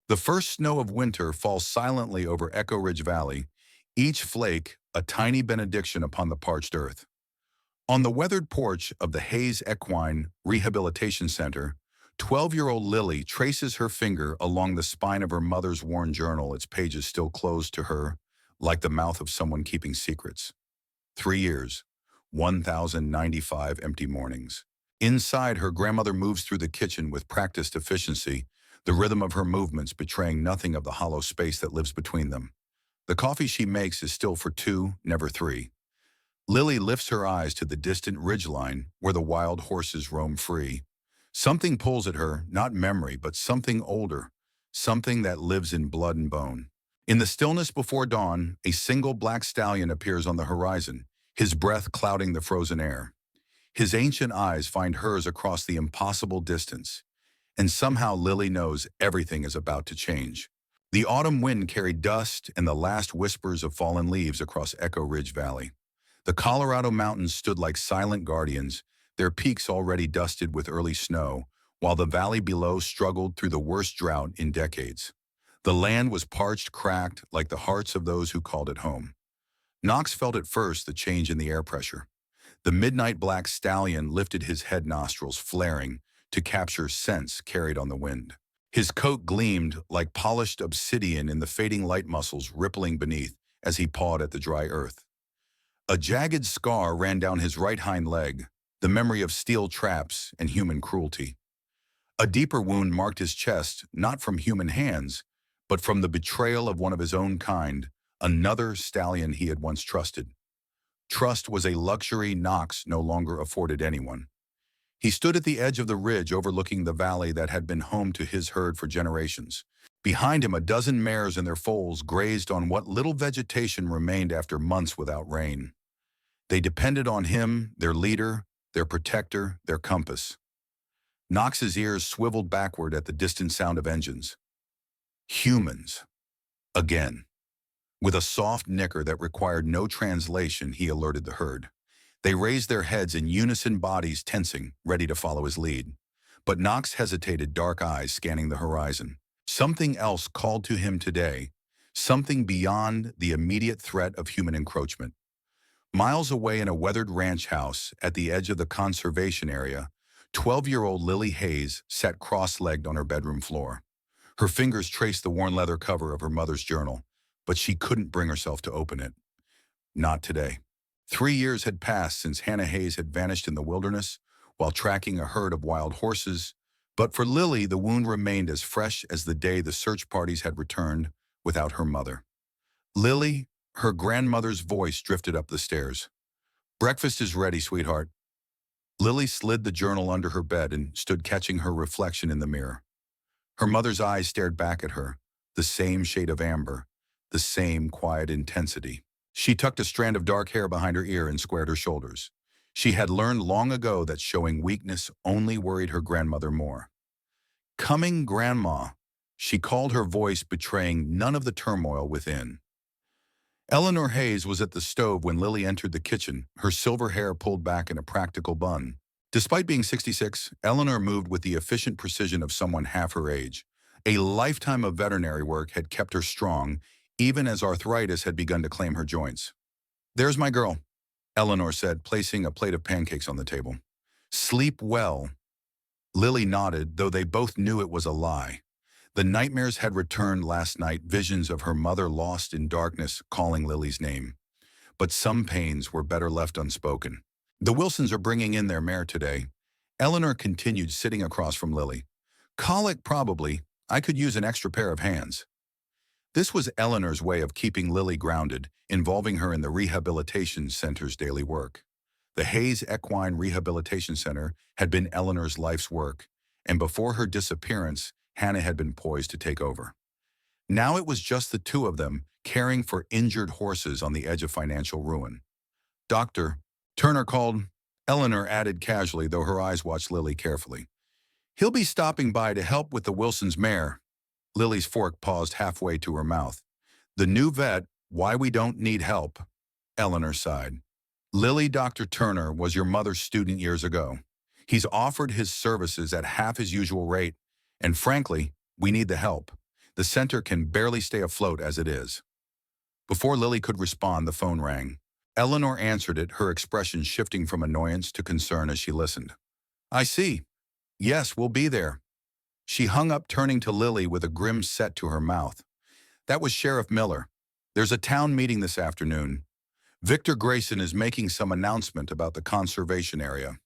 The first snow of winter falls silently over Echo Ridge Valley, each flake a tiny benediction upon the parched earth. On the weathered porch of the Hayes Equine Rehabilitation Center, 12-year-old Lily traces her finger along the spine of her mother's worn journal, its pages still closed to her, like the mouth of someone keeping secrets. 3 years, 1,095 empty mornings. Inside, her grandmother moves through the kitchen with practiced efficiency, the rhythm of her movements betraying nothing of the hollow space that lives between them. The coffee she makes is still for two, never three. Lily lifts her eyes to the distant ridgeline where the wild horses roam free. Something pulls at her, not memory, but something older, something that lives in blood and bone. In the stillness before dawn, a single black stallion appears on the horizon, his breath clouding the frozen air. His ancient eyes find hers across the impossible distance, and somehow Lily knows everything is about to change. The autumn wind carried dust and the last whispers of fallen leaves across Echo Ridge Valley. The Colorado mountains stood like silent guardians, their peaks already dusted with early snow, while the valley below struggled through the worst drought in decades. The land was parched, cracked, like the hearts of those who called it home. Knox felt at first the change in the air pressure. The midnight black stallion lifted his head, nostrils flaring, to capture scents carried on the wind. His coat gleamed like polished obsidian in the fading light, muscles rippling beneath as he pawed at the dry earth. A jagged scar ran down his right hind leg, the memory of steel traps and human cruelty. A deeper wound marked his chest, not from human hands, but from the betrayal of one of his own kind, another stallion he had once trusted. Trust was a luxury Knox no longer afforded anyone. He stood at the edge of the ridge overlooking the valley that had been home to his herd for generations. Behind him, a dozen mares and their foals grazed on what little vegetation remained after months without rain. They depended on him, their leader, their protector, their compass. Knox's ears swiveled backward at the distant sound of engines. Humans. Again. With a soft nicker that required no translation, he alerted the herd. They raised their heads in unison, bodies tensing, ready to follow his lead. But Knox hesitated, dark eyes scanning the horizon. Something else called to him today, something beyond the immediate threat of human encroachment. Miles away in a weathered ranch house at the edge of the conservation area, 12-year-old Lily Hayes sat cross-legged on her bedroom floor. Her fingers traced the worn leather cover of her mother's journal, but she couldn't bring herself to open it. Not today. 3 years had passed since Hannah Hayes had vanished in the wilderness while tracking a herd of wild horses, but for Lily, the wound remained as fresh as the day the search parties had returned without her mother. Lily, her grandmother's voice drifted up the stairs. "Breakfast is ready, sweetheart." Lily slid the journal under her bed and stood catching her reflection in the mirror. Her mother's eyes stared back at her, the same shade of amber, the same quiet intensity. She tucked a strand of dark hair behind her ear and squared her shoulders. She had learned long ago that showing weakness only worried her grandmother more. "Coming, Grandma," she called, her voice betraying none of the turmoil within. Eleanor Hayes was at the stove when Lily entered the kitchen, her silver hair pulled back in a practical bun. Despite being 66, Eleanor moved with the efficient precision of someone half her age. A lifetime of veterinary work had kept her strong, even as arthritis had begun to claim her joints. "There's my girl," Eleanor said, placing a plate of pancakes on the table. "Sleep well." Lily nodded, though they both knew it was a lie. The nightmares had returned last night, visions of her mother lost in darkness calling Lily's name. But some pains were better left unspoken. "The Wilsons are bringing in their mare today." Eleanor continued, sitting across from Lily. "Colic, probably. I could use an extra pair of hands." This was Eleanor's way of keeping Lily grounded, involving her in the rehabilitation center's daily work. The Hayes Equine Rehabilitation Center had been Eleanor's life's work, and before her disappearance, Hannah had been poised to take over. Now it was just the two of them, caring for injured horses on the edge of financial ruin. "Dr. Turner called," Eleanor added casually, though her eyes watched Lily carefully. "He'll be stopping by to help with the Wilsons' mare." Lily's fork paused halfway to her mouth. "The new vet, why we don't need help," Eleanor sighed. "Lily, Dr. Turner was your mother's student years ago. He's offered his services at half his usual rate, and frankly, we need the help. The center can barely stay afloat as it is. Before Lily could respond, the phone rang. Eleanor answered it, her expression shifting from annoyance to concern as she listened. I see. Yes, we'll be there. She hung up, turning to Lily with a grim set to her mouth. That was Sheriff Miller. There's a town meeting this afternoon. Victor Grayson is making some announcement about the conservation area.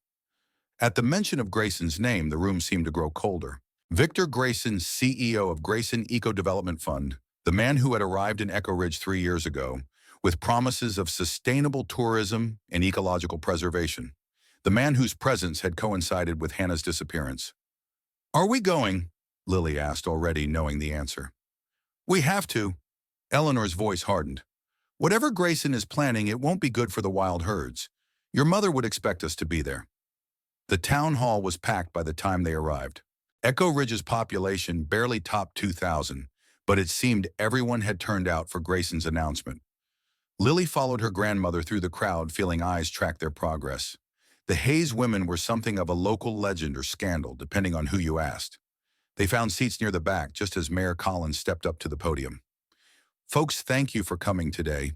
At the mention of Grayson's name, the room seemed to grow colder. Victor Grayson, CEO of Grayson Eco Development Fund, the man who had arrived in Echo Ridge 3 years ago, with promises of sustainable tourism and ecological preservation. The man whose presence had coincided with Hannah's disappearance. Are we going? Lily asked, already knowing the answer. We have to. Eleanor's voice hardened. Whatever Grayson is planning, it won't be good for the wild herds. Your mother would expect us to be there. The town hall was packed by the time they arrived. Echo Ridge's population barely topped 2,000, but it seemed everyone had turned out for Grayson's announcement. Lily followed her grandmother through the crowd, feeling eyes track their progress. The Hayes women were something of a local legend or scandal, depending on who you asked. They found seats near the back just as Mayor Collins stepped up to the podium. Folks, thank you for coming today.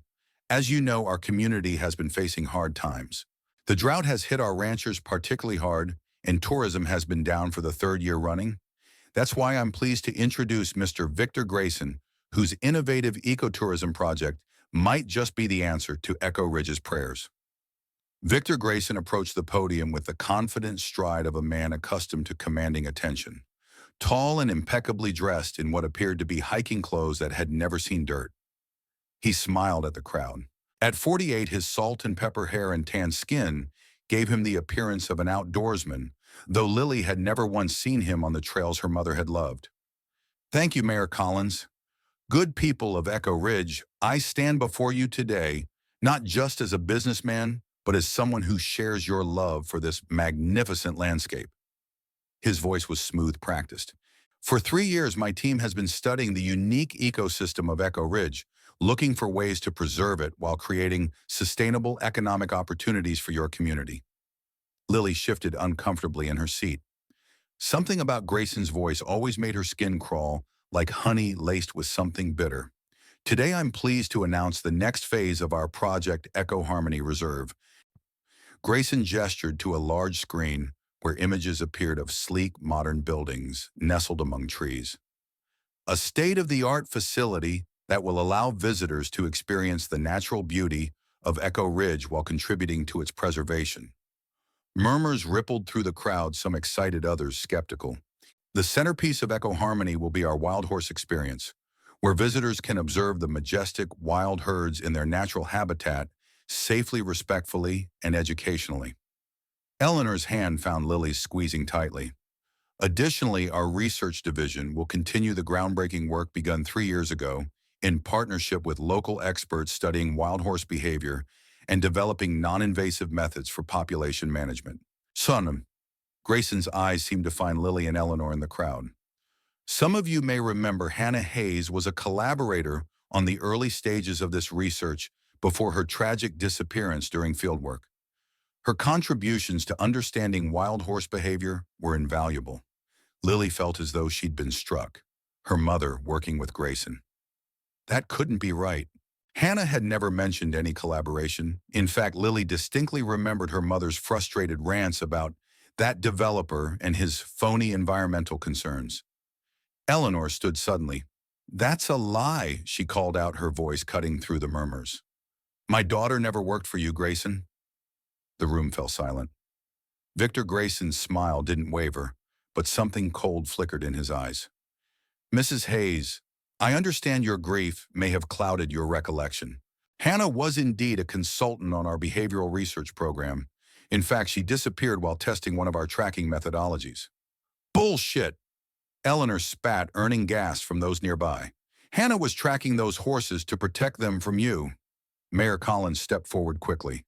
As you know, our community has been facing hard times. The drought has hit our ranchers particularly hard, and tourism has been down for the 3rd year running. That's why I'm pleased to introduce Mr. Victor Grayson, whose innovative ecotourism project might just be the answer to Echo Ridge's prayers. Victor Grayson approached the podium with the confident stride of a man accustomed to commanding attention. Tall and impeccably dressed in what appeared to be hiking clothes that had never seen dirt. He smiled at the crowd. At 48, his salt and pepper hair and tan skin gave him the appearance of an outdoorsman, though Lily had never once seen him on the trails her mother had loved. Thank you, Mayor Collins. Good people of Echo Ridge, I stand before you today, not just as a businessman, but as someone who shares your love for this magnificent landscape. His voice was smooth, practiced. For 3 years, my team has been studying the unique ecosystem of Echo Ridge, looking for ways to preserve it while creating sustainable economic opportunities for your community. Lily shifted uncomfortably in her seat. Something about Grayson's voice always made her skin crawl, like honey laced with something bitter. Today, I'm pleased to announce the next phase of our project, Echo Harmony Reserve. Grayson gestured to a large screen where images appeared of sleek, modern buildings nestled among trees. A state-of-the-art facility that will allow visitors to experience the natural beauty of Echo Ridge while contributing to its preservation. Murmurs rippled through the crowd, some excited, others skeptical. The centerpiece of Echo Harmony will be our wild horse experience, where visitors can observe the majestic wild herds in their natural habitat safely, respectfully, and educationally. Eleanor's hand found Lily's, squeezing tightly. Additionally, our research division will continue the groundbreaking work begun 3 years ago in partnership with local experts studying wild horse behavior and developing non-invasive methods for population management. Son, Grayson's eyes seemed to find Lily and Eleanor in the crowd. Some of you may remember Hannah Hayes was a collaborator on the early stages of this research before her tragic disappearance during fieldwork. Her contributions to understanding wild horse behavior were invaluable. Lily felt as though she'd been struck, her mother working with Grayson. That couldn't be right. Hannah had never mentioned any collaboration. In fact, Lily distinctly remembered her mother's frustrated rants about that developer and his phony environmental concerns. Eleanor stood suddenly. That's a lie, she called out, her voice cutting through the murmurs. My daughter never worked for you, Grayson. The room fell silent. Victor Grayson's smile didn't waver, but something cold flickered in his eyes. Mrs. Hayes, I understand your grief may have clouded your recollection. Hannah was indeed a consultant on our behavioral research program. In fact, she disappeared while testing one of our tracking methodologies. Bullshit! Eleanor spat, earning gasps from those nearby. Hannah was tracking those horses to protect them from you. Mayor Collins stepped forward quickly.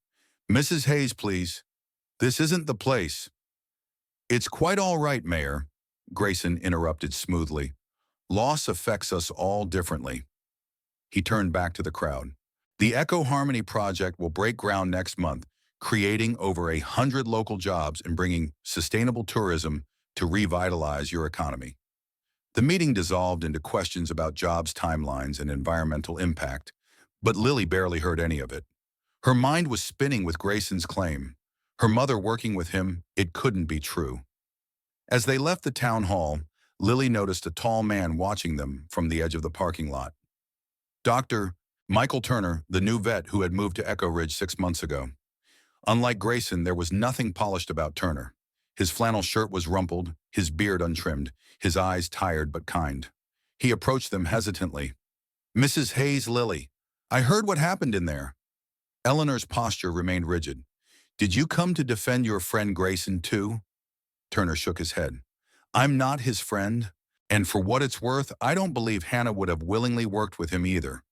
Mrs. Hayes, please. This isn't the place. It's quite all right, Mayor, Grayson interrupted smoothly. Loss affects us all differently. He turned back to the crowd. The Echo Harmony Project will break ground next month, creating over 100 local jobs and bringing sustainable tourism to revitalize your economy. The meeting dissolved into questions about jobs, timelines, and environmental impact, but Lily barely heard any of it. Her mind was spinning with Grayson's claim. Her mother working with him, it couldn't be true. As they left the town hall, Lily noticed a tall man watching them from the edge of the parking lot. Dr. Michael Turner, the new vet who had moved to Echo Ridge 6 months ago. Unlike Grayson, there was nothing polished about Turner. His flannel shirt was rumpled, his beard untrimmed, his eyes tired but kind. He approached them hesitantly. "Mrs. Hayes, Lily, I heard what happened in there." Eleanor's posture remained rigid. "Did you come to defend your friend Grayson too?" Turner shook his head. "I'm not his friend, and for what it's worth, I don't believe Hannah would have willingly worked with him either."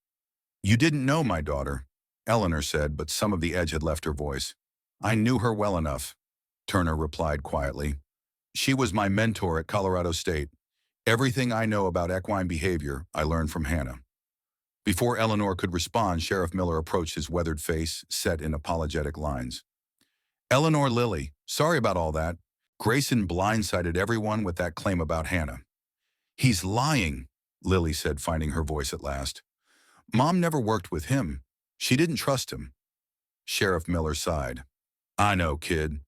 "You didn't know my daughter," Eleanor said, but some of the edge had left her voice. "I knew her well enough," Turner replied quietly. "She was my mentor at Colorado State. Everything I know about equine behavior, I learned from Hannah." Before Eleanor could respond, Sheriff Miller approached, his weathered face set in apologetic lines. "Eleanor, Lily, sorry about all that. Grayson blindsided everyone with that claim about Hannah." "He's lying," Lily said, finding her voice at last. "Mom never worked with him. She didn't trust him." Sheriff Miller sighed. "I know, kid.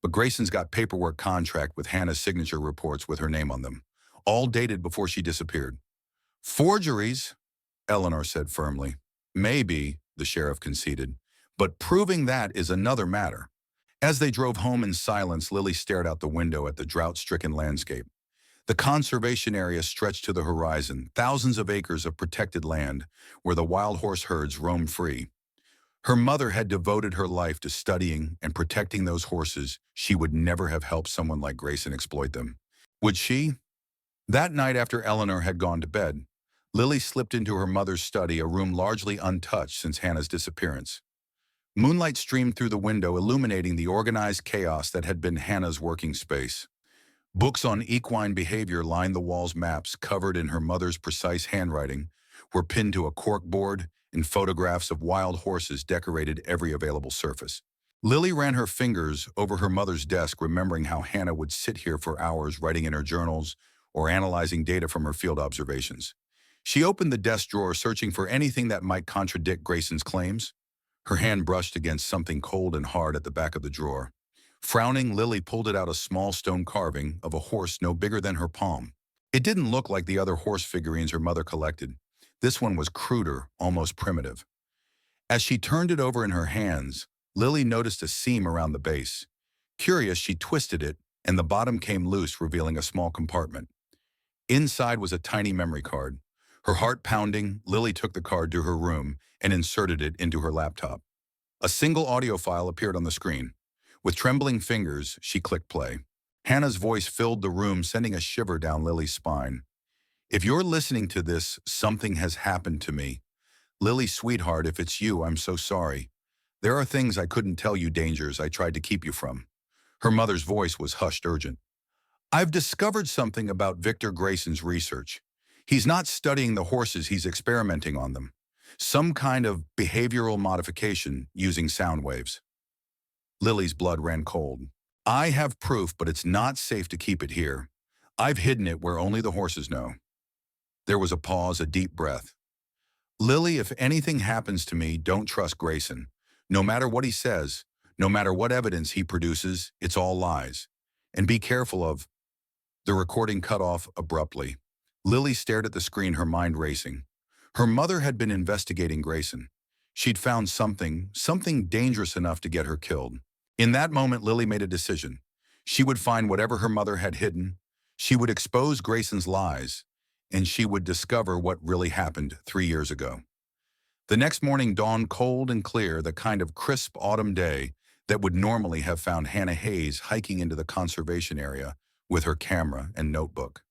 But Grayson's got paperwork contract with Hannah's signature reports with her name on them, all dated before she disappeared." "Forgeries," Eleanor said firmly. "Maybe," the sheriff conceded, "but proving that is another matter." As they drove home in silence, Lily stared out the window at the drought-stricken landscape. The conservation area stretched to the horizon, thousands of acres of protected land where the wild horse herds roamed free. Her mother had devoted her life to studying and protecting those horses. She would never have helped someone like Grayson exploit them. Would she? That night after Eleanor had gone to bed, Lily slipped into her mother's study, a room largely untouched since Hannah's disappearance. Moonlight streamed through the window, illuminating the organized chaos that had been Hannah's working space. Books on equine behavior lined the walls. Maps, covered in her mother's precise handwriting, were pinned to a corkboard, and photographs of wild horses decorated every available surface. Lily ran her fingers over her mother's desk, remembering how Hannah would sit here for hours writing in her journals or analyzing data from her field observations. She opened the desk drawer, searching for anything that might contradict Grayson's claims. Her hand brushed against something cold and hard at the back of the drawer. Frowning, Lily pulled it out, a small stone carving of a horse no bigger than her palm. It didn't look like the other horse figurines her mother collected. This one was cruder, almost primitive. As she turned it over in her hands, Lily noticed a seam around the base. Curious, she twisted it, and the bottom came loose, revealing a small compartment. Inside was a tiny memory card. Her heart pounding, Lily took the card to her room and inserted it into her laptop. A single audio file appeared on the screen. With trembling fingers, she clicked play. Hannah's voice filled the room, sending a shiver down Lily's spine. "If you're listening to this, something has happened to me. Lily, sweetheart, if it's you, I'm so sorry. There are things I couldn't tell you, dangers I tried to keep you from." Her mother's voice was hushed, urgent. "I've discovered something about Victor Grayson's research. He's not studying the horses, he's experimenting on them. Some kind of behavioral modification using sound waves." Lily's blood ran cold. "I have proof, but it's not safe to keep it here. I've hidden it where only the horses know." There was a pause, a deep breath. "Lily, if anything happens to me, don't trust Grayson. No matter what he says, no matter what evidence he produces, it's all lies. And be careful of—" The recording cut off abruptly. Lily stared at the screen, her mind racing. Her mother had been investigating Grayson. She'd found something dangerous enough to get her killed. In that moment, Lily made a decision. She would find whatever her mother had hidden. She would expose Grayson's lies, and she would discover what really happened 3 years ago. The next morning dawned cold and clear, the kind of crisp autumn day that would normally have found Hannah Hayes hiking into the conservation area with her camera and notebook.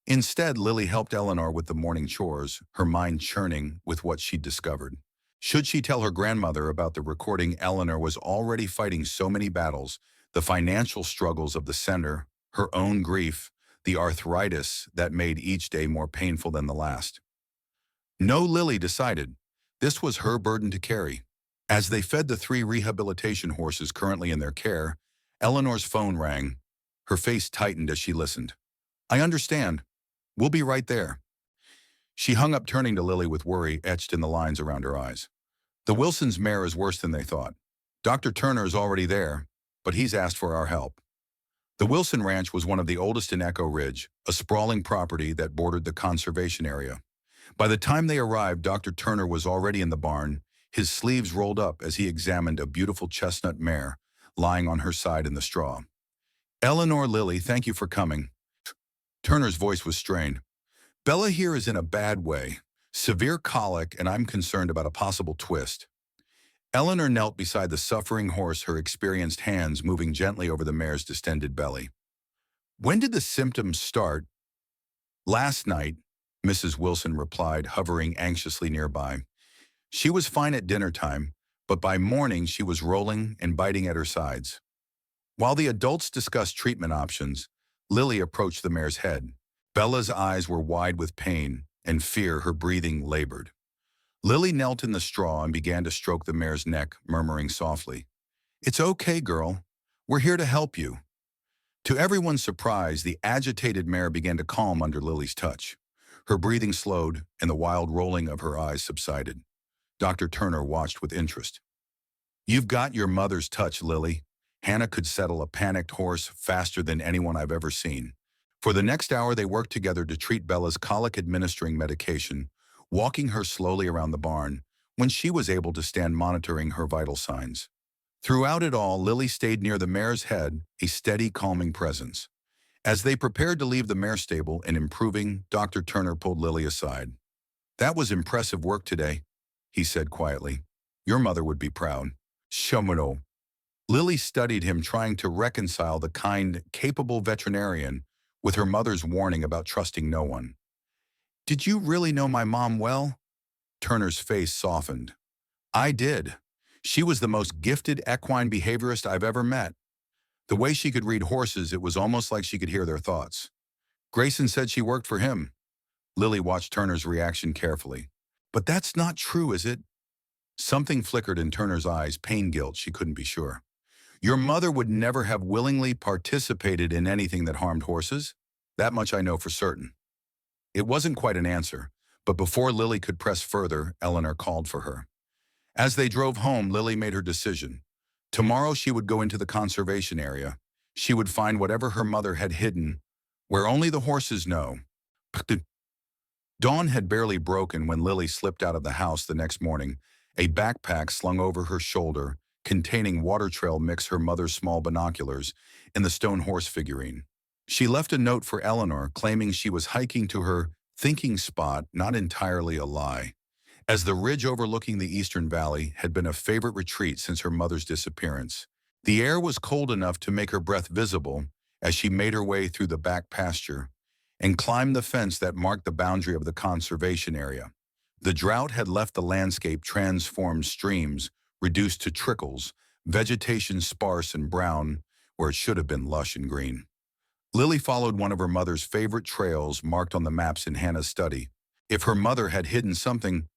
Instead, Lily helped Eleanor with the morning chores, her mind churning with what she'd discovered. Should she tell her grandmother about the recording? Eleanor was already fighting so many battles: the financial struggles of the center, her own grief, the arthritis that made each day more painful than the last. No, Lily decided. This was her burden to carry. As they fed the 3 rehabilitation horses currently in their care, Eleanor's phone rang. Her face tightened as she listened. "I understand." We'll be right there." She hung up, turning to Lily with worry etched in the lines around her eyes. "The Wilsons' mare is worse than they thought. Dr. Turner is already there, but he's asked for our help." The Wilson Ranch was one of the oldest in Echo Ridge, a sprawling property that bordered the conservation area. By the time they arrived, Dr. Turner was already in the barn, his sleeves rolled up as he examined a beautiful chestnut mare lying on her side in the straw. "Eleanor, Lily, thank you for coming." Turner's voice was strained. "Bella here is in a bad way. Severe colic, and I'm concerned about a possible twist." Eleanor knelt beside the suffering horse, her experienced hands moving gently over the mare's distended belly. "When did the symptoms start?" "Last night," Mrs. Wilson replied, hovering anxiously nearby. "She was fine at dinner time, but by morning she was rolling and biting at her sides." While the adults discussed treatment options, Lily approached the mare's head. Bella's eyes were wide with pain and fear, her breathing labored. Lily knelt in the straw and began to stroke the mare's neck, murmuring softly, "It's okay, girl. We're here to help you." To everyone's surprise, the agitated mare began to calm under Lily's touch. Her breathing slowed, and the wild rolling of her eyes subsided. Dr. Turner watched with interest. "You've got your mother's touch, Lily." Hannah could settle a panicked horse faster than anyone I've ever seen. For the next hour, they worked together to treat Bella's colic, administering medication, walking her slowly around the barn, when she was able to stand, monitoring her vital signs. Throughout it all, Lily stayed near the mare's head, a steady, calming presence. As they prepared to leave the mare stable and improving, Dr. Turner pulled Lily aside. "That was impressive work today," he said quietly. "Your mother would be proud." Shomano. Lily studied him, trying to reconcile the kind, capable veterinarian with her mother's warning about trusting no one. "Did you really know my mom well?" Turner's face softened. "I did. She was the most gifted equine behaviorist I've ever met. The way she could read horses, it was almost like she could hear their thoughts. Grayson said she worked for him." Lily watched Turner's reaction carefully. "But that's not true, is it?" Something flickered in Turner's eyes, pain, guilt, she couldn't be sure. "Your mother would never have willingly participated in anything that harmed horses. That much I know for certain." It wasn't quite an answer, but before Lily could press further, Eleanor called for her. As they drove home, Lily made her decision. Tomorrow she would go into the conservation area. She would find whatever her mother had hidden, where only the horses know. Dawn had barely broken when Lily slipped out of the house the next morning, a backpack slung over her shoulder, containing water trail mix, her mother's small binoculars, and the stone horse figurine. She left a note for Eleanor, claiming she was hiking to her thinking spot, not entirely a lie, as the ridge overlooking the eastern valley had been a favorite retreat since her mother's disappearance. The air was cold enough to make her breath visible as she made her way through the back pasture and climbed the fence that marked the boundary of the conservation area. The drought had left the landscape transformed, streams reduced to trickles, vegetation sparse and brown where it should have been lush and green. Lily followed one of her mother's favorite trails marked on the maps in Hannah's study. If her mother had hidden something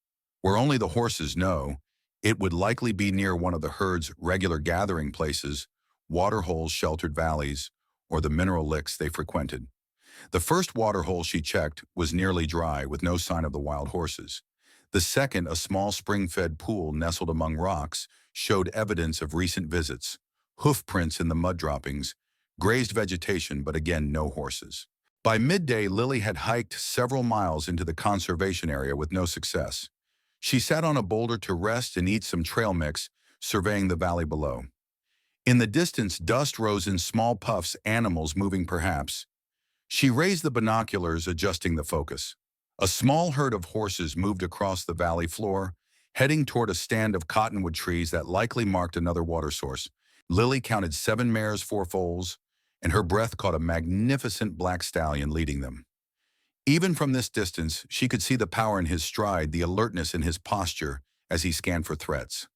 where only the horses know, it would likely be near one of the herd's regular gathering places, water holes, sheltered valleys, or the mineral licks they frequented. The first water hole she checked was nearly dry, with no sign of the wild horses. The second, a small spring-fed pool nestled among rocks, showed evidence of recent visits, hoof prints in the mud droppings, grazed vegetation, but again no horses. By midday, Lily had hiked several miles into the conservation area with no success. She sat on a boulder to rest and eat some trail mix, surveying the valley below. In the distance, dust rose in small puffs, animals moving perhaps. She raised the binoculars, adjusting the focus. A small herd of horses moved across the valley floor, heading toward a stand of cottonwood trees that likely marked another water source. Lily counted 7 mares, 4 foals, and her breath caught a magnificent black stallion leading them. Even from this distance, she could see the power in his stride, the alertness in his posture as he scanned for threats.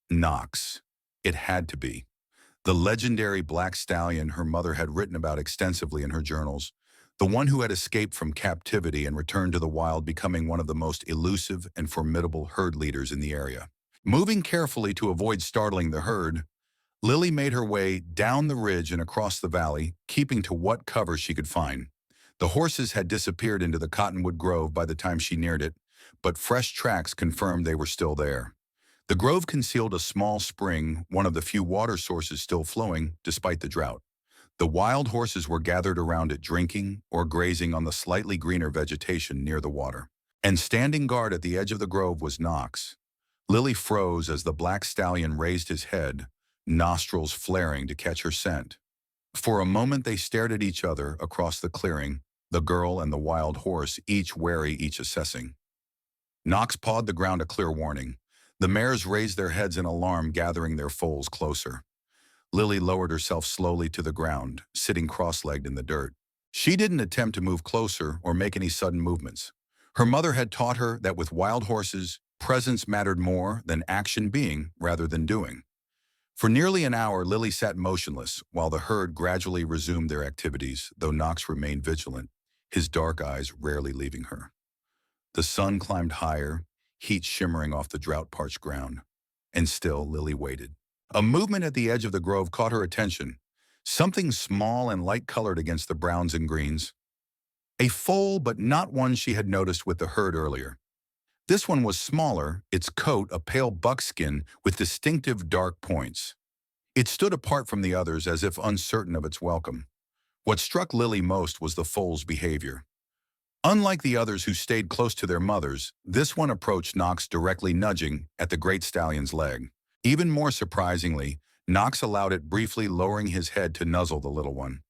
Knox. It had to be. The legendary black stallion her mother had written about extensively in her journals, the one who had escaped from captivity and returned to the wild, becoming one of the most elusive and formidable herd leaders in the area. Moving carefully to avoid startling the herd, Lily made her way down the ridge and across the valley, keeping to what cover she could find. The horses had disappeared into the cottonwood grove by the time she neared it, but fresh tracks confirmed they were still there. The grove concealed a small spring, one of the few water sources still flowing despite the drought. The wild horses were gathered around it drinking or grazing on the slightly greener vegetation near the water. And standing guard at the edge of the grove was Knox. Lily froze as the black stallion raised his head, nostrils flaring to catch her scent. For a moment they stared at each other across the clearing, the girl and the wild horse, each wary, each assessing. Knox pawed the ground a clear warning. The mares raised their heads in alarm, gathering their foals closer. Lily lowered herself slowly to the ground, sitting cross-legged in the dirt. She didn't attempt to move closer or make any sudden movements. Her mother had taught her that with wild horses, presence mattered more than action, being rather than doing. For nearly an hour, Lily sat motionless while the herd gradually resumed their activities, though Knox remained vigilant, his dark eyes rarely leaving her. The sun climbed higher, heat shimmering off the drought-parched ground. And still, Lily waited. A movement at the edge of the grove caught her attention, something small and light-colored against the browns and greens. A foal, but not one she had noticed with the herd earlier. This one was smaller, its coat a pale buckskin with distinctive dark points. It stood apart from the others as if uncertain of its welcome. What struck Lily most was the foal's behavior. Unlike the others who stayed close to their mothers, this one approached Knox directly, nudging at the great stallion's leg. Even more surprisingly, Knox allowed it, briefly lowering his head to nuzzle the little one.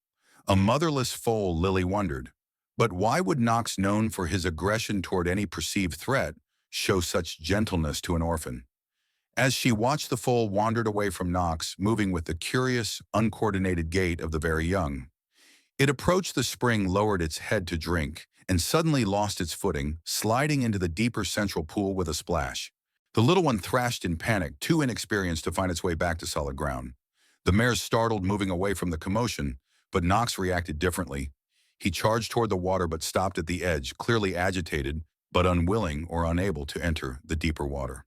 A motherless foal, Lily wondered. But why would Knox, known for his aggression toward any perceived threat, show such gentleness to an orphan? As she watched, the foal wandered away from Knox, moving with the curious, uncoordinated gait of the very young. It approached the spring, lowered its head to drink, and suddenly lost its footing, sliding into the deeper central pool with a splash. The little one thrashed in panic, too inexperienced to find its way back to solid ground. The mares startled, moving away from the commotion, but Knox reacted differently. He charged toward the water but stopped at the edge, clearly agitated, but unwilling or unable to enter the deeper water.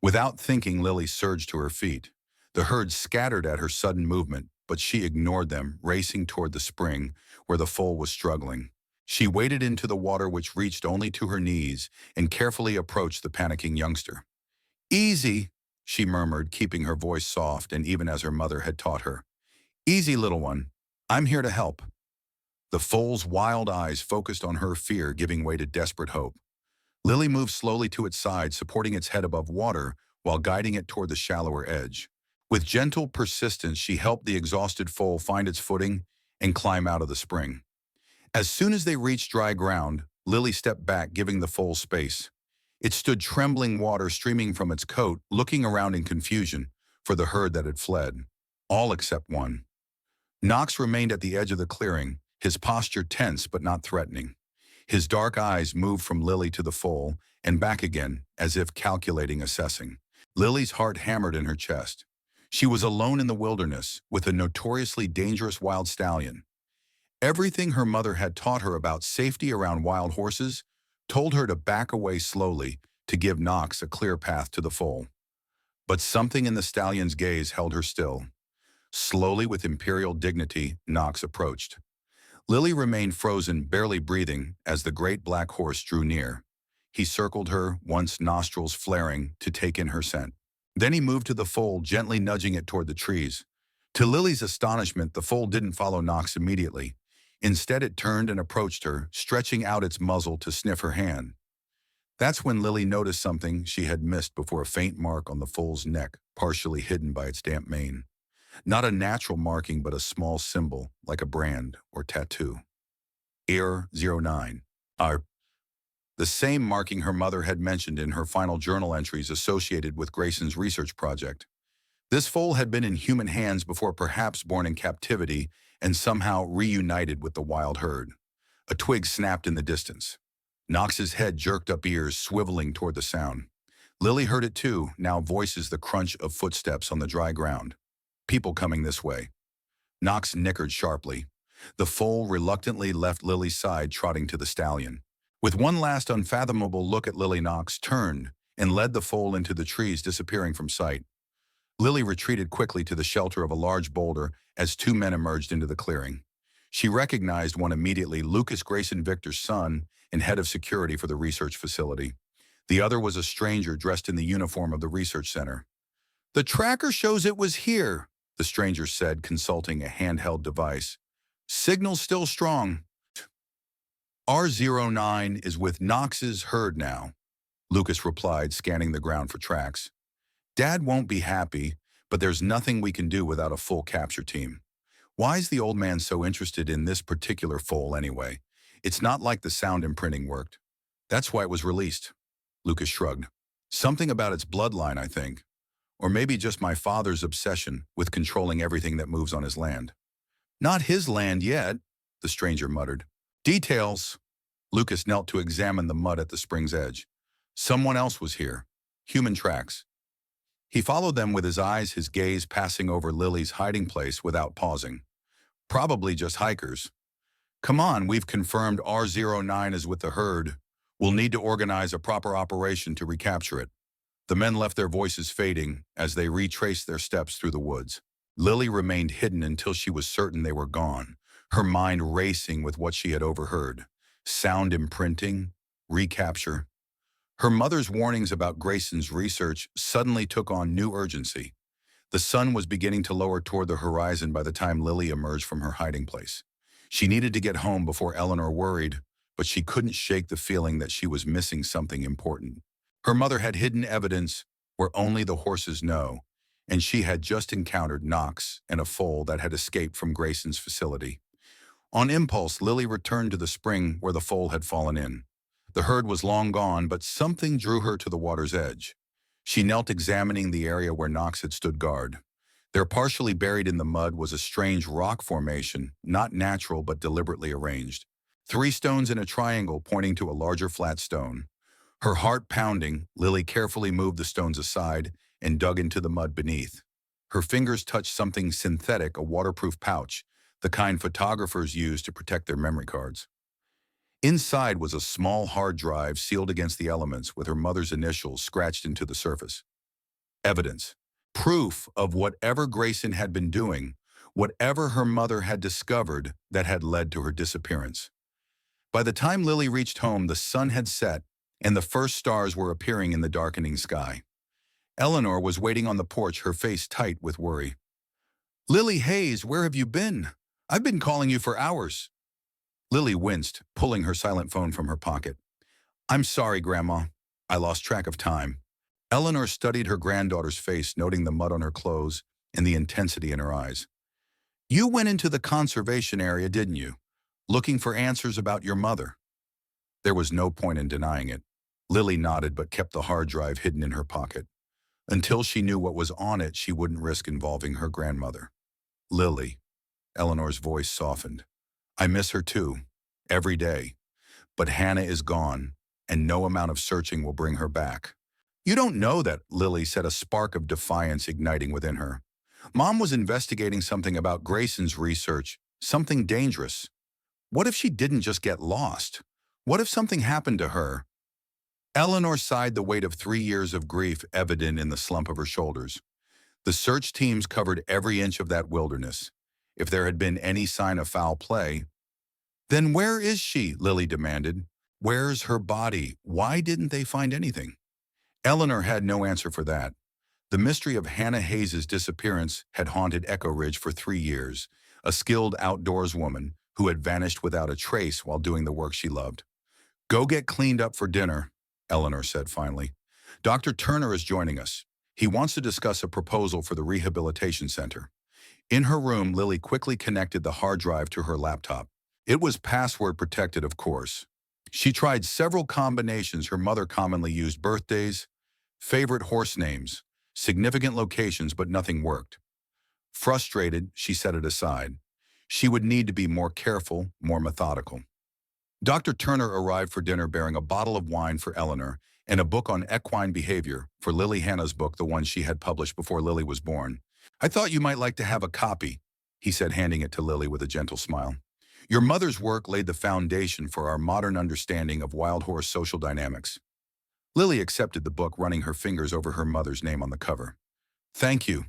Without thinking, Lily surged to her feet. The herd scattered at her sudden movement, but she ignored them, racing toward the spring where the foal was struggling. She waded into the water, which reached only to her knees, and carefully approached the panicking youngster. "Easy," she murmured, keeping her voice soft and even as her mother had taught her. "Easy, little one. I'm here to help." The foal's wild eyes focused on her, fear giving way to desperate hope. Lily moved slowly to its side, supporting its head above water while guiding it toward the shallower edge. With gentle persistence, she helped the exhausted foal find its footing and climb out of the spring. As soon as they reached dry ground, Lily stepped back, giving the foal space. It stood trembling, water streaming from its coat, looking around in confusion for the herd that had fled, all except one. Knox remained at the edge of the clearing, his posture tense but not threatening. His dark eyes moved from Lily to the foal and back again, as if calculating, assessing. Lily's heart hammered in her chest. She was alone in the wilderness with a notoriously dangerous wild stallion. Everything her mother had taught her about safety around wild horses told her to back away slowly to give Knox a clear path to the foal. But something in the stallion's gaze held her still. Slowly, with imperial dignity, Knox approached. Lily remained frozen, barely breathing, as the great black horse drew near. He circled her, once nostrils flaring, to take in her scent. Then he moved to the foal, gently nudging it toward the trees. To Lily's astonishment, the foal didn't follow Knox immediately. Instead, it turned and approached her, stretching out its muzzle to sniff her hand. That's when Lily noticed something she had missed before: a faint mark on the foal's neck, partially hidden by its damp mane. Not a natural marking, but a small symbol, like a brand or tattoo. Error 09. The same marking her mother had mentioned in her final journal entries associated with Grayson's research project. This foal had been in human hands before, perhaps born in captivity and somehow reunited with the wild herd. A twig snapped in the distance. Knox's head jerked up, ears swiveling toward the sound. Lily heard it too, now voices the crunch of footsteps on the dry ground. People coming this way. Knox nickered sharply. The foal reluctantly left Lily's side, trotting to the stallion. With one last unfathomable look at Lily, Knox turned and led the foal into the trees, disappearing from sight. Lily retreated quickly to the shelter of a large boulder as two men emerged into the clearing. She recognized one immediately, Lucas Grayson Victor's son and head of security for the research facility. The other was a stranger dressed in the uniform of the research center. "The tracker shows it was here," the stranger said, consulting a handheld device. "Signal's still strong." "R09 is with Knox's herd now," Lucas replied, scanning the ground for tracks. "Dad won't be happy, but there's nothing we can do without a full capture team." Why is the old man so interested in this particular foal anyway? It's not like the sound imprinting worked. That's why it was released. Lucas shrugged. Something about its bloodline, I think. Or maybe just my father's obsession with controlling everything that moves on his land. "Not his land yet," the stranger muttered. "Details." Lucas knelt to examine the mud at the spring's edge. Someone else was here. Human tracks. He followed them with his eyes, his gaze passing over Lily's hiding place without pausing. Probably just hikers. "Come on, we've confirmed R09 is with the herd. We'll need to organize a proper operation to recapture it." The men left, their voices fading as they retraced their steps through the woods. Lily remained hidden until she was certain they were gone, her mind racing with what she had overheard. Sound imprinting, recapture. Her mother's warnings about Grayson's research suddenly took on new urgency. The sun was beginning to lower toward the horizon by the time Lily emerged from her hiding place. She needed to get home before Eleanor worried, but she couldn't shake the feeling that she was missing something important. Her mother had hidden evidence where only the horses know, and she had just encountered Knox and a foal that had escaped from Grayson's facility. On impulse, Lily returned to the spring where the foal had fallen in. The herd was long gone, but something drew her to the water's edge. She knelt, examining the area where Knox had stood guard. There, partially buried in the mud, was a strange rock formation, not natural but deliberately arranged. 3 stones in a triangle pointing to a larger flat stone. Her heart pounding, Lily carefully moved the stones aside and dug into the mud beneath. Her fingers touched something synthetic, a waterproof pouch, the kind photographers use to protect their memory cards. Inside was a small hard drive sealed against the elements with her mother's initials scratched into the surface. Evidence. Proof of whatever Grayson had been doing, whatever her mother had discovered that had led to her disappearance. By the time Lily reached home, the sun had set and the first stars were appearing in the darkening sky. Eleanor was waiting on the porch, her face tight with worry. "Lily Hayes, where have you been? I've been calling you for hours." Lily winced, pulling her silent phone from her pocket. "I'm sorry, Grandma. I lost track of time." Eleanor studied her granddaughter's face, noting the mud on her clothes and the intensity in her eyes. "You went into the conservation area, didn't you? Looking for answers about your mother." There was no point in denying it. Lily nodded but kept the hard drive hidden in her pocket. Until she knew what was on it, she wouldn't risk involving her grandmother. "Lily," Eleanor's voice softened. "I miss her too, every day. But Hannah is gone, and no amount of searching will bring her back." "You don't know that," Lily said, a spark of defiance igniting within her. "Mom was investigating something about Grayson's research, something dangerous. What if she didn't just get lost? What if something happened to her?" Eleanor sighed, the weight of 3 years of grief evident in the slump of her shoulders. The search teams covered every inch of that wilderness. If there had been any sign of foul play, "Then where is she?" Lily demanded. "Where's her body? Why didn't they find anything?" Eleanor had no answer for that. The mystery of Hannah Hayes' disappearance had haunted Echo Ridge for 3 years, a skilled outdoors woman who had vanished without a trace while doing the work she loved. "Go get cleaned up for dinner," Eleanor said finally. "Dr. Turner is joining us. He wants to discuss a proposal for the rehabilitation center." In her room, Lily quickly connected the hard drive to her laptop. It was password protected, of course. She tried several combinations her mother commonly used: birthdays, favorite horse names, significant locations, but nothing worked. Frustrated, she set it aside. She would need to be more careful, more methodical. Dr. Turner arrived for dinner bearing a bottle of wine for Eleanor and a book on equine behavior for Lily. Hannah's book, the one she had published before Lily was born. "I thought you might like to have a copy," he said, handing it to Lily with a gentle smile. "Your mother's work laid the foundation for our modern understanding of wild horse social dynamics." Lily accepted the book, running her fingers over her mother's name on the cover. "Thank you."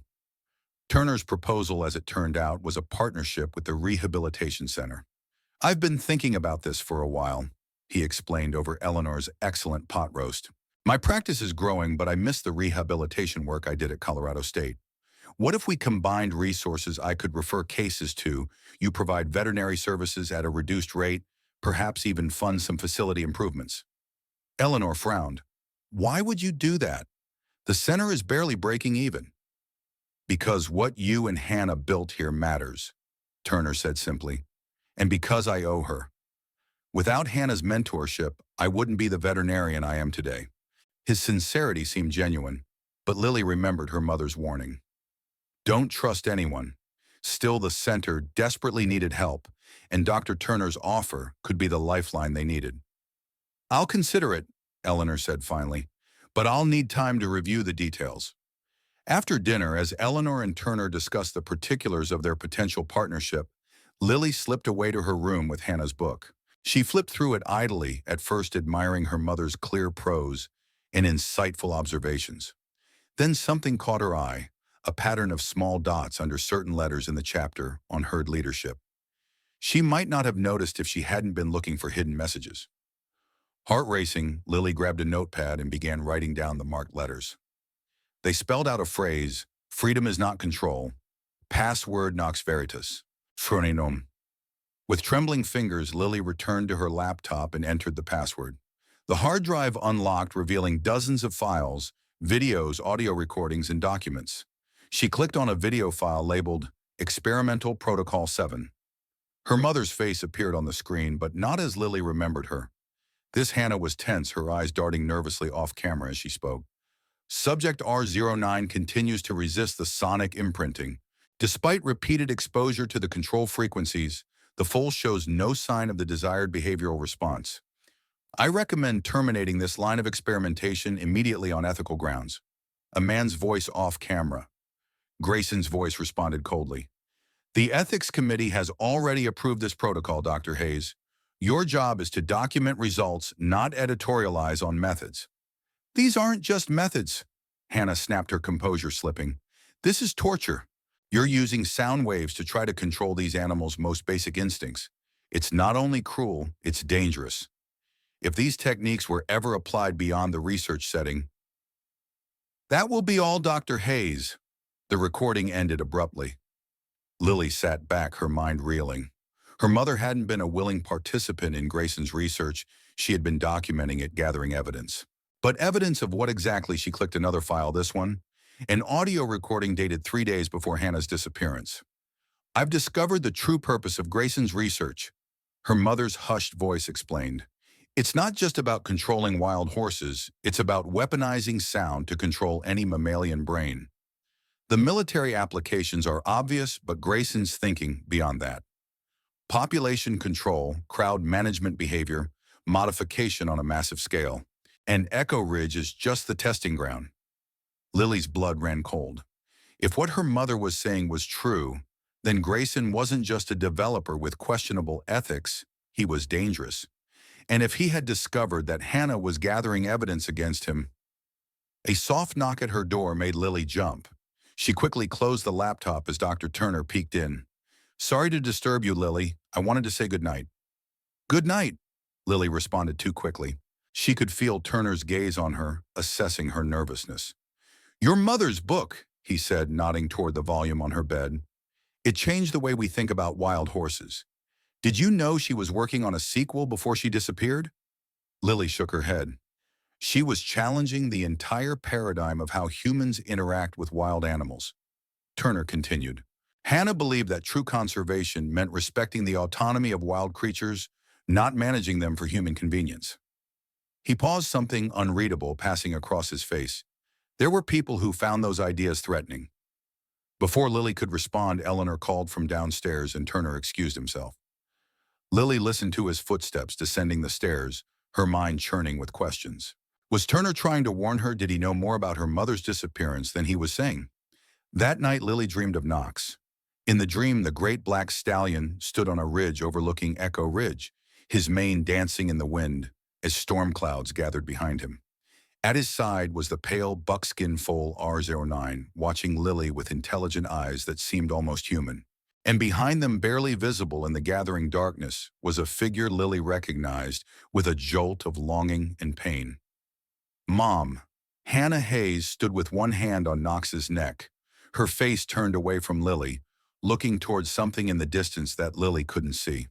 Turner's proposal, as it turned out, was a partnership with the Rehabilitation Center. "I've been thinking about this for a while," he explained over Eleanor's excellent pot roast. "My practice is growing, but I miss the rehabilitation work I did at Colorado State. What if we combined resources I could refer cases to? You provide veterinary services at a reduced rate, perhaps even fund some facility improvements." Eleanor frowned. "Why would you do that? The center is barely breaking even." "Because what you and Hannah built here matters," Turner said simply. "And because I owe her. Without Hannah's mentorship, I wouldn't be the veterinarian I am today." His sincerity seemed genuine, but Lily remembered her mother's warning. Don't trust anyone. Still, the center desperately needed help, and Dr. Turner's offer could be the lifeline they needed. "I'll consider it," Eleanor said finally, "but I'll need time to review the details." After dinner, as Eleanor and Turner discussed the particulars of their potential partnership, Lily slipped away to her room with Hannah's book. She flipped through it idly, at first admiring her mother's clear prose and insightful observations. Then something caught her eye, a pattern of small dots under certain letters in the chapter on herd leadership. She might not have noticed if she hadn't been looking for hidden messages. Heart racing, Lily grabbed a notepad and began writing down the marked letters. They spelled out a phrase: "Freedom is not control. Password nox veritas. Phronenom." With trembling fingers, Lily returned to her laptop and entered the password. The hard drive unlocked, revealing dozens of files, videos, audio recordings, and documents. She clicked on a video file labeled Experimental Protocol 7. Her mother's face appeared on the screen, but not as Lily remembered her. This Hannah was tense, her eyes darting nervously off camera as she spoke. "Subject R09 continues to resist the sonic imprinting. Despite repeated exposure to the control frequencies, the foal shows no sign of the desired behavioral response. I recommend terminating this line of experimentation immediately on ethical grounds." A man's voice off camera. Grayson's voice responded coldly. "The Ethics Committee has already approved this protocol, Dr. Hayes. Your job is to document results, not editorialize on methods." "These aren't just methods," Hannah snapped, her composure slipping. "This is torture. You're using sound waves to try to control these animals' most basic instincts. It's not only cruel, it's dangerous. If these techniques were ever applied beyond the research setting..." "That will be all, Dr. Hayes." The recording ended abruptly. Lily sat back, her mind reeling. Her mother hadn't been a willing participant in Grayson's research. She had been documenting it, gathering evidence. But evidence of what exactly? She clicked another file, this one. An audio recording dated 3 days before Hannah's disappearance. "I've discovered the true purpose of Grayson's research," her mother's hushed voice explained. "It's not just about controlling wild horses, it's about weaponizing sound to control any mammalian brain. The military applications are obvious, but Grayson's thinking beyond that. Population control, crowd management behavior, modification on a massive scale. And Echo Ridge is just the testing ground." Lily's blood ran cold. If what her mother was saying was true, then Grayson wasn't just a developer with questionable ethics, he was dangerous. And if he had discovered that Hannah was gathering evidence against him... A soft knock at her door made Lily jump. She quickly closed the laptop as Dr. Turner peeked in. "Sorry to disturb you, Lily. I wanted to say goodnight." "Good night," Lily responded too quickly. She could feel Turner's gaze on her, assessing her nervousness. "Your mother's book," he said, nodding toward the volume on her bed. "It changed the way we think about wild horses. Did you know she was working on a sequel before she disappeared?" Lily shook her head. She was challenging the entire paradigm of how humans interact with wild animals. Turner continued. "Hannah believed that true conservation meant respecting the autonomy of wild creatures, not managing them for human convenience." He paused, something unreadable passing across his face. There were people who found those ideas threatening. Before Lily could respond, Eleanor called from downstairs and Turner excused himself. Lily listened to his footsteps descending the stairs, her mind churning with questions. Was Turner trying to warn her? Did he know more about her mother's disappearance than he was saying? That night, Lily dreamed of Knox. In the dream, the great black stallion stood on a ridge overlooking Echo Ridge, his mane dancing in the wind as storm clouds gathered behind him. At his side was the pale buckskin foal R09, watching Lily with intelligent eyes that seemed almost human. And behind them, barely visible in the gathering darkness, was a figure Lily recognized with a jolt of longing and pain. Mom. Hannah Hayes stood with one hand on Knox's neck, her face turned away from Lily, looking towards something in the distance that Lily couldn't see.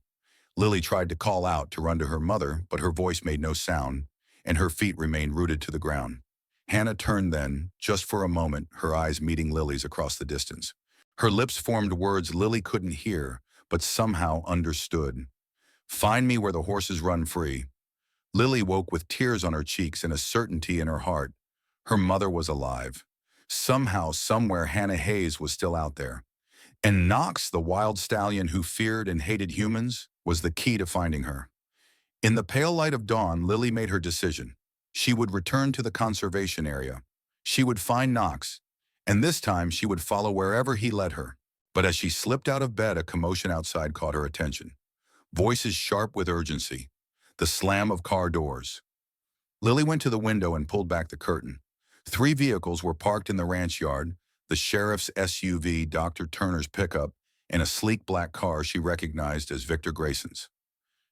Lily tried to call out to run to her mother, but her voice made no sound, and her feet remained rooted to the ground. Hannah turned then, just for a moment, her eyes meeting Lily's across the distance. Her lips formed words Lily couldn't hear, but somehow understood. Find me where the horses run free. Lily woke with tears on her cheeks and a certainty in her heart. Her mother was alive. Somehow, somewhere, Hannah Hayes was still out there. And Knox, the wild stallion who feared and hated humans, was the key to finding her. In the pale light of dawn, Lily made her decision. She would return to the conservation area. She would find Knox, and this time she would follow wherever he led her. But as she slipped out of bed, a commotion outside caught her attention. Voices sharp with urgency. The slam of car doors. Lily went to the window and pulled back the curtain. 3 vehicles were parked in the ranch yard, the sheriff's SUV, Dr. Turner's pickup, and a sleek black car she recognized as Victor Grayson's.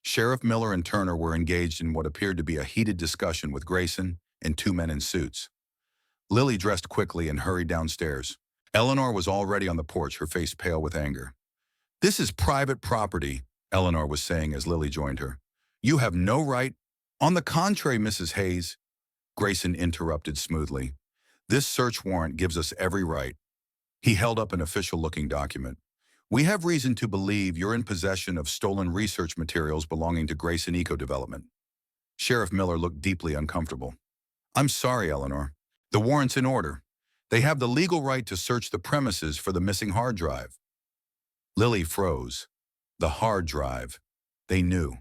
Sheriff Miller and Turner were engaged in what appeared to be a heated discussion with Grayson and 2 men in suits. Lily dressed quickly and hurried downstairs. Eleanor was already on the porch, her face pale with anger. "This is private property," Eleanor was saying as Lily joined her. "You have no right—" "On the contrary, Mrs. Hayes," Grayson interrupted smoothly. "This search warrant gives us every right." He held up an official-looking document. "We have reason to believe you're in possession of stolen research materials belonging to Grayson Eco Development." Sheriff Miller looked deeply uncomfortable. "I'm sorry, Eleanor. The warrant's in order. They have the legal right to search the premises for the missing hard drive." Lily froze. The hard drive. They knew.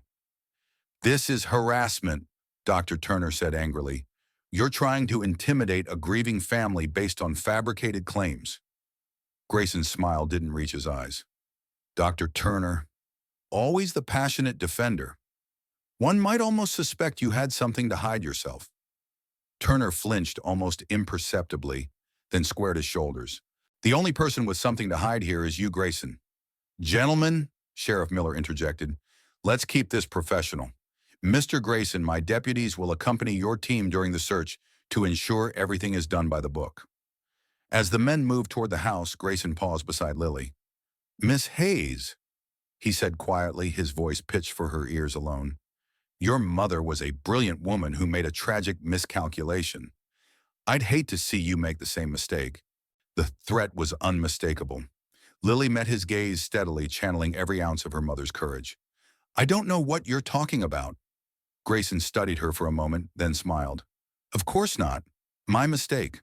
"This is harassment," Dr. Turner said angrily. "You're trying to intimidate a grieving family based on fabricated claims." Grayson's smile didn't reach his eyes. "Dr. Turner, always the passionate defender. One might almost suspect you had something to hide yourself." Turner flinched almost imperceptibly, then squared his shoulders. "The only person with something to hide here is you, Grayson." "Gentlemen," Sheriff Miller interjected, "let's keep this professional. Mr. Grayson, my deputies will accompany your team during the search to ensure everything is done by the book." As the men moved toward the house, Grayson paused beside Lily. "Miss Hayes," he said quietly, his voice pitched for her ears alone. "Your mother was a brilliant woman who made a tragic miscalculation. I'd hate to see you make the same mistake." The threat was unmistakable. Lily met his gaze steadily, channeling every ounce of her mother's courage. "I don't know what you're talking about." Grayson studied her for a moment, then smiled. "Of course not. My mistake."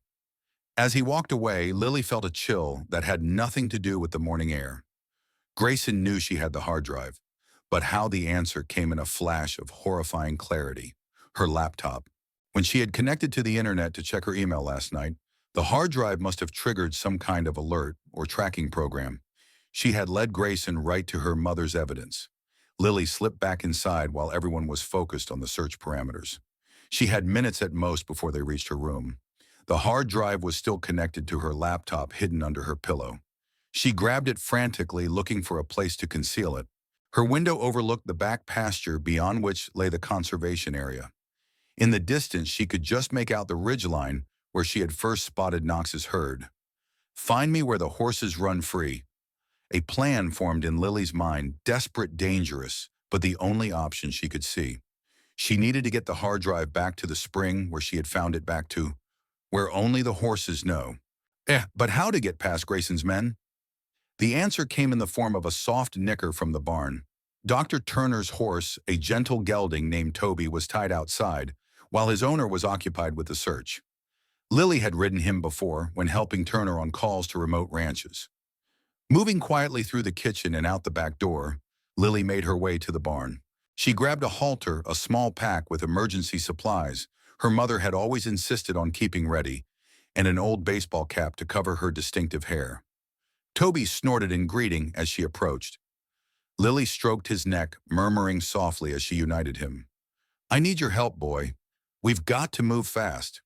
As he walked away, Lily felt a chill that had nothing to do with the morning air. Grayson knew she had the hard drive, but how the answer came in a flash of horrifying clarity. Her laptop. When she had connected to the internet to check her email last night, the hard drive must have triggered some kind of alert or tracking program. She had led Grayson right to her mother's evidence. Lily slipped back inside while everyone was focused on the search parameters. She had minutes at most before they reached her room. The hard drive was still connected to her laptop, hidden under her pillow. She grabbed it frantically, looking for a place to conceal it. Her window overlooked the back pasture beyond which lay the conservation area. In the distance, she could just make out the ridgeline where she had first spotted Knox's herd. "Find me where the horses run free." A plan formed in Lily's mind, desperate, dangerous, but the only option she could see. She needed to get the hard drive back to the spring where she had found it, back to where only the horses know. But how to get past Grayson's men? The answer came in the form of a soft nicker from the barn. Dr. Turner's horse, a gentle gelding named Toby, was tied outside, while his owner was occupied with the search. Lily had ridden him before when helping Turner on calls to remote ranches. Moving quietly through the kitchen and out the back door, Lily made her way to the barn. She grabbed a halter, a small pack with emergency supplies her mother had always insisted on keeping ready, and an old baseball cap to cover her distinctive hair. Toby snorted in greeting as she approached. Lily stroked his neck, murmuring softly as she united him. "I need your help, boy. We've got to move fast."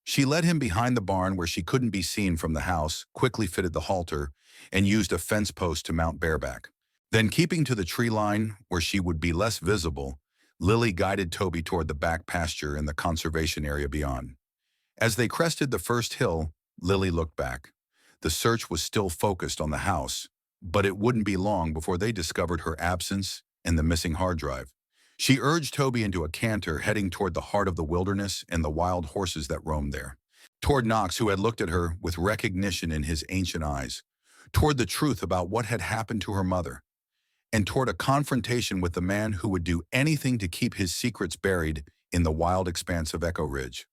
She led him behind the barn where she couldn't be seen from the house, quickly fitted the halter, and used a fence post to mount bareback. Then, keeping to the tree line where she would be less visible, Lily guided Toby toward the back pasture and the conservation area beyond. As they crested the first hill, Lily looked back. The search was still focused on the house, but it wouldn't be long before they discovered her absence and the missing hard drive. She urged Toby into a canter, heading toward the heart of the wilderness and the wild horses that roamed there. Toward Knox, who had looked at her with recognition in his ancient eyes. Toward the truth about what had happened to her mother. And toward a confrontation with the man who would do anything to keep his secrets buried in the wild expanse of Echo Ridge.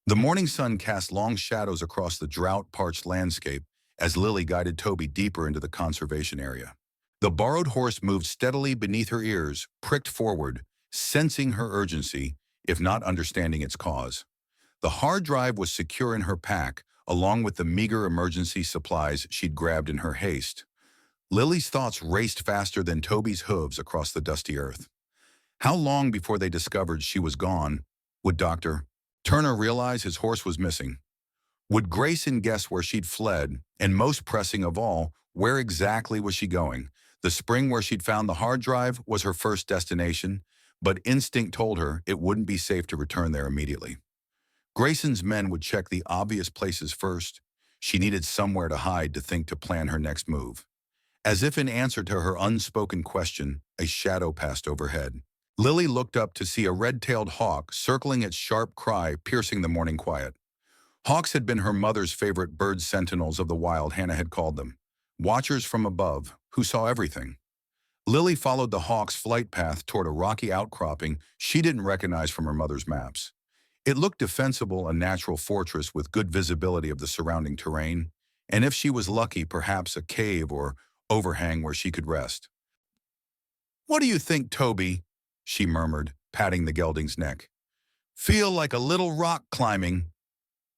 The morning sun cast long shadows across the drought-parched landscape as Lily guided Toby deeper into the conservation area. The borrowed horse moved steadily beneath her ears, pricked forward, sensing her urgency, if not understanding its cause. The hard drive was secure in her pack, along with the meager emergency supplies she'd grabbed in her haste. Lily's thoughts raced faster than Toby's hooves across the dusty earth. How long before they discovered she was gone would Dr. Turner realize his horse was missing? Would Grayson guess where she'd fled, and most pressing of all, where exactly was she going? The spring where she'd found the hard drive was her first destination, but instinct told her it wouldn't be safe to return there immediately. Grayson's men would check the obvious places first. She needed somewhere to hide to think to plan her next move. As if in answer to her unspoken question, a shadow passed overhead. Lily looked up to see a red-tailed hawk circling its sharp cry, piercing the morning quiet. Hawks had been her mother's favorite bird sentinels of the wild, Hannah had called them. Watchers from above, who saw everything. Lily followed the hawk's flight path toward a rocky outcropping she didn't recognize from her mother's maps. It looked defensible, a natural fortress with good visibility of the surrounding terrain, and if she was lucky, perhaps a cave or overhang where she could rest. "What do you think, Toby?" she murmured, patting the gelding's neck. "Feel like a little rock climbing."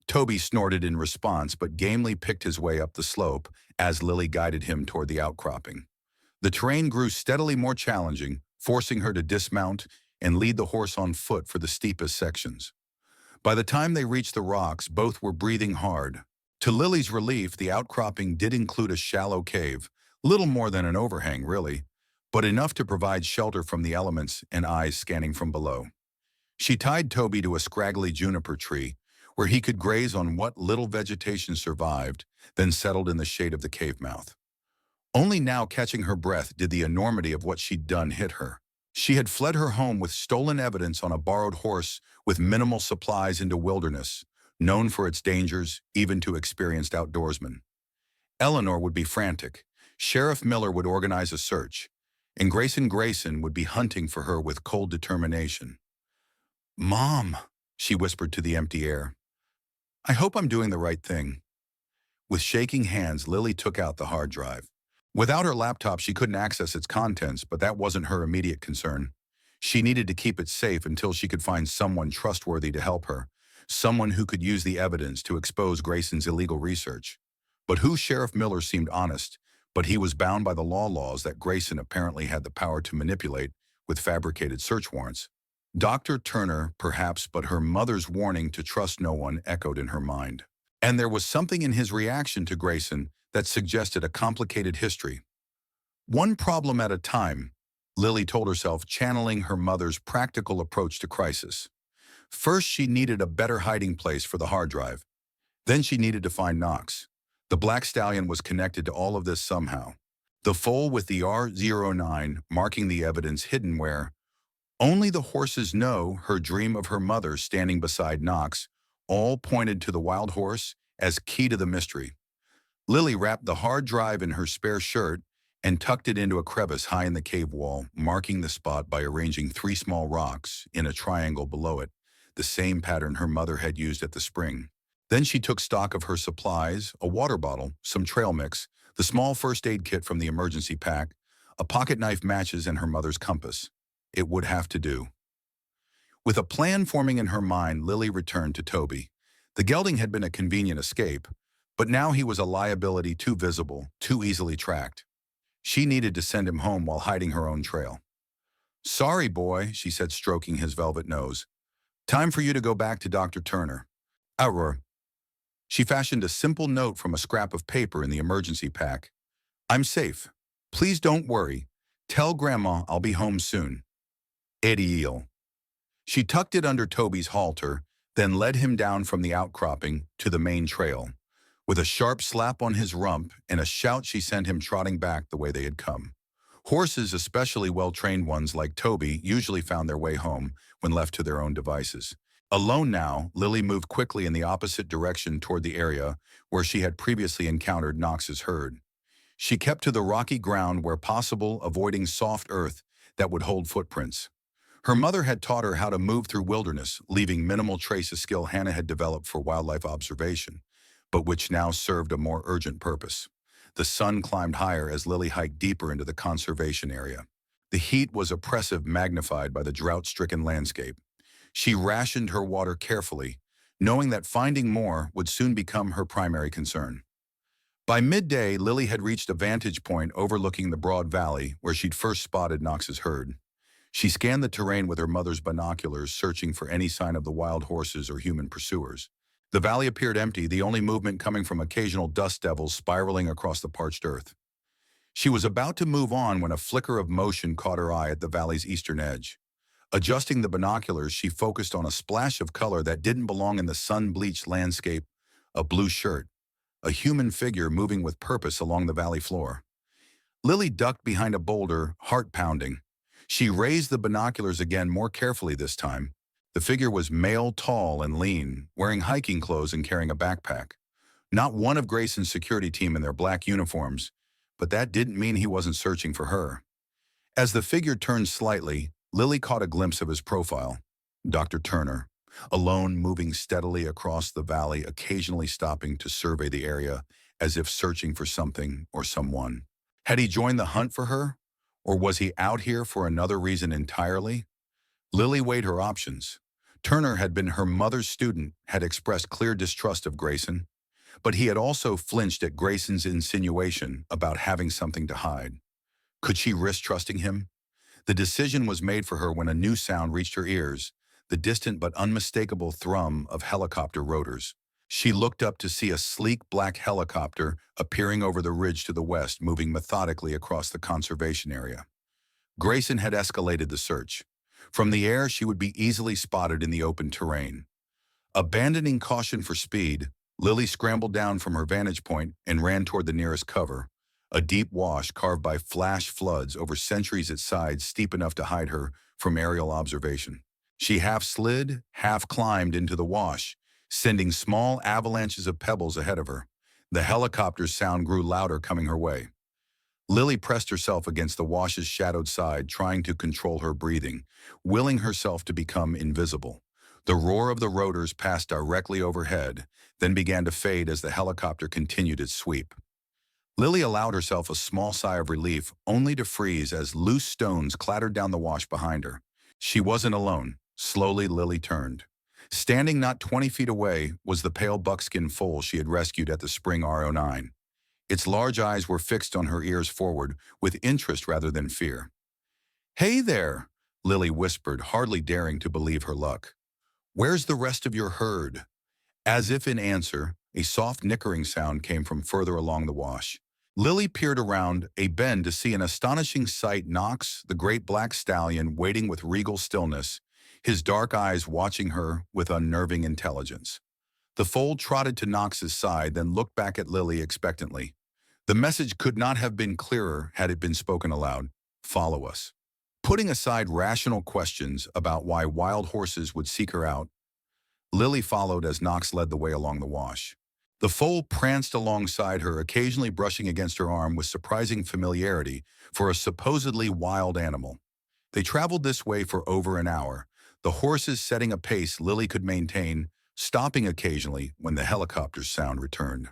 Toby snorted in response, but gamely picked his way up the slope as Lily guided him toward the outcropping. The terrain grew steadily more challenging, forcing her to dismount and lead the horse on foot for the steepest sections. By the time they reached the rocks, both were breathing hard. To Lily's relief, the outcropping did include a shallow cave, little more than an overhang, really, but enough to provide shelter from the elements and eyes scanning from below. She tied Toby to a scraggly juniper tree, where he could graze on what little vegetation survived, then settled in the shade of the cave mouth. Only now, catching her breath, did the enormity of what she'd done hit her. She had fled her home with stolen evidence on a borrowed horse with minimal supplies into wilderness, known for its dangers even to experienced outdoorsmen. Eleanor would be frantic. Sheriff Miller would organize a search, and Grayson would be hunting for her with cold determination. "Mom," she whispered to the empty air, "I hope I'm doing the right thing." With shaking hands, Lily took out the hard drive. Without her laptop, she couldn't access its contents, but that wasn't her immediate concern. She needed to keep it safe until she could find someone trustworthy to help her, someone who could use the evidence to expose Grayson's illegal research. But who? Sheriff Miller seemed honest, but he was bound by the laws that Grayson apparently had the power to manipulate with fabricated search warrants. Dr. Turner, perhaps, but her mother's warning to trust no one echoed in her mind. And there was something in his reaction to Grayson that suggested a complicated history. One problem at a time, Lily told herself, channeling her mother's practical approach to crisis. First, she needed a better hiding place for the hard drive. Then she needed to find Knox. The black stallion was connected to all of this somehow. The foal with the R09 marking the evidence hidden where only the horses know, her dream of her mother standing beside Knox, all pointed to the wild horse as key to the mystery. Lily wrapped the hard drive in her spare shirt and tucked it into a crevice high in the cave wall, marking the spot by arranging 3 small rocks in a triangle below it, the same pattern her mother had used at the spring. Then she took stock of her supplies, a water bottle, some trail mix, the small first aid kit from the emergency pack, a pocket knife, matches, and her mother's compass. It would have to do. With a plan forming in her mind, Lily returned to Toby. The gelding had been a convenient escape, but now he was a liability, too visible, too easily tracked. She needed to send him home while hiding her own trail. "Sorry, boy," she said, stroking his velvet nose. "Time for you to go back to Dr. Turner. However, she fashioned a simple note from a scrap of paper in the emergency pack. I'm safe. Please don't worry. Tell Grandma I'll be home soon. Ideal. She tucked it under Toby's halter, then led him down from the outcropping to the main trail. With a sharp slap on his rump and a shout, she sent him trotting back the way they had come. Horses, especially well-trained ones like Toby, usually found their way home when left to their own devices. Alone now, Lily moved quickly in the opposite direction toward the area where she had previously encountered Knox's herd. She kept to the rocky ground where possible, avoiding soft earth that would hold footprints. Her mother had taught her how to move through wilderness, leaving minimal trace of skill Hannah had developed for wildlife observation, but which now served a more urgent purpose. The sun climbed higher as Lily hiked deeper into the conservation area. The heat was oppressive, magnified by the drought-stricken landscape. She rationed her water carefully, knowing that finding more would soon become her primary concern. By midday, Lily had reached a vantage point overlooking the broad valley where she'd first spotted Knox's herd. She scanned the terrain with her mother's binoculars, searching for any sign of the wild horses or human pursuers. The valley appeared empty, the only movement coming from occasional dust devils spiraling across the parched earth. She was about to move on when a flicker of motion caught her eye at the valley's eastern edge. Adjusting the binoculars, she focused on a splash of color that didn't belong in the sun-bleached landscape: a blue shirt, a human figure moving with purpose along the valley floor. Lily ducked behind a boulder, heart pounding. She raised the binoculars again, more carefully this time. The figure was male, tall and lean, wearing hiking clothes and carrying a backpack. Not one of Grayson's security team in their black uniforms, but that didn't mean he wasn't searching for her. As the figure turned slightly, Lily caught a glimpse of his profile. Dr. Turner, alone, moving steadily across the valley, occasionally stopping to survey the area as if searching for something or someone. Had he joined the hunt for her? Or was he out here for another reason entirely? Lily weighed her options. Turner had been her mother's student, had expressed clear distrust of Grayson, but he had also flinched at Grayson's insinuation about having something to hide. Could she risk trusting him? The decision was made for her when a new sound reached her ears, the distant but unmistakable thrum of helicopter rotors. She looked up to see a sleek black helicopter appearing over the ridge to the west, moving methodically across the conservation area. Grayson had escalated the search. From the air, she would be easily spotted in the open terrain. Abandoning caution for speed, Lily scrambled down from her vantage point and ran toward the nearest cover, a deep wash carved by flash floods over centuries at sides steep enough to hide her from aerial observation. She half slid, half climbed into the wash, sending small avalanches of pebbles ahead of her. The helicopter's sound grew louder coming her way. Lily pressed herself against the wash's shadowed side, trying to control her breathing, willing herself to become invisible. The roar of the rotors passed directly overhead, then began to fade as the helicopter continued its sweep. Lily allowed herself a small sigh of relief, only to freeze as loose stones clattered down the wash behind her. She wasn't alone. Slowly, Lily turned. Standing not 20 feet away was the pale buckskin foal she had rescued at the spring R09. Its large eyes were fixed on her ears forward, with interest rather than fear. "Hey there," Lily whispered, hardly daring to believe her luck. "Where's the rest of your herd?" As if in answer, a soft nickering sound came from further along the wash. Lily peered around a bend to see an astonishing sight: Knox, the great black stallion, waiting with regal stillness, his dark eyes watching her with unnerving intelligence. The foal trotted to Knox's side, then looked back at Lily expectantly. The message could not have been clearer had it been spoken aloud. "Follow us." Putting aside rational questions about why wild horses would seek her out, Lily followed as Knox led the way along the wash. The foal pranced alongside her, occasionally brushing against her arm with surprising familiarity for a supposedly wild animal. They traveled this way for over an hour, the horses setting a pace Lily could maintain, stopping occasionally when the helicopter's sound returned.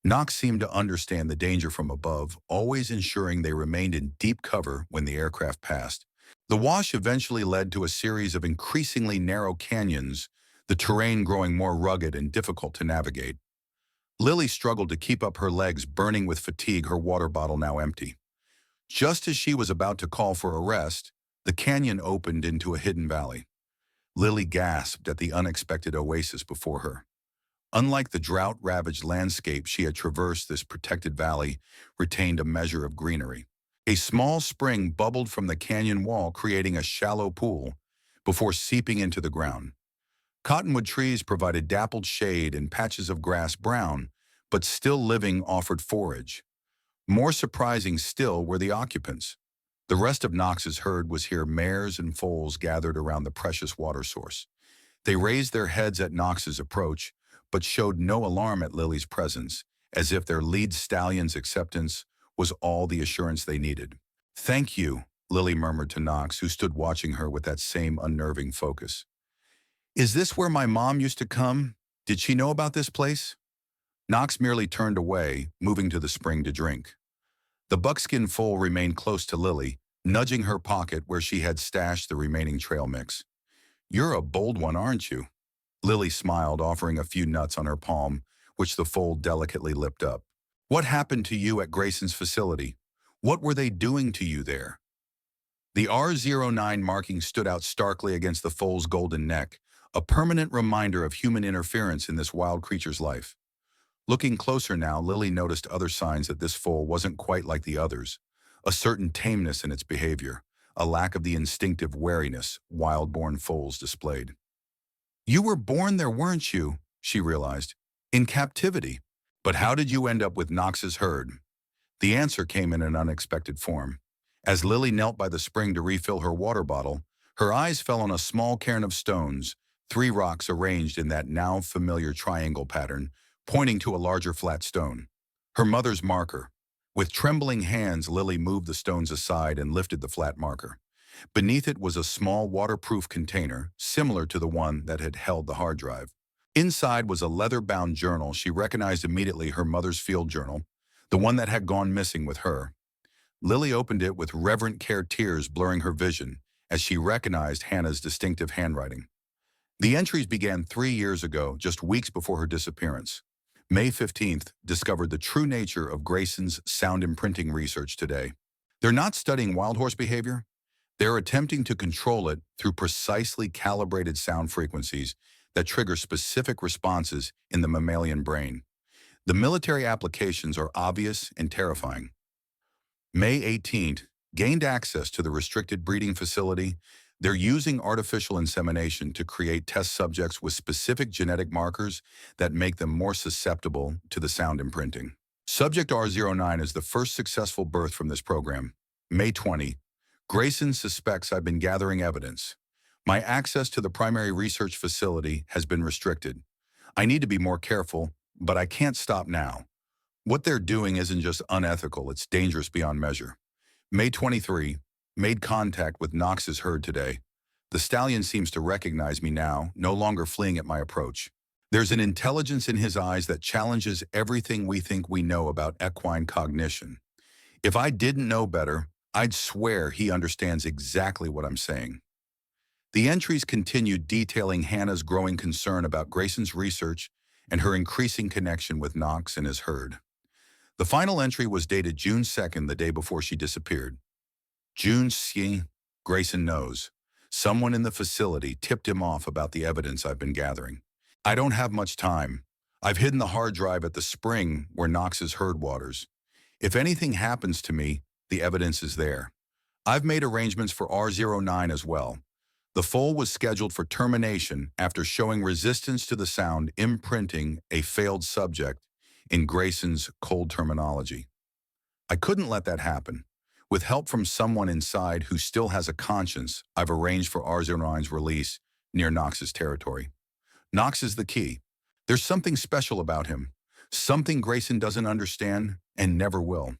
Knox seemed to understand the danger from above, always ensuring they remained in deep cover when the aircraft passed. The wash eventually led to a series of increasingly narrow canyons, the terrain growing more rugged and difficult to navigate. Lily struggled to keep up, her legs burning with fatigue, her water bottle now empty. Just as she was about to call for a rest, the canyon opened into a hidden valley. Lily gasped at the unexpected oasis before her. Unlike the drought-ravaged landscape she had traversed, this protected valley retained a measure of greenery. A small spring bubbled from the canyon wall, creating a shallow pool before seeping into the ground. Cottonwood trees provided dappled shade, and patches of grass, brown but still living, offered forage. More surprising still were the occupants. The rest of Knox's herd was here, mares and foals gathered around the precious water source. They raised their heads at Knox's approach, but showed no alarm at Lily's presence, as if their lead stallion's acceptance was all the assurance they needed. "Thank you," Lily murmured to Knox, who stood watching her with that same unnerving focus. "Is this where my mom used to come? Did she know about this place?" Knox merely turned away, moving to the spring to drink. The buckskin foal remained close to Lily, nudging her pocket where she had stashed the remaining trail mix. "You're a bold one, aren't you?" Lily smiled, offering a few nuts on her palm, which the foal delicately lipped up. "What happened to you at Grayson's facility? What were they doing to you there?" The R09 marking stood out starkly against the foal's golden neck, a permanent reminder of human interference in this wild creature's life. Looking closer now, Lily noticed other signs that this foal wasn't quite like the others. A certain tameness in its behavior, a lack of the instinctive wariness wild-born foals displayed. "You were born there, weren't you?" she realized. "In captivity. But how did you end up with Knox's herd?" The answer came in an unexpected form. As Lily knelt by the spring to refill her water bottle, her eyes fell on a small cairn of stones, 3 rocks arranged in that now familiar triangle pattern, pointing to a larger flat stone. Her mother's marker. With trembling hands, Lily moved the stones aside and lifted the flat marker. Beneath it was a small waterproof container, similar to the one that had held the hard drive. Inside was a leather-bound journal. She recognized immediately her mother's field journal, the one that had gone missing with her. Lily opened it with reverent care, tears blurring her vision as she recognized Hannah's distinctive handwriting. The entries began 3 years ago, just weeks before her disappearance. May 15th discovered the true nature of Grayson's sound imprinting research today. They're not studying wild horse behavior. They're attempting to control it through precisely calibrated sound frequencies that trigger specific responses in the mammalian brain. The military applications are obvious and terrifying. May 18th gained access to the restricted breeding facility. They're using artificial insemination to create test subjects with specific genetic markers that make them more susceptible to the sound imprinting. Subject R09 is the first successful birth from this program. May 20. Grayson suspects I've been gathering evidence. My access to the primary research facility has been restricted. I need to be more careful, but I can't stop now. What they're doing isn't just unethical, it's dangerous beyond measure. May 23. Made contact with Knox's herd today. The stallion seems to recognize me now, no longer fleeing at my approach. There's an intelligence in his eyes that challenges everything we think we know about equine cognition. If I didn't know better, I'd swear he understands exactly what I'm saying. The entries continued, detailing Hannah's growing concern about Grayson's research and her increasing connection with Knox and his herd. The final entry was dated June 2nd, the day before she disappeared. June C. Grayson knows. Someone in the facility tipped him off about the evidence I've been gathering. I don't have much time. I've hidden the hard drive at the spring where Knox's herd waters. If anything happens to me, the evidence is there. I've made arrangements for R09 as well. The foal was scheduled for termination after showing resistance to the sound imprinting, a failed subject, in Grayson's cold terminology. I couldn't let that happen. With help from someone inside who still has a conscience, I've arranged for R09's release near Knox's territory. Knox is the key. There's something special about him, something Grayson doesn't understand and never will.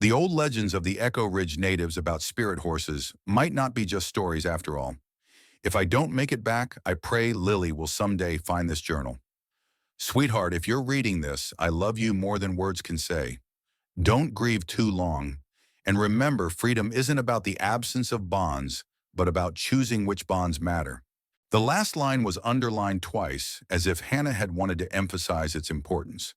The old legends of the Echo Ridge natives about spirit horses might not be just stories after all. If I don't make it back, I pray Lily will someday find this journal. Sweetheart, if you're reading this, I love you more than words can say. Don't grieve too long. And remember, freedom isn't about the absence of bonds, but about choosing which bonds matter. The last line was underlined twice, as if Hannah had wanted to emphasize its importance.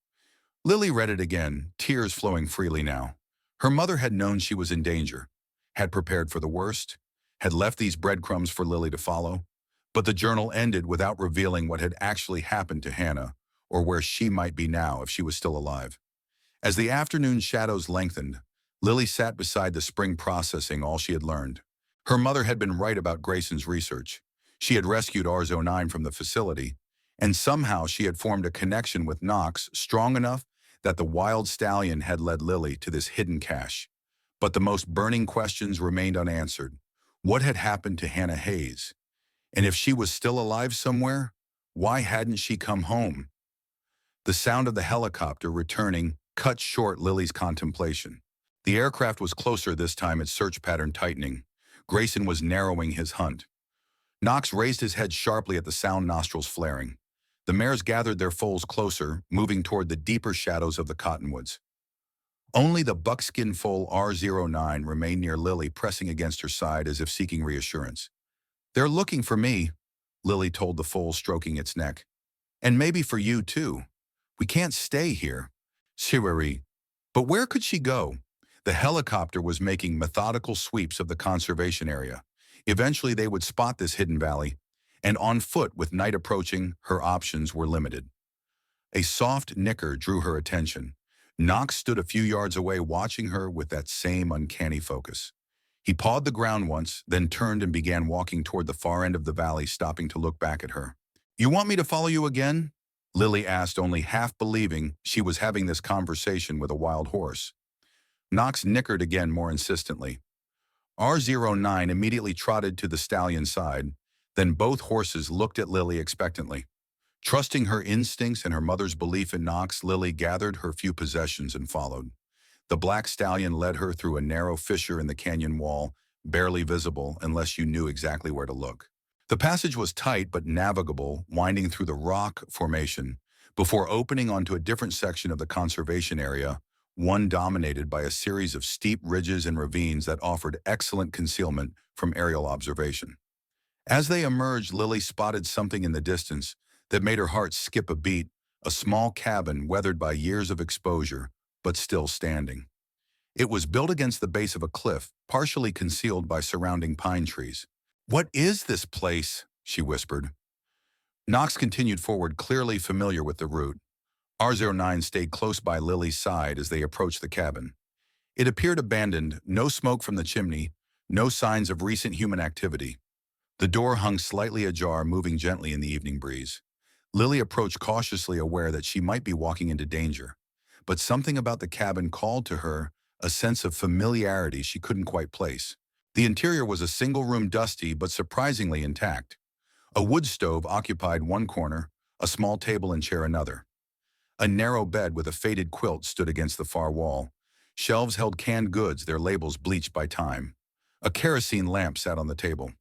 Lily read it again, tears flowing freely now. Her mother had known she was in danger, had prepared for the worst, had left these breadcrumbs for Lily to follow. But the journal ended without revealing what had actually happened to Hannah, or where she might be now if she was still alive. As the afternoon shadows lengthened, Lily sat beside the spring processing all she had learned. Her mother had been right about Grayson's research. She had rescued Rs-09 from the facility, and somehow she had formed a connection with Knox strong enough that the wild stallion had led Lily to this hidden cache. But the most burning questions remained unanswered. What had happened to Hannah Hayes? And if she was still alive somewhere, why hadn't she come home? The sound of the helicopter returning cut short Lily's contemplation. The aircraft was closer this time, its search pattern tightening. Grayson was narrowing his hunt. Knox raised his head sharply at the sound, nostrils flaring. The mares gathered their foals closer, moving toward the deeper shadows of the cottonwoods. Only the buckskin foal R09 remained near Lily, pressing against her side as if seeking reassurance. "They're looking for me," Lily told the foal, stroking its neck. "And maybe for you, too. We can't stay here." Cherish. But where could she go? The helicopter was making methodical sweeps of the conservation area. Eventually they would spot this hidden valley, and on foot with night approaching, her options were limited. A soft nicker drew her attention. Knox stood a few yards away, watching her with that same uncanny focus. He pawed the ground once, then turned and began walking toward the far end of the valley, stopping to look back at her. "You want me to follow you again?" Lily asked, only half believing she was having this conversation with a wild horse. Knox nickered again, more insistently. R09 immediately trotted to the stallion's side, then both horses looked at Lily expectantly. Trusting her instincts and her mother's belief in Knox, Lily gathered her few possessions and followed. The black stallion led her through a narrow fissure in the canyon wall, barely visible unless you knew exactly where to look. The passage was tight but navigable, winding through the rock formation, before opening onto a different section of the conservation area, one dominated by a series of steep ridges and ravines that offered excellent concealment from aerial observation. As they emerged, Lily spotted something in the distance that made her heart skip a beat, a small cabin weathered by years of exposure, but still standing. It was built against the base of a cliff, partially concealed by surrounding pine trees. "What is this place?" she whispered. Knox continued forward, clearly familiar with the route. R09 stayed close by Lily's side as they approached the cabin. It appeared abandoned, no smoke from the chimney, no signs of recent human activity. The door hung slightly ajar, moving gently in the evening breeze. Lily approached cautiously, aware that she might be walking into danger. But something about the cabin called to her, a sense of familiarity she couldn't quite place. The interior was a single room, dusty but surprisingly intact. A wood stove occupied one corner, a small table and chair another. A narrow bed with a faded quilt stood against the far wall. Shelves held canned goods, their labels bleached by time. A kerosene lamp sat on the table.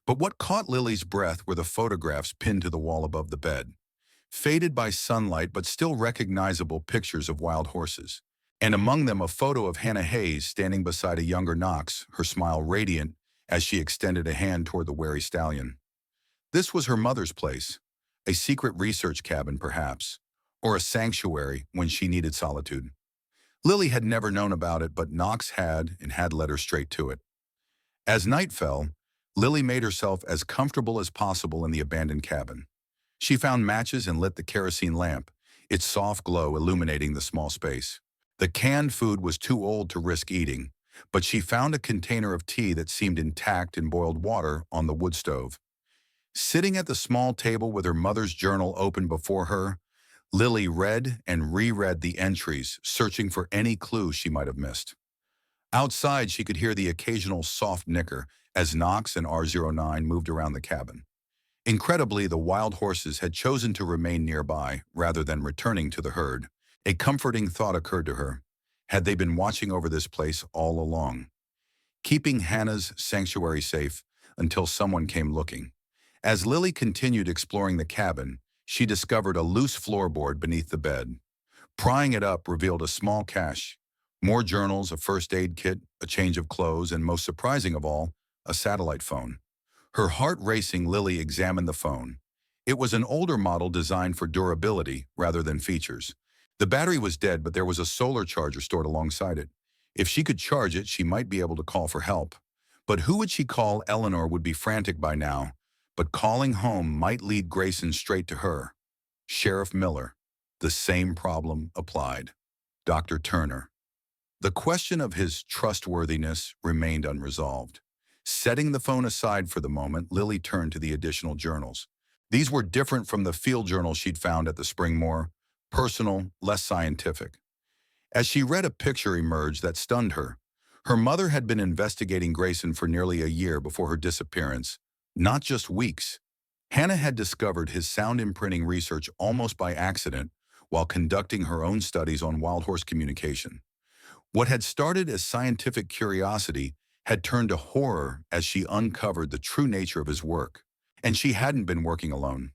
But what caught Lily's breath were the photographs pinned to the wall above the bed. Faded by sunlight but still recognizable pictures of wild horses. And among them a photo of Hannah Hayes standing beside a younger Knox, her smile radiant as she extended a hand toward the wary stallion. This was her mother's place, a secret research cabin perhaps, or a sanctuary when she needed solitude. Lily had never known about it, but Knox had, and had led her straight to it. As night fell, Lily made herself as comfortable as possible in the abandoned cabin. She found matches and lit the kerosene lamp, its soft glow illuminating the small space. The canned food was too old to risk eating, but she found a container of tea that seemed intact in boiled water on the wood stove. Sitting at the small table with her mother's journal open before her, Lily read and reread the entries, searching for any clue she might have missed. Outside, she could hear the occasional soft nicker as Knox and R09 moved around the cabin. Incredibly, the wild horses had chosen to remain nearby rather than returning to the herd. A comforting thought occurred to her. Had they been watching over this place all along, keeping Hannah's sanctuary safe until someone came looking? As Lily continued exploring the cabin, she discovered a loose floorboard beneath the bed. Prying it up revealed a small cache, more journals, a first aid kit, a change of clothes, and most surprising of all, a satellite phone. Her heart racing, Lily examined the phone. It was an older model designed for durability rather than features. The battery was dead, but there was a solar charger stored alongside it. If she could charge it, she might be able to call for help. But who would she call? Eleanor would be frantic by now, but calling home might lead Grayson straight to her. Sheriff Miller. The same problem applied. Dr. Turner. The question of his trustworthiness remained unresolved. Setting the phone aside for the moment, Lily turned to the additional journals. These were different from the field journals she'd found at the Springmore, personal, less scientific. As she read, a picture emerged that stunned her. Her mother had been investigating Grayson for nearly a year before her disappearance, not just weeks. Hannah had discovered his sound imprinting research almost by accident while conducting her own studies on wild horse communication. What had started as scientific curiosity had turned to horror as she uncovered the true nature of his work. And she hadn't been working alone.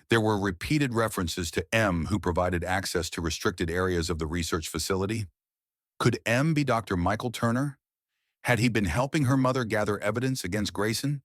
There were repeated references to M, who provided access to restricted areas of the research facility. Could M be Dr. Michael Turner? Had he been helping her mother gather evidence against Grayson?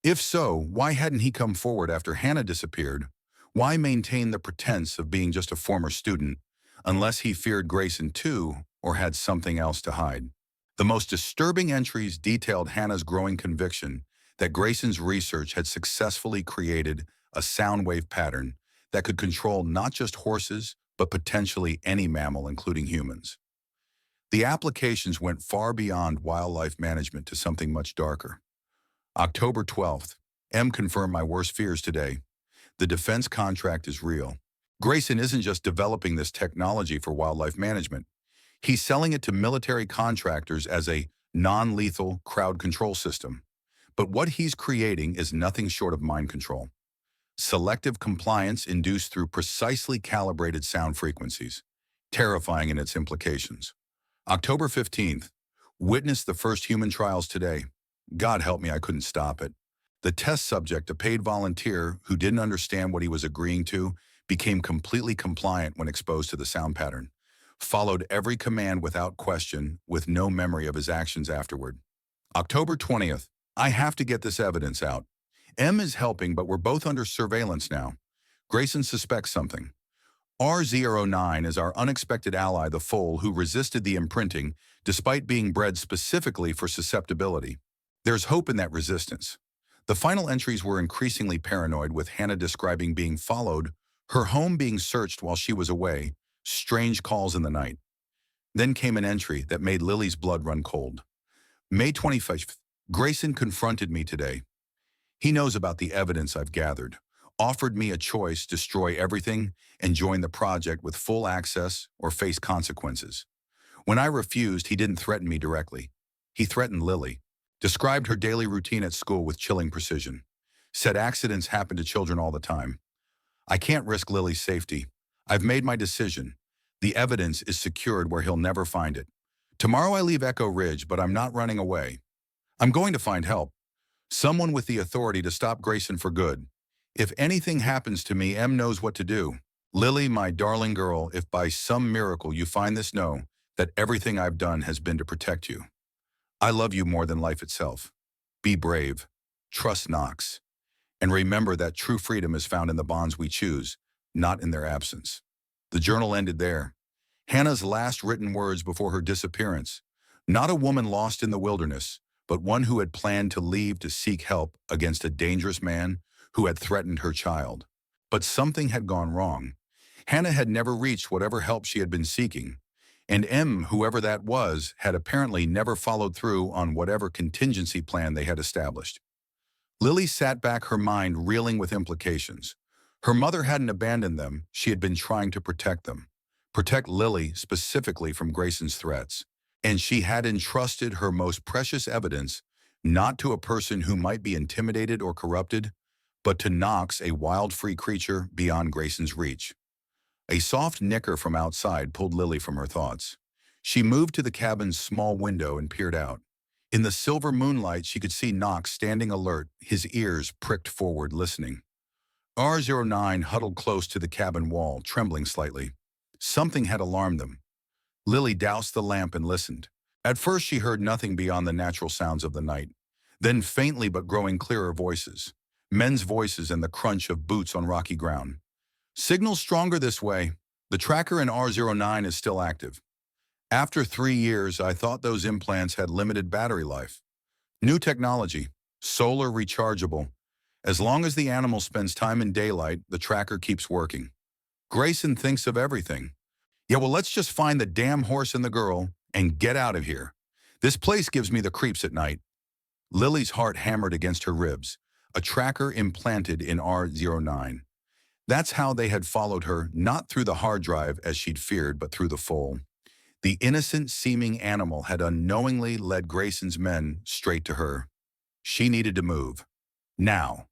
If so, why hadn't he come forward after Hannah disappeared? Why maintain the pretense of being just a former student, unless he feared Grayson too, or had something else to hide? The most disturbing entries detailed Hannah's growing conviction that Grayson's research had successfully created a sound wave pattern that could control not just horses, but potentially any mammal, including humans. The applications went far beyond wildlife management to something much darker. October 12th, M confirmed my worst fears today. The defense contract is real. Grayson isn't just developing this technology for wildlife management. He's selling it to military contractors as a non-lethal crowd control system. But what he's creating is nothing short of mind control. Selective compliance induced through precisely calibrated sound frequencies, terrifying in its implications. October 15th, witnessed the first human trials today. God help me, I couldn't stop it. The test subject, a paid volunteer who didn't understand what he was agreeing to, became completely compliant when exposed to the sound pattern, followed every command without question, with no memory of his actions afterward. October 20th, I have to get this evidence out. M is helping, but we're both under surveillance now. Grayson suspects something. R09 is our unexpected ally, the foal, who resisted the imprinting despite being bred specifically for susceptibility. There's hope in that resistance. The final entries were increasingly paranoid, with Hannah describing being followed, her home being searched while she was away, strange calls in the night. Then came an entry that made Lily's blood run cold. May 25th, Grayson confronted me today. He knows about the evidence I've gathered, offered me a choice: destroy everything and join the project with full access or face consequences. When I refused, he didn't threaten me directly. He threatened Lily, described her daily routine at school with chilling precision, said accidents happen to children all the time. I can't risk Lily's safety. I've made my decision. The evidence is secured where he'll never find it. Tomorrow I leave Echo Ridge, but I'm not running away. I'm going to find help. Someone with the authority to stop Grayson for good. If anything happens to me, M knows what to do. Lily, my darling girl, if by some miracle you find this, know that everything I've done has been to protect you. I love you more than life itself. Be brave. Trust Knox. And remember that true freedom is found in the bonds we choose, not in their absence. The journal ended there. Hannah's last written words before her disappearance. Not a woman lost in the wilderness, but one who had planned to leave to seek help against a dangerous man who had threatened her child. But something had gone wrong. Hannah had never reached whatever help she had been seeking, and M, whoever that was, had apparently never followed through on whatever contingency plan they had established. Lily sat back, her mind reeling with implications. Her mother hadn't abandoned them, she had been trying to protect them. Protect Lily specifically from Grayson's threats. And she had entrusted her most precious evidence not to a person who might be intimidated or corrupted, but to Knox, a wild, free creature beyond Grayson's reach. A soft nicker from outside pulled Lily from her thoughts. She moved to the cabin's small window and peered out. In the silver moonlight, she could see Knox standing alert, his ears pricked forward, listening. R09 huddled close to the cabin wall, trembling slightly. Something had alarmed them. Lily doused the lamp and listened. At first she heard nothing beyond the natural sounds of the night. Then faintly but growing clearer voices. Men's voices and the crunch of boots on rocky ground. Signal stronger this way. The tracker in R09 is still active. After 3 years, I thought those implants had limited battery life. New technology, solar rechargeable. As long as the animal spends time in daylight, the tracker keeps working. Grayson thinks of everything. Yeah, well, let's just find the damn horse and the girl and get out of here. This place gives me the creeps at night. Lily's heart hammered against her ribs, a tracker implanted in R09. That's how they had followed her, not through the hard drive as she'd feared, but through the foal. The innocent-seeming animal had unknowingly led Grayson's men straight to her. She needed to move. Now.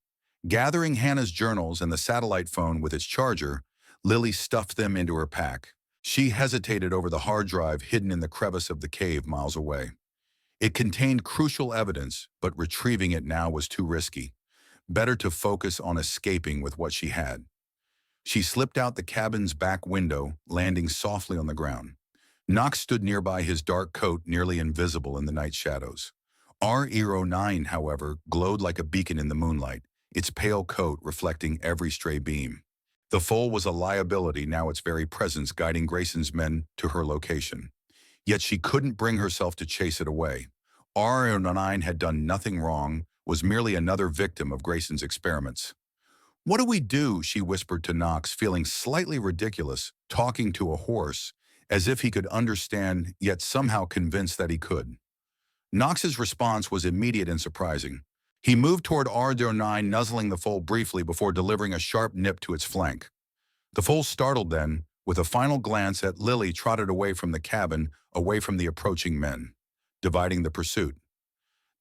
Gathering Hannah's journals and the satellite phone with its charger, Lily stuffed them into her pack. She hesitated over the hard drive hidden in the crevice of the cave miles away. It contained crucial evidence, but retrieving it now was too risky. Better to focus on escaping with what she had. She slipped out the cabin's back window, landing softly on the ground. Knox stood nearby, his dark coat nearly invisible in the night shadows. R09, however, glowed like a beacon in the moonlight, its pale coat reflecting every stray beam. The foal was a liability, now its very presence guiding Grayson's men to her location. Yet she couldn't bring herself to chase it away. R09 had done nothing wrong, was merely another victim of Grayson's experiments. "What do we do?" she whispered to Knox, feeling slightly ridiculous, talking to a horse, as if he could understand, yet somehow convinced that he could. Knox's response was immediate and surprising. He moved toward R09, nuzzling the foal briefly before delivering a sharp nip to its flank. The foal startled then, with a final glance at Lily, trotted away from the cabin, away from the approaching men, dividing the pursuit.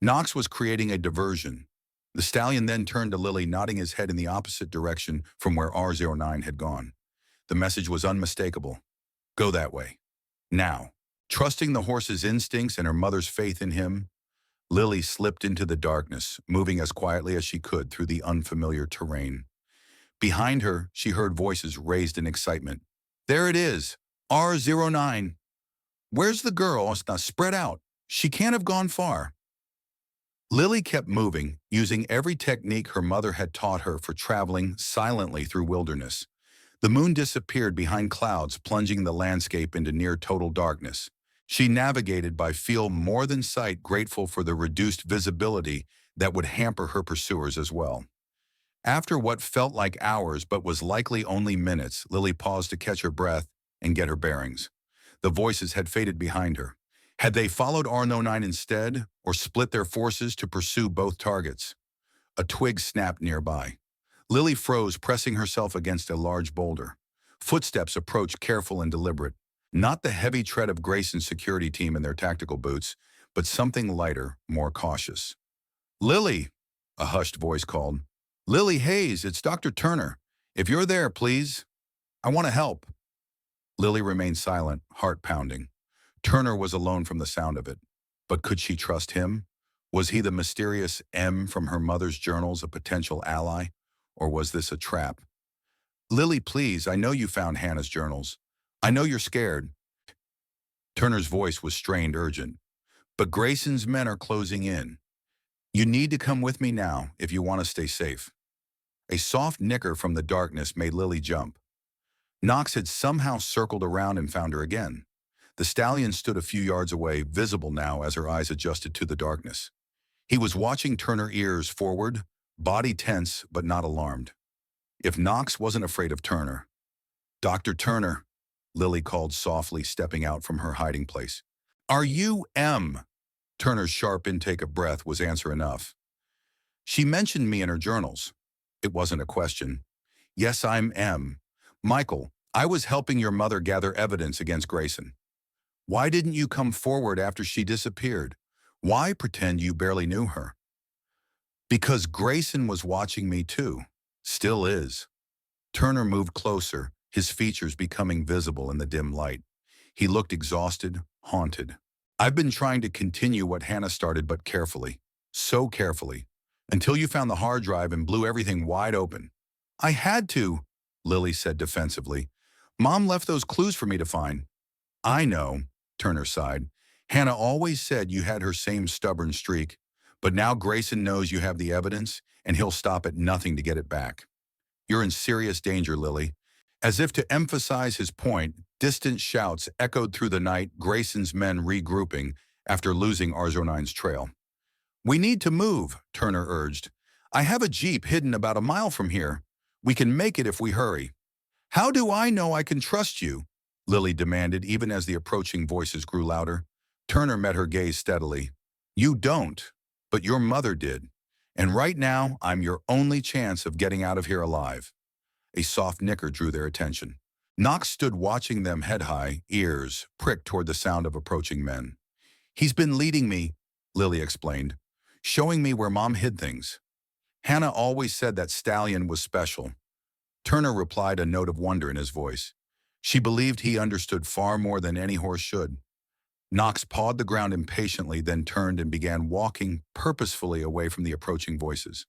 Knox was creating a diversion. The stallion then turned to Lily, nodding his head in the opposite direction from where R09 had gone. The message was unmistakable. Go that way. Now. Trusting the horse's instincts and her mother's faith in him, Lily slipped into the darkness, moving as quietly as she could through the unfamiliar terrain. Behind her, she heard voices raised in excitement. "There it is! R09! Where's the girl? Now spread out. She can't have gone far." Lily kept moving, using every technique her mother had taught her for traveling silently through wilderness. The moon disappeared behind clouds, plunging the landscape into near-total darkness. She navigated by feel more than sight, grateful for the reduced visibility that would hamper her pursuers as well. After what felt like hours but was likely only minutes, Lily paused to catch her breath and get her bearings. The voices had faded behind her. Had they followed R09 instead, or split their forces to pursue both targets? A twig snapped nearby. Lily froze, pressing herself against a large boulder. Footsteps approached, careful and deliberate. Not the heavy tread of Grayson's security team in their tactical boots, but something lighter, more cautious. "Lily," a hushed voice called. "Lily Hayes, it's Dr. Turner. If you're there, please. I want to help." Lily remained silent, heart pounding. Turner was alone from the sound of it. But could she trust him? Was he the mysterious M from her mother's journals, a potential ally? Or was this a trap? "Lily, please, I know you found Hannah's journals. I know you're scared." Turner's voice was strained, urgent. "But Grayson's men are closing in. You need to come with me now if you want to stay safe." A soft nicker from the darkness made Lily jump. Knox had somehow circled around and found her again. The stallion stood a few yards away, visible now as her eyes adjusted to the darkness. He was watching Turner, ears forward, body tense but not alarmed. If Knox wasn't afraid of Turner. "Dr. Turner," Lily called softly, stepping out from her hiding place. "Are you M?" Turner's sharp intake of breath was answer enough. "She mentioned me in her journals." It wasn't a question. "Yes, I'm M. Michael, I was helping your mother gather evidence against Grayson." "Why didn't you come forward after she disappeared? Why pretend you barely knew her?" "Because Grayson was watching me too. Still is." Turner moved closer, his features becoming visible in the dim light. He looked exhausted, haunted. "I've been trying to continue what Hannah started, but carefully. So carefully. Until you found the hard drive and blew everything wide open." "I had to," Lily said defensively. "Mom left those clues for me to find." "I know," Turner sighed. "Hannah always said you had her same stubborn streak. But now Grayson knows you have the evidence, and he'll stop at nothing to get it back. You're in serious danger, Lily." As if to emphasize his point, distant shouts echoed through the night, Grayson's men regrouping after losing R09's trail. "We need to move," Turner urged. "I have a jeep hidden about a mile from here. We can make it if we hurry." How do I know I can trust you? Lily demanded, even as the approaching voices grew louder. Turner met her gaze steadily. You don't, but your mother did. And right now, I'm your only chance of getting out of here alive. A soft nicker drew their attention. Knox stood watching them head high, ears pricked toward the sound of approaching men. He's been leading me, Lily explained, showing me where Mom hid things. Hannah always said that Stallion was special. Turner replied, a note of wonder in his voice. She believed he understood far more than any horse should. Knox pawed the ground impatiently, then turned and began walking purposefully away from the approaching voices.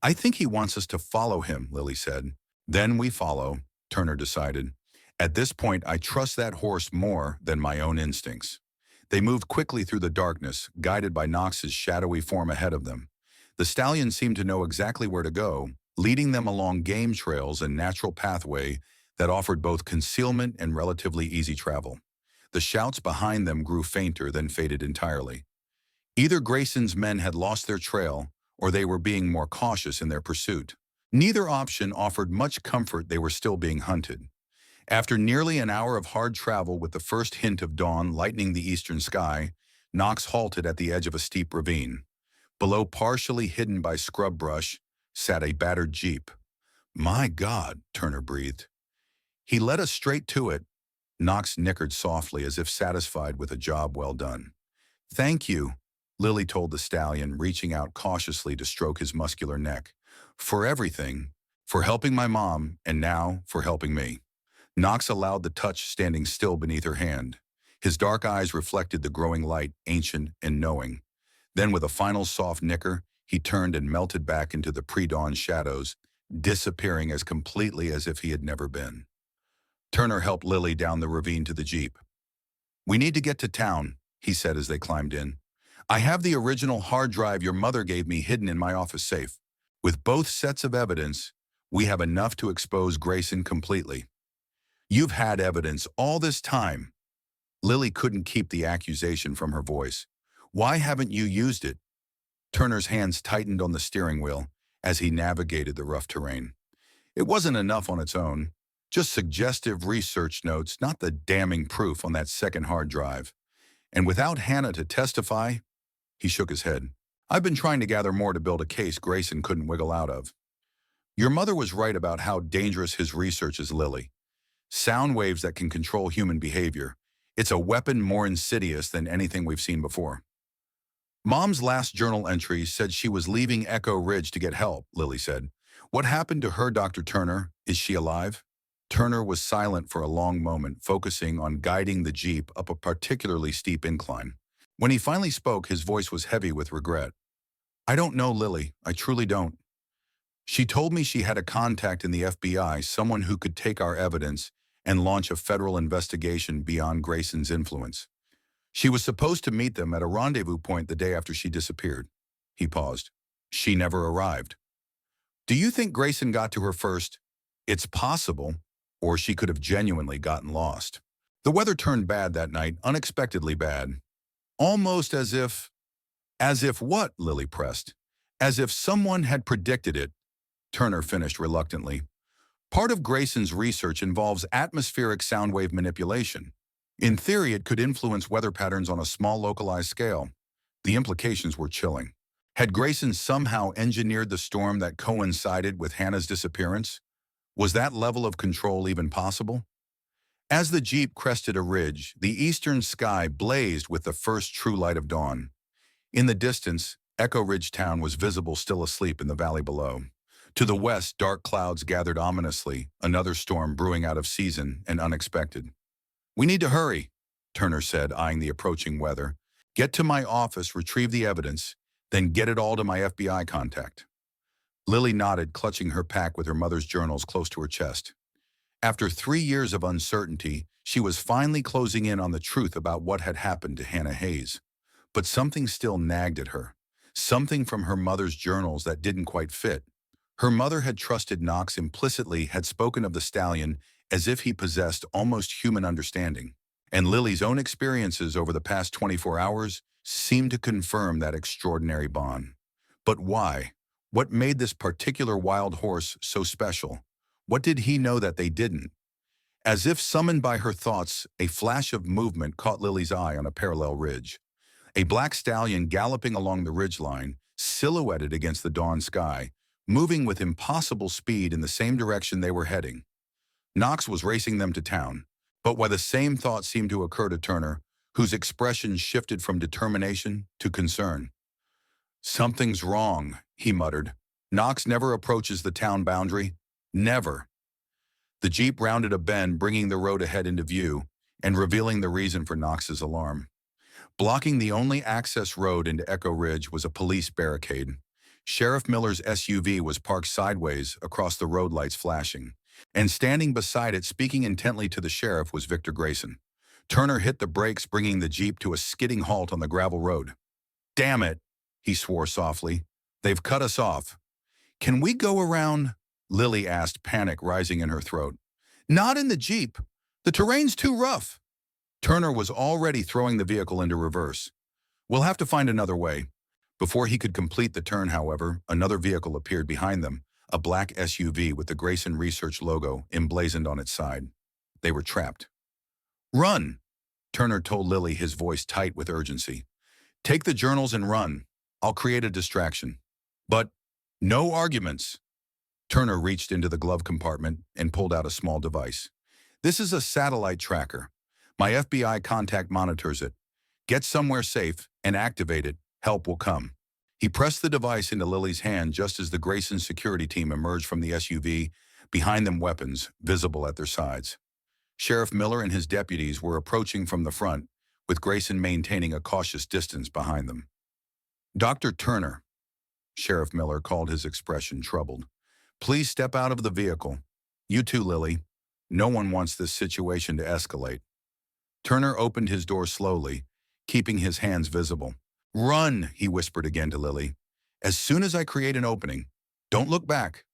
I think he wants us to follow him, Lily said. Then we follow, Turner decided. At this point, I trust that horse more than my own instincts. They moved quickly through the darkness, guided by Knox's shadowy form ahead of them. The stallion seemed to know exactly where to go, leading them along game trails and natural pathway that offered both concealment and relatively easy travel. The shouts behind them grew fainter, then faded entirely. Either Grayson's men had lost their trail, or they were being more cautious in their pursuit. Neither option offered much comfort. They were still being hunted. After nearly an hour of hard travel with the first hint of dawn lightening the eastern sky, Knox halted at the edge of a steep ravine. Below, partially hidden by scrub brush, sat a battered jeep. My God, Turner breathed. He led us straight to it. Knox nickered softly, as if satisfied with a job well done. Thank you, Lily told the stallion, reaching out cautiously to stroke his muscular neck. For everything, for helping my mom, and now for helping me. Knox allowed the touch, standing still beneath her hand. His dark eyes reflected the growing light, ancient and knowing. Then with a final soft nicker, he turned and melted back into the pre-dawn shadows, disappearing as completely as if he had never been. Turner helped Lily down the ravine to the jeep. We need to get to town, he said as they climbed in. I have the original hard drive your mother gave me hidden in my office safe. With both sets of evidence, we have enough to expose Grayson completely. You've had evidence all this time. Lily couldn't keep the accusation from her voice. Why haven't you used it? Turner's hands tightened on the steering wheel as he navigated the rough terrain. It wasn't enough on its own. Just suggestive research notes, not the damning proof on that second hard drive. And without Hannah to testify, he shook his head. I've been trying to gather more to build a case Grayson couldn't wiggle out of. Your mother was right about how dangerous his research is, Lily. Sound waves that can control human behavior. It's a weapon more insidious than anything we've seen before. Mom's last journal entry said she was leaving Echo Ridge to get help, Lily said. What happened to her, Dr. Turner? Is she alive? Turner was silent for a long moment, focusing on guiding the jeep up a particularly steep incline. When he finally spoke, his voice was heavy with regret. I don't know, Lily. I truly don't. She told me she had a contact in the FBI, someone who could take our evidence and launch a federal investigation beyond Grayson's influence. She was supposed to meet them at a rendezvous point the day after she disappeared. He paused. She never arrived. Do you think Grayson got to her first? It's possible, or she could have genuinely gotten lost. The weather turned bad that night, unexpectedly bad. Almost as if what? Lily pressed. As if someone had predicted it, Turner finished reluctantly. Part of Grayson's research involves atmospheric sound wave manipulation. In theory, it could influence weather patterns on a small localized scale. The implications were chilling. Had Grayson somehow engineered the storm that coincided with Hannah's disappearance? Was that level of control even possible? As the jeep crested a ridge, the eastern sky blazed with the first true light of dawn. In the distance, Echo Ridge town was visible, still asleep in the valley below. To the west, dark clouds gathered ominously, another storm brewing out of season and unexpected. We need to hurry, Turner said, eyeing the approaching weather. Get to my office, retrieve the evidence, then get it all to my FBI contact. Lily nodded, clutching her pack with her mother's journals close to her chest. After 3 years of uncertainty, she was finally closing in on the truth about what had happened to Hannah Hayes. But something still nagged at her. Something from her mother's journals that didn't quite fit. Her mother had trusted Knox implicitly, had spoken of the stallion as if he possessed almost human understanding. And Lily's own experiences over the past 24 hours seemed to confirm that extraordinary bond. But why? What made this particular wild horse so special? What did he know that they didn't? As if summoned by her thoughts, a flash of movement caught Lily's eye on a parallel ridge. A black stallion galloping along the ridgeline, silhouetted against the dawn sky, moving with impossible speed in the same direction they were heading. Knox was racing them to town, but why the same thought seemed to occur to Turner, whose expression shifted from determination to concern. "Something's wrong," he muttered. "Knox never approaches the town boundary. Never." The Jeep rounded a bend, bringing the road ahead into view and revealing the reason for Knox's alarm. Blocking the only access road into Echo Ridge was a police barricade. Sheriff Miller's SUV was parked sideways across the road, lights flashing. And standing beside it, speaking intently to the sheriff, was Victor Grayson. Turner hit the brakes, bringing the Jeep to a skidding halt on the gravel road. "Damn it," he swore softly. "They've cut us off." "Can we go around?" Lily asked, panic rising in her throat. "Not in the Jeep. The terrain's too rough." Turner was already throwing the vehicle into reverse. "We'll have to find another way." Before he could complete the turn, however, another vehicle appeared behind them, a black SUV with the Grayson Research logo emblazoned on its side. They were trapped. "Run," Turner told Lily, his voice tight with urgency. "Take the journals and run. I'll create a distraction. But no arguments." Turner reached into the glove compartment and pulled out a small device. "This is a satellite tracker. My FBI contact monitors it. Get somewhere safe and activate it. Help will come." He pressed the device into Lily's hand just as the Grayson security team emerged from the SUV, behind them weapons visible at their sides. Sheriff Miller and his deputies were approaching from the front, with Grayson maintaining a cautious distance behind them. "Dr. Turner," Sheriff Miller called, his expression troubled, "please step out of the vehicle. You too, Lily. No one wants this situation to escalate." Turner opened his door slowly, keeping his hands visible. "Run," he whispered again to Lily. "As soon as I create an opening. Don't look back."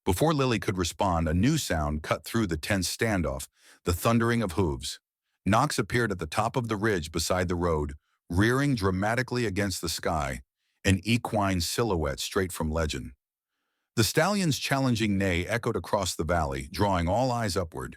Before Lily could respond, a new sound cut through the tense standoff, the thundering of hooves. Knox appeared at the top of the ridge beside the road, rearing dramatically against the sky, an equine silhouette straight from legend. The stallion's challenging neigh echoed across the valley, drawing all eyes upward.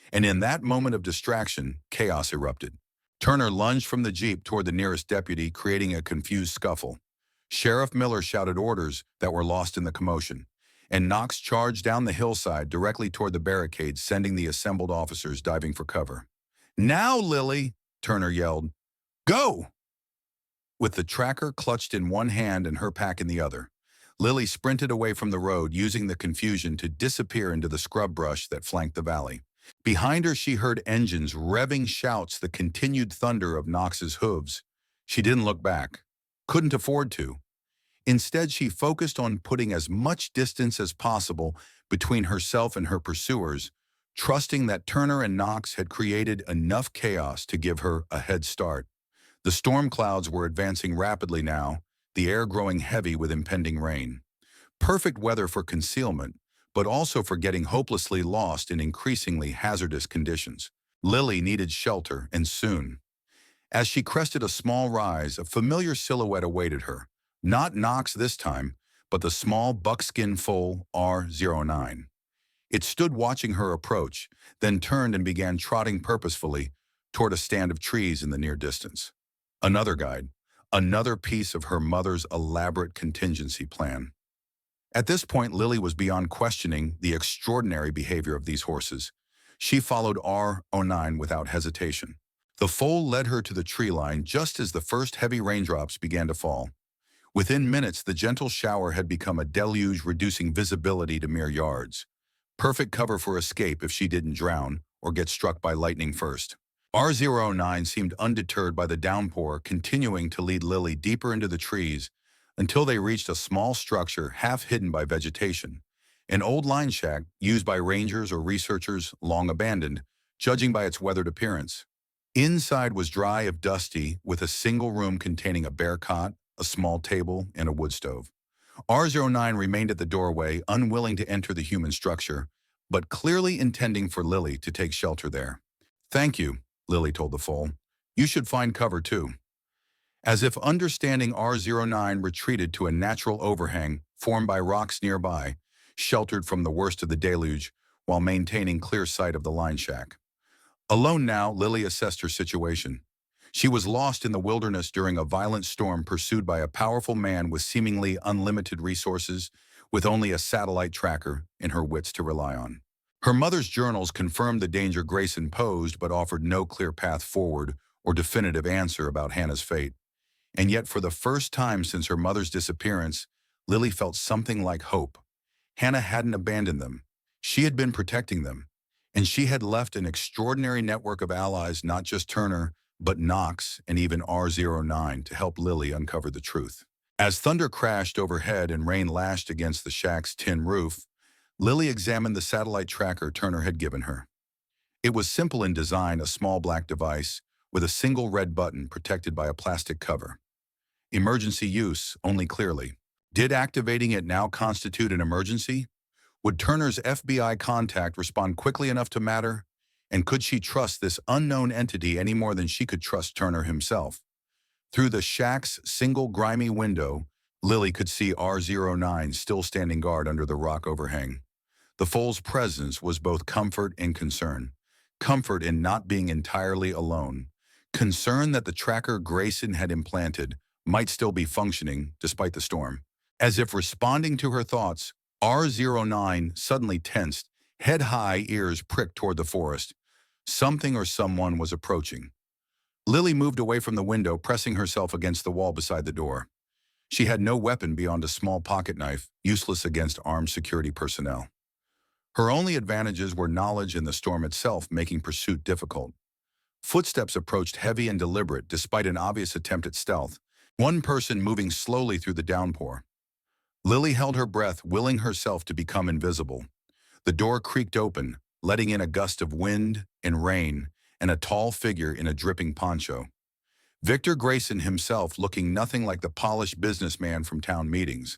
And in that moment of distraction, chaos erupted. Turner lunged from the Jeep toward the nearest deputy, creating a confused scuffle. Sheriff Miller shouted orders that were lost in the commotion, and Knox charged down the hillside directly toward the barricade, sending the assembled officers diving for cover. "Now, Lily," Turner yelled. "Go!" With the tracker clutched in one hand and her pack in the other, Lily sprinted away from the road, using the confusion to disappear into the scrub brush that flanked the valley. Behind her, she heard engines, revving shouts, the continued thunder of Knox's hooves. She didn't look back. Couldn't afford to. Instead, she focused on putting as much distance as possible between herself and her pursuers, trusting that Turner and Knox had created enough chaos to give her a head start. The storm clouds were advancing rapidly now, the air growing heavy with impending rain. Perfect weather for concealment, but also for getting hopelessly lost in increasingly hazardous conditions. Lily needed shelter, and soon. As she crested a small rise, a familiar silhouette awaited her. Not Knox this time, but the small buckskin foal R09. It stood watching her approach, then turned and began trotting purposefully toward a stand of trees in the near distance. Another guide, another piece of her mother's elaborate contingency plan. At this point, Lily was beyond questioning the extraordinary behavior of these horses. She followed R09 without hesitation. The foal led her to the tree line just as the first heavy raindrops began to fall. Within minutes, the gentle shower had become a deluge, reducing visibility to mere yards. Perfect cover for escape if she didn't drown or get struck by lightning first. R09 seemed undeterred by the downpour, continuing to lead Lily deeper into the trees until they reached a small structure half hidden by vegetation, an old line shack used by rangers or researchers, long abandoned, judging by its weathered appearance. Inside was dry if dusty, with a single room containing a bare cot, a small table, and a wood stove. R09 remained at the doorway, unwilling to enter the human structure, but clearly intending for Lily to take shelter there. "Thank you," Lily told the foal. "You should find cover too." As if understanding, R09 retreated to a natural overhang formed by rocks nearby, sheltered from the worst of the deluge, while maintaining clear sight of the line shack. Alone now, Lily assessed her situation. She was lost in the wilderness during a violent storm pursued by a powerful man with seemingly unlimited resources, with only a satellite tracker and her wits to rely on. Her mother's journals confirmed the danger Grayson posed but offered no clear path forward or definitive answer about Hannah's fate. And yet, for the first time since her mother's disappearance, Lily felt something like hope. Hannah hadn't abandoned them. She had been protecting them. And she had left an extraordinary network of allies, not just Turner, but Knox and even R09 to help Lily uncover the truth. As thunder crashed overhead and rain lashed against the shack's tin roof, Lily examined the satellite tracker Turner had given her. It was simple in design, a small black device with a single red button protected by a plastic cover. Emergency use, only clearly. Did activating it now constitute an emergency? Would Turner's FBI contact respond quickly enough to matter? And could she trust this unknown entity any more than she could trust Turner himself? Through the shack's single grimy window, Lily could see R09 still standing guard under the rock overhang. The foal's presence was both comfort and concern. Comfort in not being entirely alone. Concern that the tracker Grayson had implanted might still be functioning despite the storm. As if responding to her thoughts, R09 suddenly tensed, head high, ears pricked toward the forest. Something or someone was approaching. Lily moved away from the window, pressing herself against the wall beside the door. She had no weapon beyond a small pocket knife, useless against armed security personnel. Her only advantages were knowledge and the storm itself, making pursuit difficult. Footsteps approached, heavy and deliberate, despite an obvious attempt at stealth. One person moving slowly through the downpour. Lily held her breath, willing herself to become invisible. The door creaked open, letting in a gust of wind and rain, and a tall figure in a dripping poncho. Victor Grayson himself, looking nothing like the polished businessman from town meetings.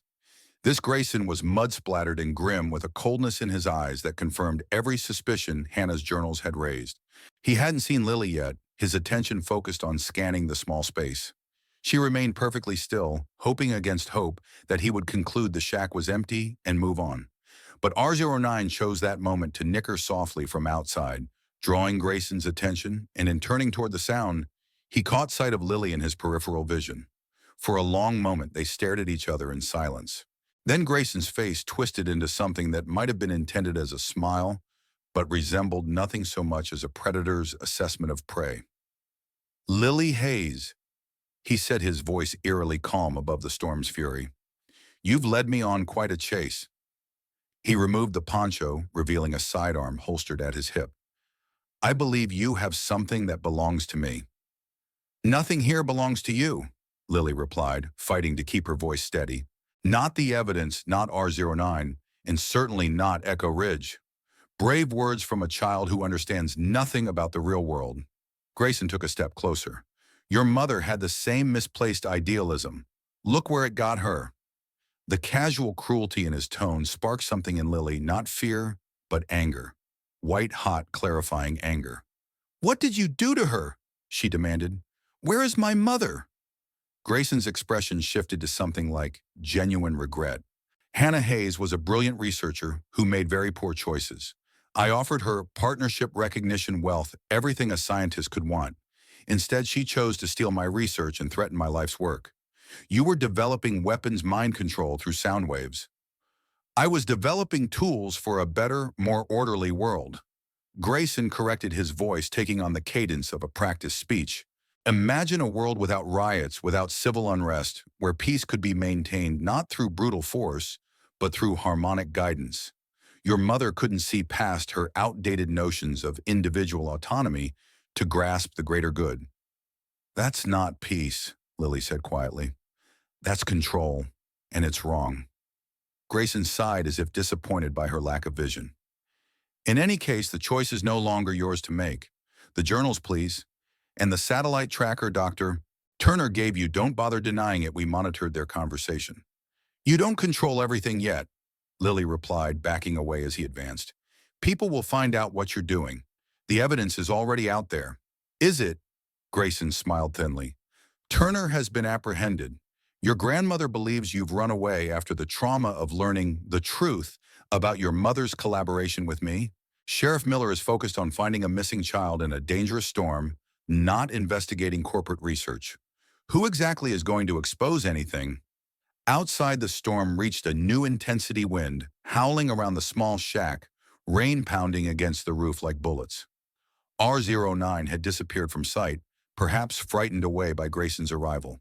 This Grayson was mud-splattered and grim, with a coldness in his eyes that confirmed every suspicion Hannah's journals had raised. He hadn't seen Lily yet, his attention focused on scanning the small space. She remained perfectly still, hoping against hope that he would conclude the shack was empty and move on. But R09 chose that moment to nicker softly from outside, drawing Grayson's attention, and in turning toward the sound, he caught sight of Lily in his peripheral vision. For a long moment, they stared at each other in silence. Then Grayson's face twisted into something that might have been intended as a smile, but resembled nothing so much as a predator's assessment of prey. "Lily Hayes," he said, his voice eerily calm above the storm's fury. "You've led me on quite a chase." He removed the poncho, revealing a sidearm holstered at his hip. "I believe you have something that belongs to me." "Nothing here belongs to you," Lily replied, fighting to keep her voice steady. "Not the evidence, not R09, and certainly not Echo Ridge." Brave words from a child who understands nothing about the real world. Grayson took a step closer. "Your mother had the same misplaced idealism. Look where it got her." The casual cruelty in his tone sparked something in Lily, not fear, but anger. White-hot, clarifying anger. "What did you do to her?" she demanded. "Where is my mother?" Grayson's expression shifted to something like genuine regret. "Hannah Hayes was a brilliant researcher who made very poor choices. I offered her partnership, recognition, wealth, everything a scientist could want. Instead, she chose to steal my research and threaten my life's work. You were developing weapons mind control through sound waves. I was developing tools for a better, more orderly world." Grayson corrected his voice, taking on the cadence of a practiced speech. "Imagine a world without riots, without civil unrest, where peace could be maintained not through brutal force, but through harmonic guidance. Your mother couldn't see past her outdated notions of individual autonomy to grasp the greater good." "That's not peace," Lily said quietly. "That's control, and it's wrong." Grayson sighed as if disappointed by her lack of vision. "In any case, the choice is no longer yours to make. The journals, please. And the satellite tracker Dr. Turner gave you, don't bother denying it, we monitored their conversation." "You don't control everything yet," Lily replied, backing away as he advanced. "People will find out what you're doing. The evidence is already out there." "Is it?" Grayson smiled thinly. "Turner has been apprehended. Your grandmother believes you've run away after the trauma of learning the truth about your mother's collaboration with me. Sheriff Miller is focused on finding a missing child in a dangerous storm, not investigating corporate research. Who exactly is going to expose anything? Outside, the storm reached a new intensity wind, howling around the small shack, rain pounding against the roof like bullets. R09 had disappeared from sight, perhaps frightened away by Grayson's arrival.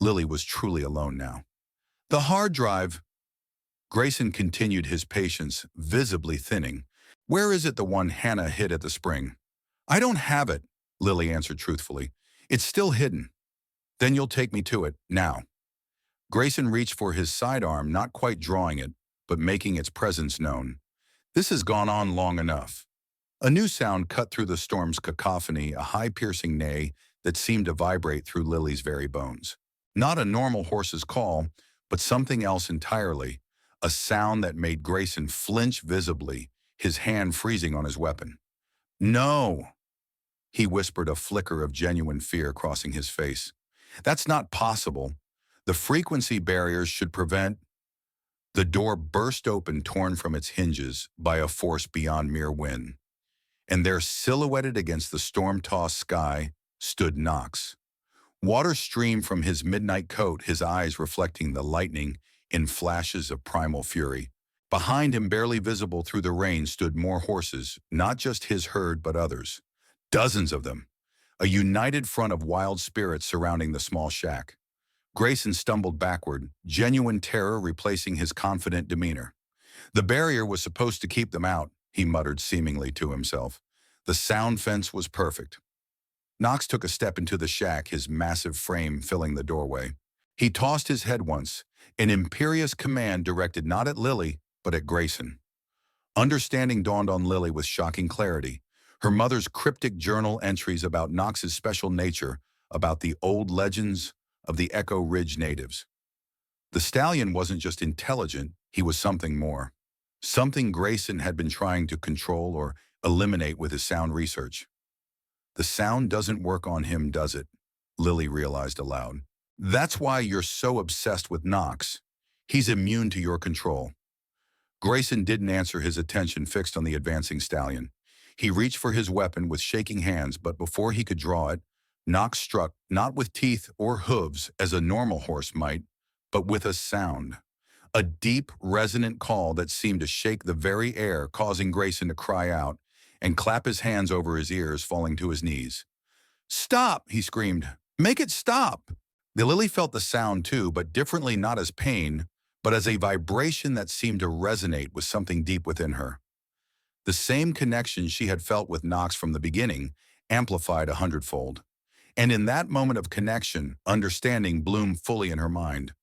Lily was truly alone now. The hard drive. Grayson continued his patience, visibly thinning. Where is it, the one Hannah hid at the spring? I don't have it, Lily answered truthfully. It's still hidden. Then you'll take me to it, now. Grayson reached for his sidearm, not quite drawing it, but making its presence known. This has gone on long enough. A new sound cut through the storm's cacophony, a high piercing neigh that seemed to vibrate through Lily's very bones. Not a normal horse's call, but something else entirely, a sound that made Grayson flinch visibly, his hand freezing on his weapon. No, he whispered, a flicker of genuine fear crossing his face. That's not possible. The frequency barriers should prevent. The door burst open, torn from its hinges by a force beyond mere wind. And there, silhouetted against the storm-tossed sky, stood Knox. Water streamed from his midnight coat, his eyes reflecting the lightning in flashes of primal fury. Behind him, barely visible through the rain, stood more horses, not just his herd but others. Dozens of them. A united front of wild spirits surrounding the small shack. Grayson stumbled backward, genuine terror replacing his confident demeanor. The barrier was supposed to keep them out, he muttered seemingly to himself. The sound fence was perfect. Knox took a step into the shack, his massive frame filling the doorway. He tossed his head once, an imperious command directed not at Lily, but at Grayson. Understanding dawned on Lily with shocking clarity. Her mother's cryptic journal entries about Knox's special nature, about the old legends of the Echo Ridge natives. The stallion wasn't just intelligent, he was something more. Something Grayson had been trying to control or eliminate with his sound research. The sound doesn't work on him, does it? Lily realized aloud. That's why you're so obsessed with Knox. He's immune to your control. Grayson didn't answer, his attention fixed on the advancing stallion. He reached for his weapon with shaking hands, but before he could draw it, Knox struck, not with teeth or hooves as a normal horse might, but with a sound. A deep, resonant call that seemed to shake the very air, causing Grayson to cry out and clap his hands over his ears, falling to his knees. Stop, he screamed. Make it stop. The Lily felt the sound too, but differently, not as pain, but as a vibration that seemed to resonate with something deep within her. The same connection she had felt with Knox from the beginning, amplified 100-fold. And in that moment of connection, understanding bloomed fully in her mind.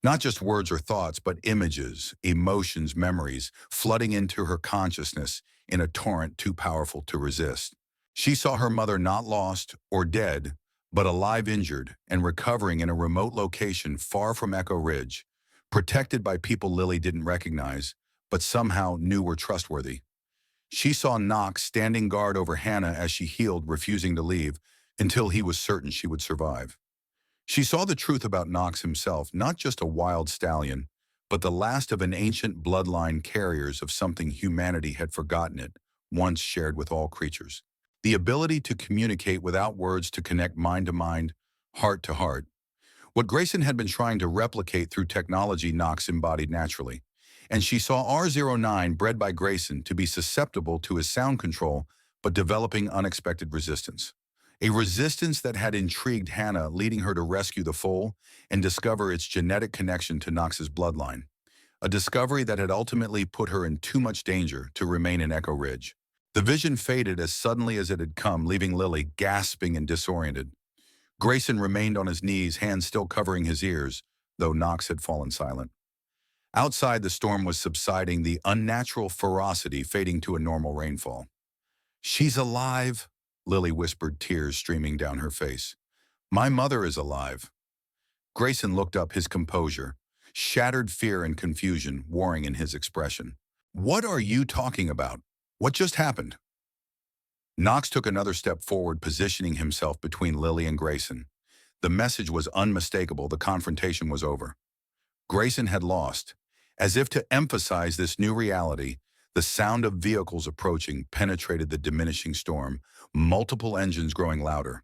Not just words or thoughts, but images, emotions, memories, flooding into her consciousness in a torrent too powerful to resist. She saw her mother not lost or dead, but alive, injured, and recovering in a remote location far from Echo Ridge, protected by people Lily didn't recognize, but somehow knew were trustworthy. She saw Knox standing guard over Hannah as she healed, refusing to leave until he was certain she would survive. She saw the truth about Knox himself, not just a wild stallion, but the last of an ancient bloodline, carriers of something humanity had forgotten it, once shared with all creatures. The ability to communicate without words, to connect mind to mind, heart to heart. What Grayson had been trying to replicate through technology, Knox embodied naturally. And she saw R09, bred by Grayson, to be susceptible to his sound control, but developing unexpected resistance. A resistance that had intrigued Hannah, leading her to rescue the foal and discover its genetic connection to Knox's bloodline. A discovery that had ultimately put her in too much danger to remain in Echo Ridge. The vision faded as suddenly as it had come, leaving Lily gasping and disoriented. Grayson remained on his knees, hands still covering his ears, though Knox had fallen silent. Outside, the storm was subsiding, the unnatural ferocity fading to a normal rainfall. She's alive, Lily whispered, tears streaming down her face. My mother is alive. Grayson looked up, his composure, shattered fear and confusion warring in his expression. What are you talking about? What just happened? Knox took another step forward, positioning himself between Lily and Grayson. The message was unmistakable, the confrontation was over. Grayson had lost. As if to emphasize this new reality, The sound of vehicles approaching penetrated the diminishing storm, multiple engines growing louder.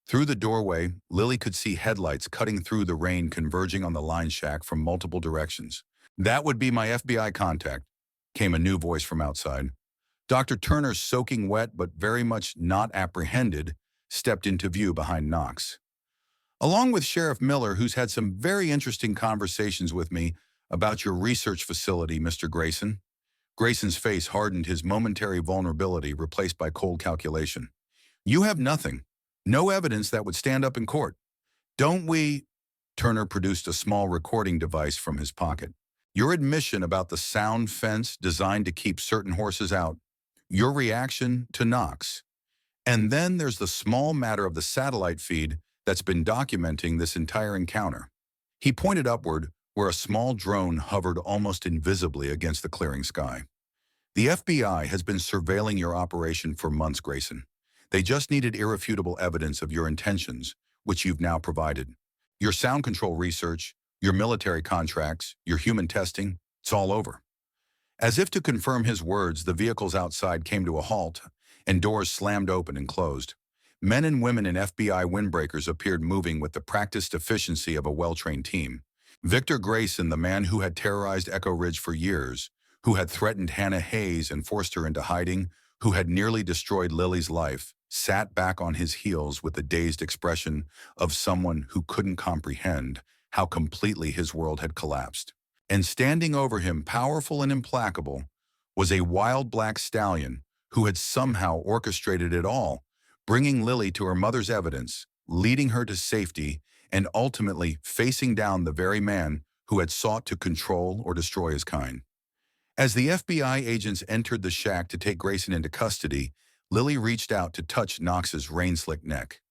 Through the doorway, Lily could see headlights cutting through the rain converging on the line shack from multiple directions. "That would be my FBI contact," came a new voice from outside. Dr. Turner, soaking wet but very much not apprehended, stepped into view behind Knox. "Along with Sheriff Miller, who's had some very interesting conversations with me about your research facility, Mr. Grayson." Grayson's face hardened, his momentary vulnerability replaced by cold calculation. "You have nothing. No evidence that would stand up in court. Don't we?" Turner produced a small recording device from his pocket. "Your admission about the sound fence designed to keep certain horses out. Your reaction to Knox. And then there's the small matter of the satellite feed that's been documenting this entire encounter." He pointed upward, where a small drone hovered almost invisibly against the clearing sky. "The FBI has been surveilling your operation for months, Grayson. They just needed irrefutable evidence of your intentions, which you've now provided. Your sound control research, your military contracts, your human testing, it's all over." As if to confirm his words, the vehicles outside came to a halt, and doors slammed open and closed. Men and women in FBI windbreakers appeared, moving with the practiced efficiency of a well-trained team. Victor Grayson, the man who had terrorized Echo Ridge for years, who had threatened Hannah Hayes and forced her into hiding, who had nearly destroyed Lily's life, sat back on his heels with the dazed expression of someone who couldn't comprehend how completely his world had collapsed. And standing over him, powerful and implacable, was a wild black stallion who had somehow orchestrated it all, bringing Lily to her mother's evidence, leading her to safety, and ultimately facing down the very man who had sought to control or destroy his kind. As the FBI agents entered the shack to take Grayson into custody, Lily reached out to touch Knox's rain-slicked neck.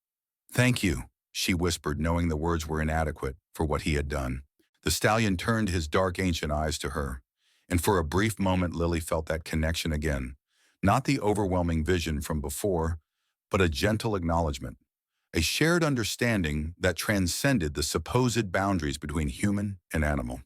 "Thank you," she whispered, knowing the words were inadequate for what he had done. The stallion turned his dark, ancient eyes to her, and for a brief moment Lily felt that connection again. Not the overwhelming vision from before, but a gentle acknowledgement, a shared understanding that transcended the supposed boundaries between human and animal.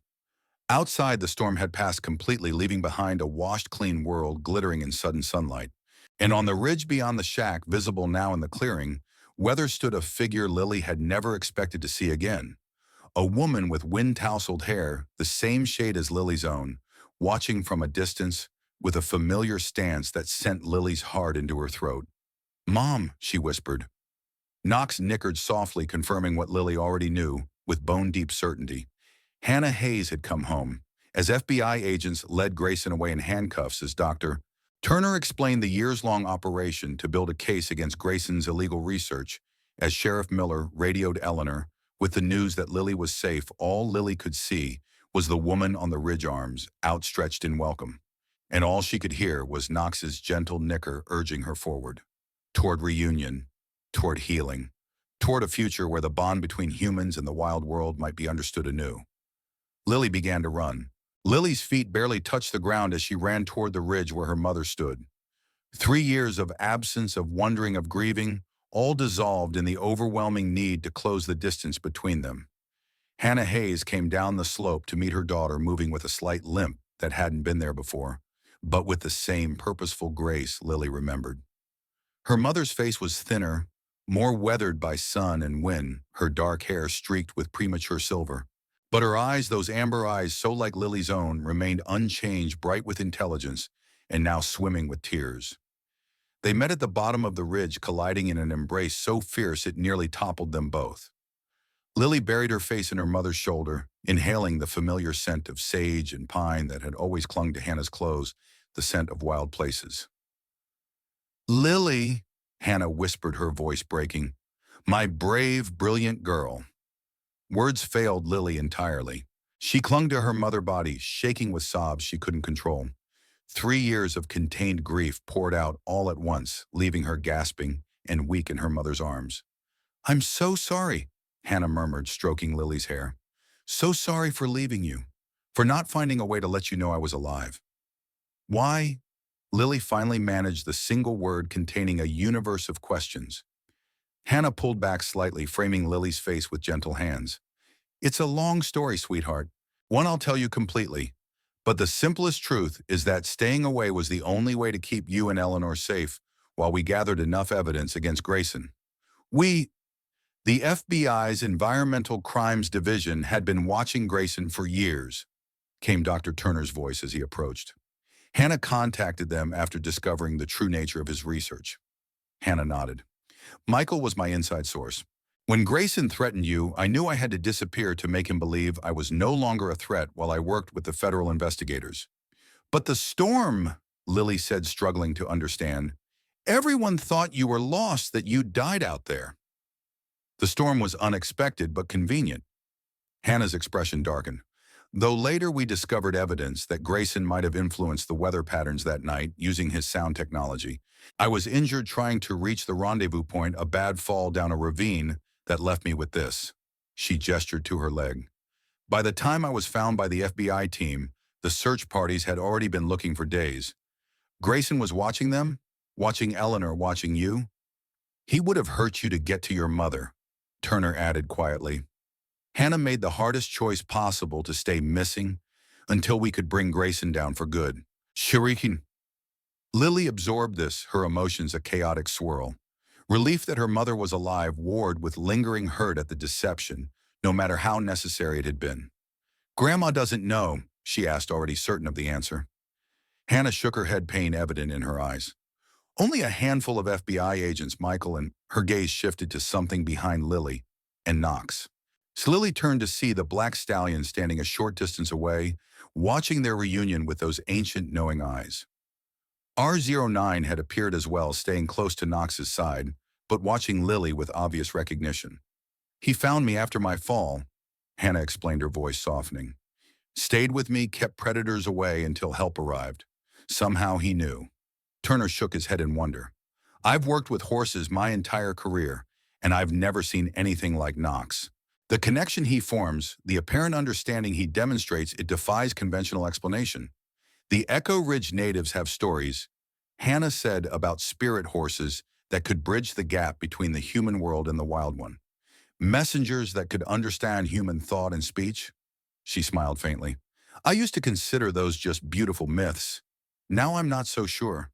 Outside, the storm had passed completely, leaving behind a washed-clean world glittering in sudden sunlight. And on the ridge beyond the shack, visible now in the clearing, weather stood a figure Lily had never expected to see again. A woman with wind-tousled hair, the same shade as Lily's own, watching from a distance with a familiar stance that sent Lily's heart into her throat. "Mom," she whispered. Knox nickered softly, confirming what Lily already knew with bone-deep certainty. Hannah Hayes had come home. As FBI agents led Grayson away in handcuffs, as Dr. Turner explained the years-long operation to build a case against Grayson's illegal research, as Sheriff Miller radioed Eleanor with the news that Lily was safe, all Lily could see was the woman on the ridge, arms outstretched in welcome. And all she could hear was Knox's gentle nicker urging her forward, toward reunion, toward healing, toward a future where the bond between humans and the wild world might be understood anew. Lily began to run. Lily's feet barely touched the ground as she ran toward the ridge where her mother stood. 3 years of absence, of wondering, of grieving, all dissolved in the overwhelming need to close the distance between them. Hannah Hayes came down the slope to meet her daughter, moving with a slight limp that hadn't been there before, but with the same purposeful grace Lily remembered. Her mother's face was thinner, more weathered by sun and wind, her dark hair streaked with premature silver. But her eyes, those amber eyes so like Lily's own, remained unchanged, bright with intelligence, and now swimming with tears. They met at the bottom of the ridge, colliding in an embrace so fierce it nearly toppled them both. Lily buried her face in her mother's shoulder, inhaling the familiar scent of sage and pine that had always clung to Hannah's clothes, the scent of wild places. "Lily," Hannah whispered, her voice breaking, "my brave, brilliant girl." Words failed Lily entirely. She clung to her mother body, shaking with sobs she couldn't control. 3 years of contained grief poured out all at once, leaving her gasping and weak in her mother's arms. "I'm so sorry," Hannah murmured, stroking Lily's hair. "So sorry for leaving you, for not finding a way to let you know I was alive." "Why?" Lily finally managed the single word containing a universe of questions. Hannah pulled back slightly, framing Lily's face with gentle hands. "It's a long story, sweetheart. One I'll tell you completely. But the simplest truth is that staying away was the only way to keep you and Eleanor safe while we gathered enough evidence against Grayson. We, the FBI's Environmental Crimes Division, had been watching Grayson for years, came Dr. Turner's voice as he approached. Hannah contacted them after discovering the true nature of his research. Hannah nodded. Michael was my inside source. When Grayson threatened you, I knew I had to disappear to make him believe I was no longer a threat while I worked with the federal investigators. But the storm, Lily said, struggling to understand. Everyone thought you were lost, that you died out there. The storm was unexpected but convenient. Hannah's expression darkened. Though later we discovered evidence that Grayson might have influenced the weather patterns that night using his sound technology, I was injured trying to reach the rendezvous point, a bad fall down a ravine that left me with this. She gestured to her leg. By the time I was found by the FBI team, the search parties had already been looking for days. Grayson was watching them, watching Eleanor, watching you. He would have hurt you to get to your mother, Turner added quietly. Hannah made the hardest choice possible to stay missing until we could bring Grayson down for good. Shuriken. Lily absorbed this, her emotions a chaotic swirl. Relief that her mother was alive warred with lingering hurt at the deception, no matter how necessary it had been. Grandma doesn't know, she asked, already certain of the answer. Hannah shook her head, pain evident in her eyes. Only a handful of FBI agents, Michael, and her gaze shifted to something behind Lily and Knox. So Lily turned to see the black stallion standing a short distance away, watching their reunion with those ancient knowing eyes. R09 had appeared as well, staying close to Knox's side, but watching Lily with obvious recognition. He found me after my fall, Hannah explained, her voice softening. Stayed with me, kept predators away until help arrived. Somehow he knew. Turner shook his head in wonder. I've worked with horses my entire career, and I've never seen anything like Knox. The connection he forms, the apparent understanding he demonstrates, it defies conventional explanation. The Echo Ridge natives have stories, Hannah said, about spirit horses that could bridge the gap between the human world and the wild one. Messengers that could understand human thought and speech. She smiled faintly. I used to consider those just beautiful myths. Now I'm not so sure.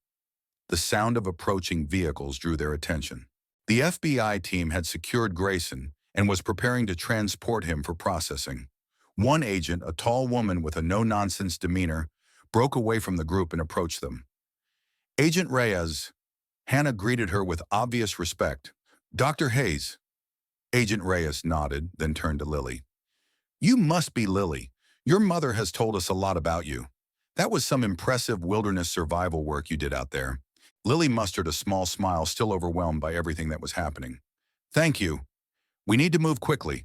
The sound of approaching vehicles drew their attention. The FBI team had secured Grayson and was preparing to transport him for processing. One agent, a tall woman with a no-nonsense demeanor, broke away from the group and approached them. Agent Reyes. Hannah greeted her with obvious respect. Dr. Hayes. Agent Reyes nodded, then turned to Lily. You must be Lily. Your mother has told us a lot about you. That was some impressive wilderness survival work you did out there. Lily mustered a small smile, still overwhelmed by everything that was happening. Thank you. We need to move quickly.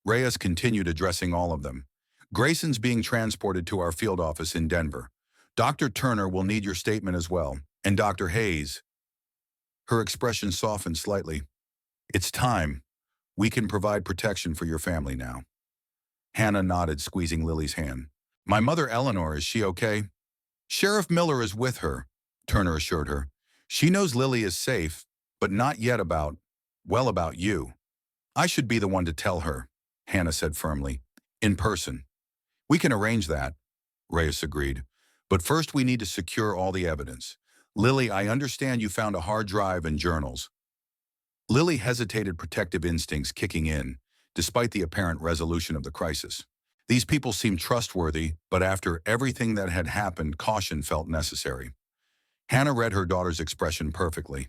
Reyes continued, addressing all of them. Grayson's being transported to our field office in Denver. Dr. Turner will need your statement as well. And Dr. Hayes. Her expression softened slightly. It's time. We can provide protection for your family now. Hannah nodded, squeezing Lily's hand. My mother Eleanor, is she okay? Sheriff Miller is with her, Turner assured her. She knows Lily is safe, but not yet about you. I should be the one to tell her, Hannah said firmly. In person. We can arrange that, Reyes agreed. But first we need to secure all the evidence. Lily, I understand you found a hard drive and journals. Lily hesitated, protective instincts kicking in, despite the apparent resolution of the crisis. These people seemed trustworthy, but after everything that had happened, caution felt necessary. Hannah read her daughter's expression perfectly.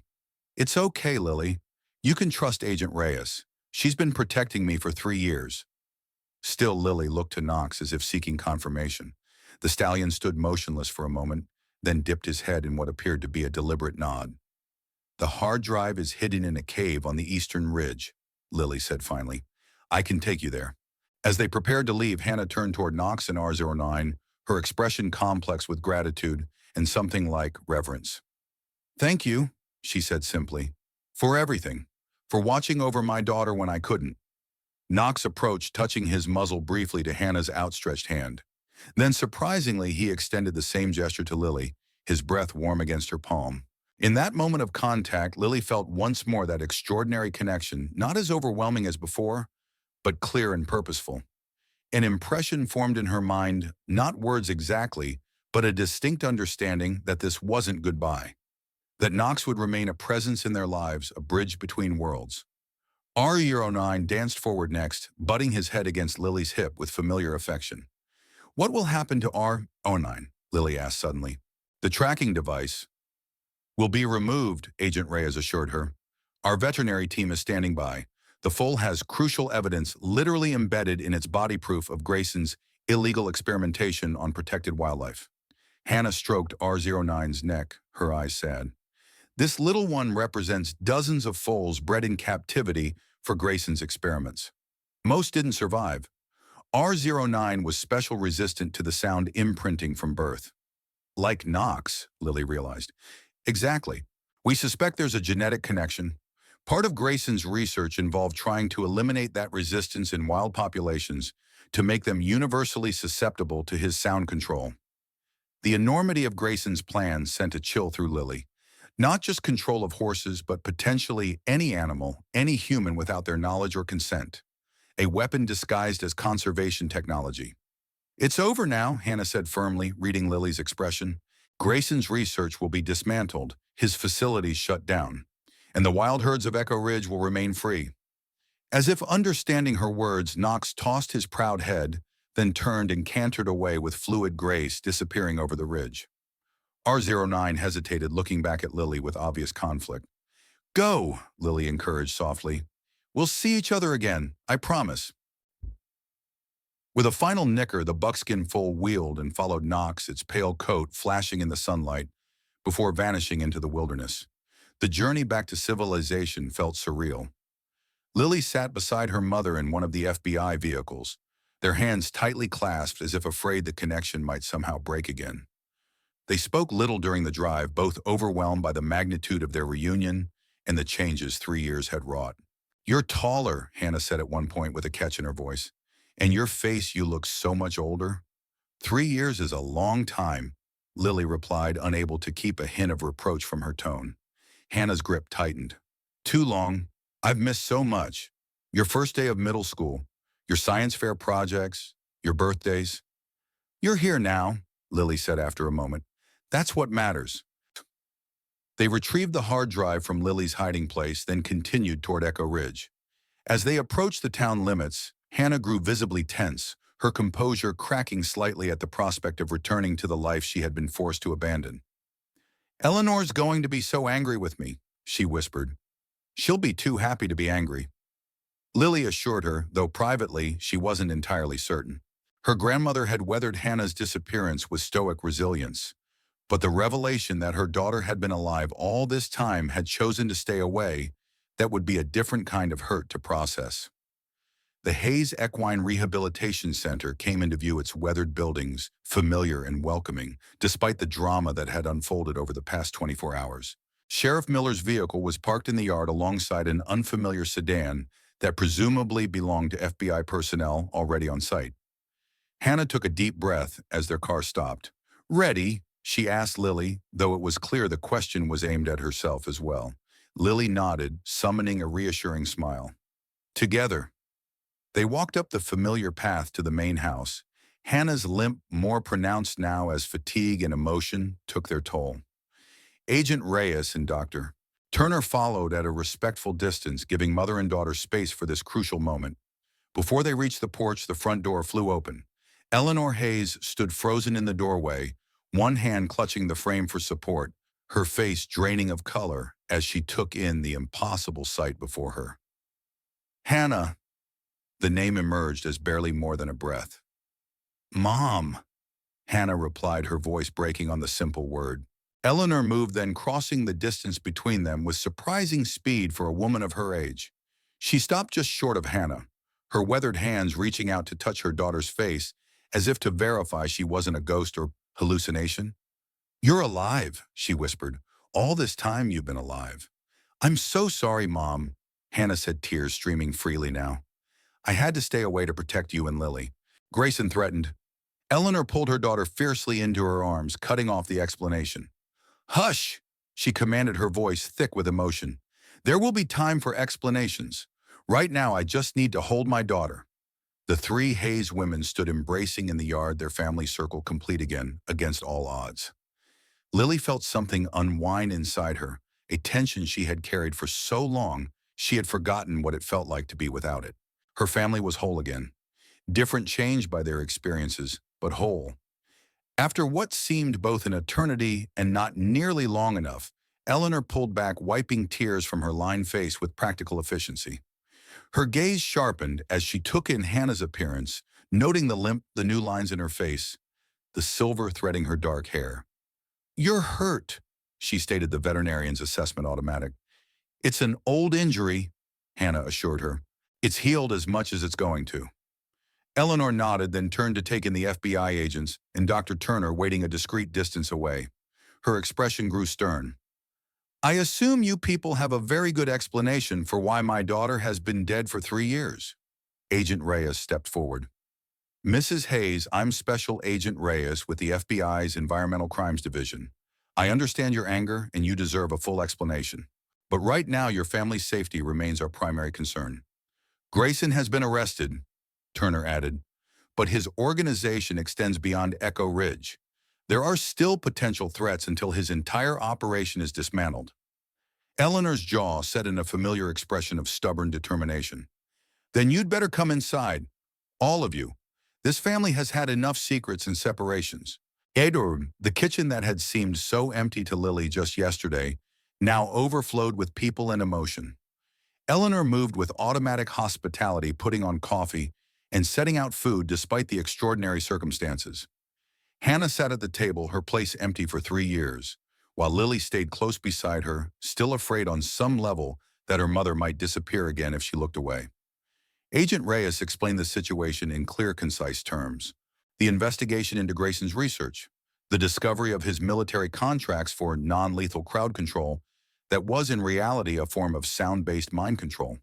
It's okay, Lily. You can trust Agent Reyes. She's been protecting me for 3 years. Still, Lily looked to Knox as if seeking confirmation. The stallion stood motionless for a moment, then dipped his head in what appeared to be a deliberate nod. The hard drive is hidden in a cave on the eastern ridge, Lily said finally. I can take you there. As they prepared to leave, Hannah turned toward Knox and R09, her expression complex with gratitude and something like reverence. Thank you, she said simply, for everything, for watching over my daughter when I couldn't. Knox approached, touching his muzzle briefly to Hannah's outstretched hand. Then, surprisingly, he extended the same gesture to Lily, his breath warm against her palm. In that moment of contact, Lily felt once more that extraordinary connection, not as overwhelming as before, but clear and purposeful. An impression formed in her mind, not words exactly, but a distinct understanding that this wasn't goodbye, that Knox would remain a presence in their lives, a bridge between worlds. R09 danced forward next, butting his head against Lily's hip with familiar affection. What will happen to R09? Lily asked suddenly. The tracking device will be removed, Agent Reyes assured her. Our veterinary team is standing by. The foal has crucial evidence literally embedded in its body proof of Grayson's illegal experimentation on protected wildlife. Hannah stroked R09's neck, her eyes sad. This little one represents dozens of foals bred in captivity for Grayson's experiments. Most didn't survive. R09 was special resistant to the sound imprinting from birth. Like Knox, Lily realized. Exactly. We suspect there's a genetic connection. Part of Grayson's research involved trying to eliminate that resistance in wild populations to make them universally susceptible to his sound control. The enormity of Grayson's plan sent a chill through Lily. Not just control of horses, but potentially any animal, any human without their knowledge or consent. A weapon disguised as conservation technology. It's over now, Hannah said firmly, reading Lily's expression. Grayson's research will be dismantled, his facilities shut down, and the wild herds of Echo Ridge will remain free. As if understanding her words, Knox tossed his proud head, then turned and cantered away with fluid grace, disappearing over the ridge. R09 hesitated, looking back at Lily with obvious conflict. Go, Lily encouraged softly. We'll see each other again, I promise. With a final nicker, the buckskin foal wheeled and followed Knox, its pale coat flashing in the sunlight, before vanishing into the wilderness. The journey back to civilization felt surreal. Lily sat beside her mother in one of the FBI vehicles, their hands tightly clasped as if afraid the connection might somehow break again. They spoke little during the drive, both overwhelmed by the magnitude of their reunion and the changes 3 years had wrought. You're taller, Hannah said at one point with a catch in her voice. And your face, you look so much older. 3 years is a long time, Lily replied, unable to keep a hint of reproach from her tone. Hannah's grip tightened. Too long. I've missed so much. Your first day of middle school, your science fair projects, your birthdays. You're here now, Lily said after a moment. That's what matters. They retrieved the hard drive from Lily's hiding place, then continued toward Echo Ridge. As they approached the town limits, Hannah grew visibly tense, her composure cracking slightly at the prospect of returning to the life she had been forced to abandon. Eleanor's going to be so angry with me, she whispered. She'll be too happy to be angry. Lily assured her, though privately she wasn't entirely certain. Her grandmother had weathered Hannah's disappearance with stoic resilience, but the revelation that her daughter had been alive all this time had chosen to stay away, that would be a different kind of hurt to process. The Hayes Equine Rehabilitation Center came into view, its weathered buildings, familiar and welcoming, despite the drama that had unfolded over the past 24 hours. Sheriff Miller's vehicle was parked in the yard alongside an unfamiliar sedan that presumably belonged to FBI personnel already on site. Hannah took a deep breath as their car stopped. Ready? She asked Lily, though it was clear the question was aimed at herself as well. Lily nodded, summoning a reassuring smile. Together. They walked up the familiar path to the main house, Hannah's limp more pronounced now as fatigue and emotion took their toll. Agent Reyes and Dr. Turner followed at a respectful distance, giving mother and daughter space for this crucial moment. Before they reached the porch, the front door flew open. Eleanor Hayes stood frozen in the doorway, one hand clutching the frame for support, her face draining of color as she took in the impossible sight before her. Hannah. The name emerged as barely more than a breath. Mom, Hannah replied, her voice breaking on the simple word. Eleanor moved, then crossing the distance between them with surprising speed for a woman of her age. She stopped just short of Hannah, her weathered hands reaching out to touch her daughter's face as if to verify she wasn't a ghost or hallucination. You're alive, she whispered. All this time you've been alive. I'm so sorry, Mom, Hannah said, tears streaming freely now. I had to stay away to protect you and Lily. Grayson threatened. Eleanor pulled her daughter fiercely into her arms, cutting off the explanation. Hush, she commanded, her voice thick with emotion. There will be time for explanations. Right now I just need to hold my daughter. The three Hayes women stood embracing in the yard, their family circle complete again, against all odds. Lily felt something unwind inside her, a tension she had carried for so long she had forgotten what it felt like to be without it. Her family was whole again, different changed by their experiences, but whole. After what seemed both an eternity and not nearly long enough, Eleanor pulled back, wiping tears from her lined face with practical efficiency. Her gaze sharpened as she took in Hannah's appearance, noting the limp, the new lines in her face, the silver threading her dark hair. "You're hurt," she stated, the veterinarian's assessment automatic. "It's an old injury," Hannah assured her. "It's healed as much as it's going to." Eleanor nodded, then turned to take in the FBI agents and Dr. Turner waiting a discreet distance away. Her expression grew stern. "I assume you people have a very good explanation for why my daughter has been dead for 3 years." Agent Reyes stepped forward. "Mrs. Hayes, I'm Special Agent Reyes with the FBI's Environmental Crimes Division. I understand your anger and you deserve a full explanation. But right now your family's safety remains our primary concern." "Grayson has been arrested," Turner added, "but his organization extends beyond Echo Ridge. There are still potential threats until his entire operation is dismantled." Eleanor's jaw set in a familiar expression of stubborn determination. "Then you'd better come inside. All of you. This family has had enough secrets and separations." The kitchen that had seemed so empty to Lily just yesterday, now overflowed with people and emotion. Eleanor moved with automatic hospitality, putting on coffee and setting out food despite the extraordinary circumstances. Hannah sat at the table, her place empty for 3 years, while Lily stayed close beside her, still afraid on some level that her mother might disappear again if she looked away. Agent Reyes explained the situation in clear, concise terms. The investigation into Grayson's research, the discovery of his military contracts for non-lethal crowd control that was in reality a form of sound-based mind control.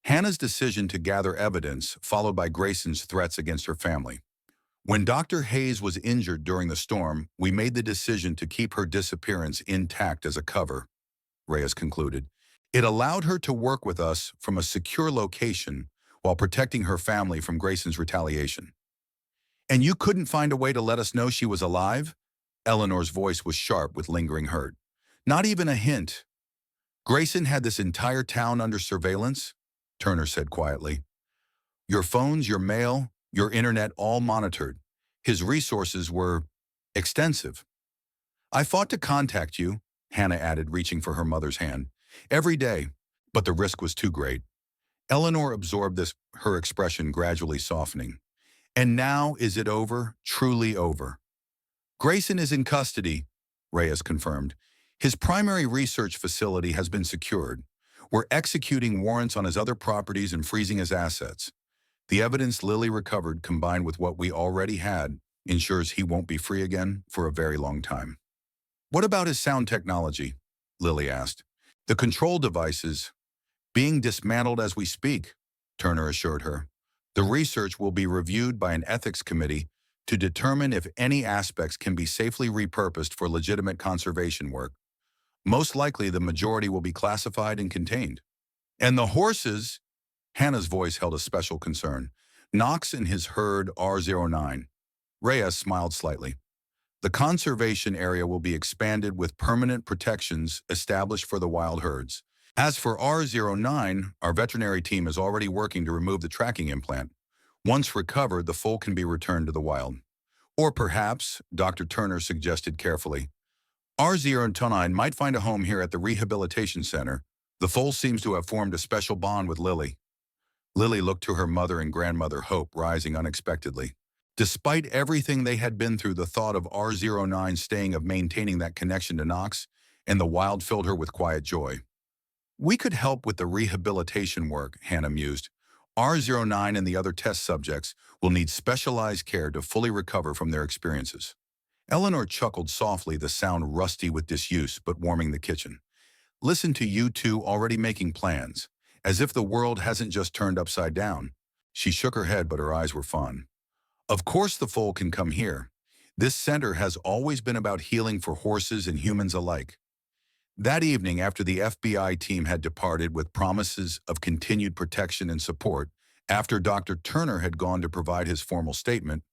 Hannah's decision to gather evidence, followed by Grayson's threats against her family. "When Dr. Hayes was injured during the storm, we made the decision to keep her disappearance intact as a cover," Reyes concluded. "It allowed her to work with us from a secure location while protecting her family from Grayson's retaliation." "And you couldn't find a way to let us know she was alive?" Eleanor's voice was sharp with lingering hurt. "Not even a hint." "Grayson had this entire town under surveillance," Turner said quietly. "Your phones, your mail, your internet, all monitored. His resources were extensive. I fought to contact you," Hannah added, reaching for her mother's hand, "every day, but the risk was too great." Eleanor absorbed this, her expression gradually softening. "And now is it over, truly over?" "Grayson is in custody," Reyes confirmed. "His primary research facility has been secured. We're executing warrants on his other properties and freezing his assets. The evidence Lily recovered, combined with what we already had, ensures he won't be free again for a very long time." "What about his sound technology?" Lily asked. "The control devices being dismantled as we speak," Turner assured her. "The research will be reviewed by an ethics committee to determine if any aspects can be safely repurposed for legitimate conservation work. Most likely, the majority will be classified and contained." "And the horses?" Hannah's voice held a special concern. "Knox and his herd R09. Reyes smiled slightly. "The conservation area will be expanded with permanent protections established for the wild herds. As for R09, our veterinary team is already working to remove the tracking implant. Once recovered, the foal can be returned to the wild." "Or perhaps," Dr. Turner suggested carefully, "R09 might find a home here at the rehabilitation center. The foal seems to have formed a special bond with Lily." Lily looked to her mother and grandmother, hope rising unexpectedly. Despite everything they had been through, the thought of R09 staying, of maintaining that connection to Knox and the wild, filled her with quiet joy. "We could help with the rehabilitation work," Hannah mused. "R09 and the other test subjects will need specialized care to fully recover from their experiences." Eleanor chuckled softly, the sound rusty with disuse but warming the kitchen. "Listen to you two already making plans, as if the world hasn't just turned upside down." She shook her head, but her eyes were fun. "Of course the foal can come here. This center has always been about healing for horses and humans alike." That evening, after the FBI team had departed with promises of continued protection and support, After Dr. Turner had gone to provide his formal statement,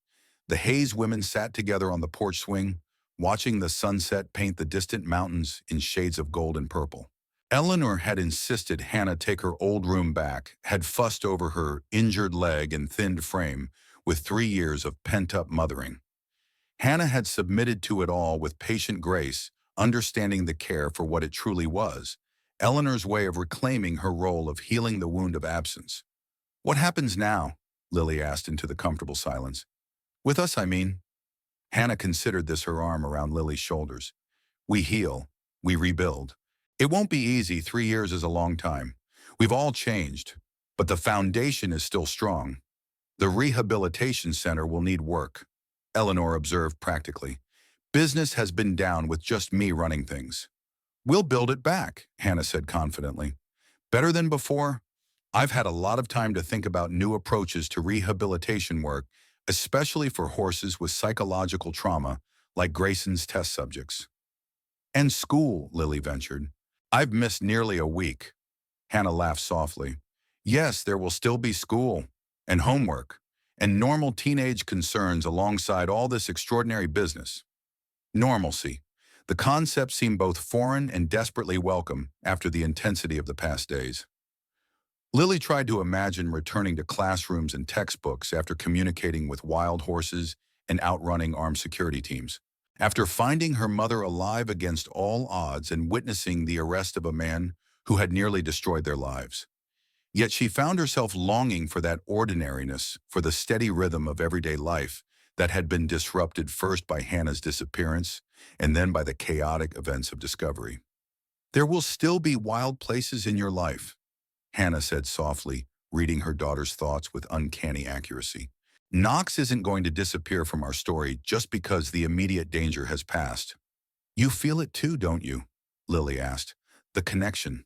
the Hayes women sat together on the porch swing, watching the sunset paint the distant mountains in shades of gold and purple. Eleanor had insisted Hannah take her old room back, had fussed over her injured leg and thinned frame with 3 years of pent-up mothering. Hannah had submitted to it all with patient grace, understanding the care for what it truly was, Eleanor's way of reclaiming her role of healing the wound of absence. "What happens now?" Lily asked into the comfortable silence. "With us, I mean." Hannah considered this, her arm around Lily's shoulders. "We heal. We rebuild. It won't be easy. 3 years is a long time. We've all changed, but the foundation is still strong. The rehabilitation center will need work," Eleanor observed practically. "Business has been down with just me running things." "We'll build it back," Hannah said confidently. "Better than before? I've had a lot of time to think about new approaches to rehabilitation work, especially for horses with psychological trauma, like Grayson's test subjects." "And school," Lily ventured. "I've missed nearly a week." Hannah laughed softly. "Yes, there will still be school, and homework, and normal teenage concerns alongside all this extraordinary business." Normalcy. The concept seemed both foreign and desperately welcome after the intensity of the past days. Lily tried to imagine returning to classrooms and textbooks after communicating with wild horses and outrunning armed security teams. After finding her mother alive against all odds and witnessing the arrest of a man who had nearly destroyed their lives. Yet she found herself longing for that ordinariness, for the steady rhythm of everyday life that had been disrupted first by Hannah's disappearance and then by the chaotic events of discovery. "There will still be wild places in your life," Hannah said softly, reading her daughter's thoughts with uncanny accuracy. "Knox isn't going to disappear from our story just because the immediate danger has passed." "You feel it too, don't you?" Lily asked. "The connection.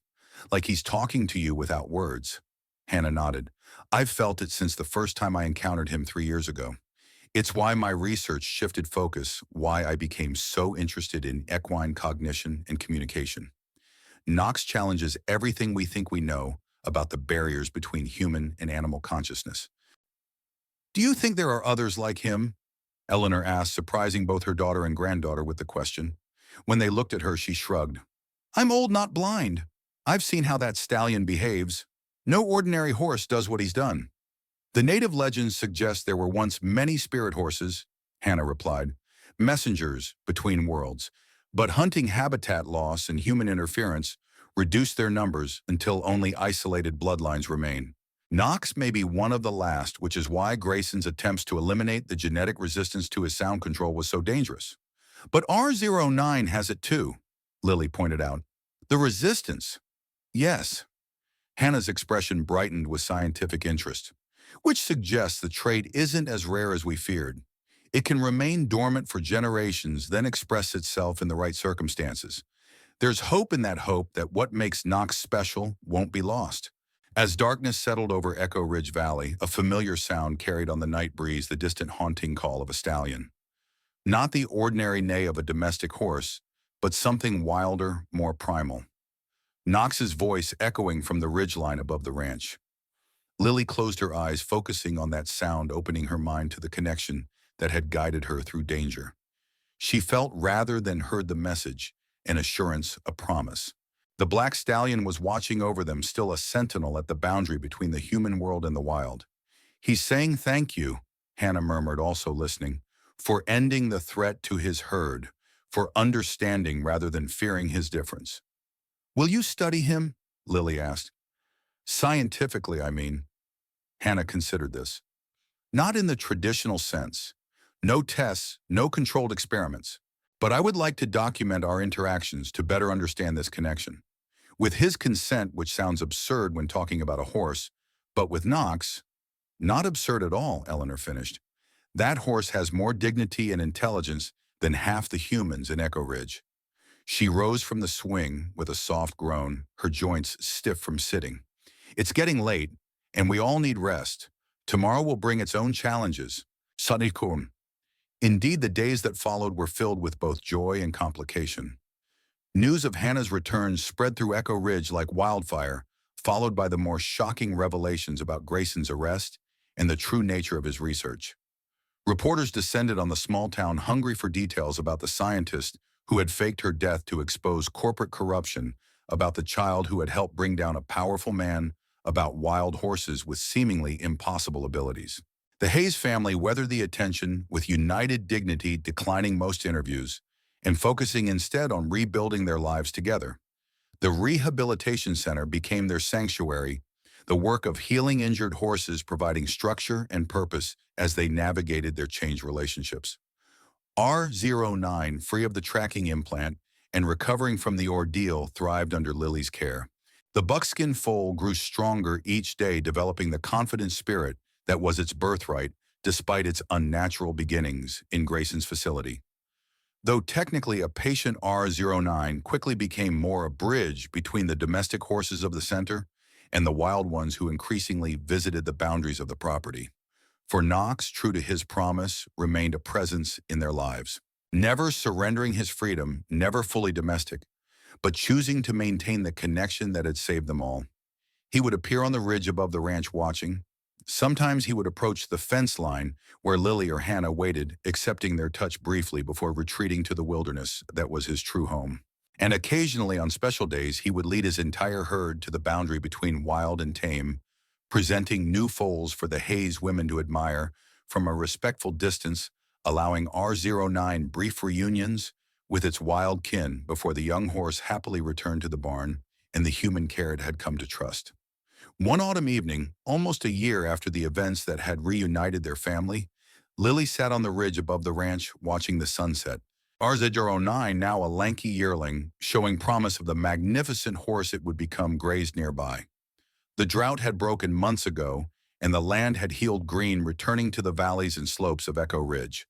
Like he's talking to you without words." Hannah nodded. "I've felt it since the first time I encountered him 3 years ago. It's why my research shifted focus, why I became so interested in equine cognition and communication. Knox challenges everything we think we know about the barriers between human and animal consciousness." "Do you think there are others like him?" Eleanor asked, surprising both her daughter and granddaughter with the question. When they looked at her, she shrugged. "I'm old, not blind. I've seen how that stallion behaves. No ordinary horse does what he's done." "The native legends suggest there were once many spirit horses," Hannah replied, "messengers between worlds. But hunting habitat loss and human interference reduced their numbers until only isolated bloodlines remain. Knox may be one of the last, which is why Grayson's attempts to eliminate the genetic resistance to his sound control was so dangerous. But R09 has it too," Lily pointed out. "The resistance?" "Yes." Hannah's expression brightened with scientific interest, "which suggests the trait isn't as rare as we feared. It can remain dormant for generations, then express itself in the right circumstances. There's hope in that hope that what makes Knox special won't be lost." As darkness settled over Echo Ridge Valley, a familiar sound carried on the night breeze the distant haunting call of a stallion. Not the ordinary neigh of a domestic horse, but something wilder, more primal. Knox's voice echoing from the ridgeline above the ranch. Lily closed her eyes, focusing on that sound, opening her mind to the connection that had guided her through danger. She felt rather than heard the message, an assurance, a promise. The black stallion was watching over them, still a sentinel at the boundary between the human world and the wild. "He's saying thank you," Hannah murmured, also listening, "for ending the threat to his herd, for understanding rather than fearing his difference." "Will you study him?" Lily asked. "Scientifically, I mean." Hannah considered this. "Not in the traditional sense. No tests, no controlled experiments. But I would like to document our interactions to better understand this connection. With his consent, which sounds absurd when talking about a horse, but with Knox, not absurd at all," Eleanor finished. "That horse has more dignity and intelligence than half the humans in Echo Ridge." She rose from the swing with a soft groan, her joints stiff from sitting. "It's getting late, and we all need rest. Tomorrow will bring its own challenges." Sanikun. Indeed, the days that followed were filled with both joy and complication. News of Hannah's return spread through Echo Ridge like wildfire, followed by the more shocking revelations about Grayson's arrest and the true nature of his research. Reporters descended on the small town hungry for details about the scientist who had faked her death to expose corporate corruption, about the child who had helped bring down a powerful man, about wild horses with seemingly impossible abilities. The Hayes family weathered the attention with united dignity, declining most interviews and focusing instead on rebuilding their lives together. The rehabilitation center became their sanctuary, the work of healing injured horses providing structure and purpose as they navigated their changed relationships. R09, free of the tracking implant and recovering from the ordeal, thrived under Lily's care. The buckskin foal grew stronger each day, developing the confident spirit that was its birthright despite its unnatural beginnings in Grayson's facility. Though technically a patient, R09 quickly became more a bridge between the domestic horses of the center and the wild ones who increasingly visited the boundaries of the property. For Knox, true to his promise, remained a presence in their lives, never surrendering his freedom, never fully domestic, but choosing to maintain the connection that had saved them all. He would appear on the ridge above the ranch watching. Sometimes he would approach the fence line where Lily or Hannah waited, accepting their touch briefly before retreating to the wilderness that was his true home. And occasionally on special days, he would lead his entire herd to the boundary between wild and tame, presenting new foals for the Hayes women to admire from a respectful distance, allowing R09 brief reunions with its wild kin before the young horse happily returned to the barn and the human care it had come to trust. One autumn evening, almost a year after the events that had reunited their family, Lily sat on the ridge above the ranch watching the sunset. RZ09, now a lanky yearling, showing promise of the magnificent horse it would become, grazed nearby. The drought had broken months ago, and the land had healed green, returning to the valleys and slopes of Echo Ridge.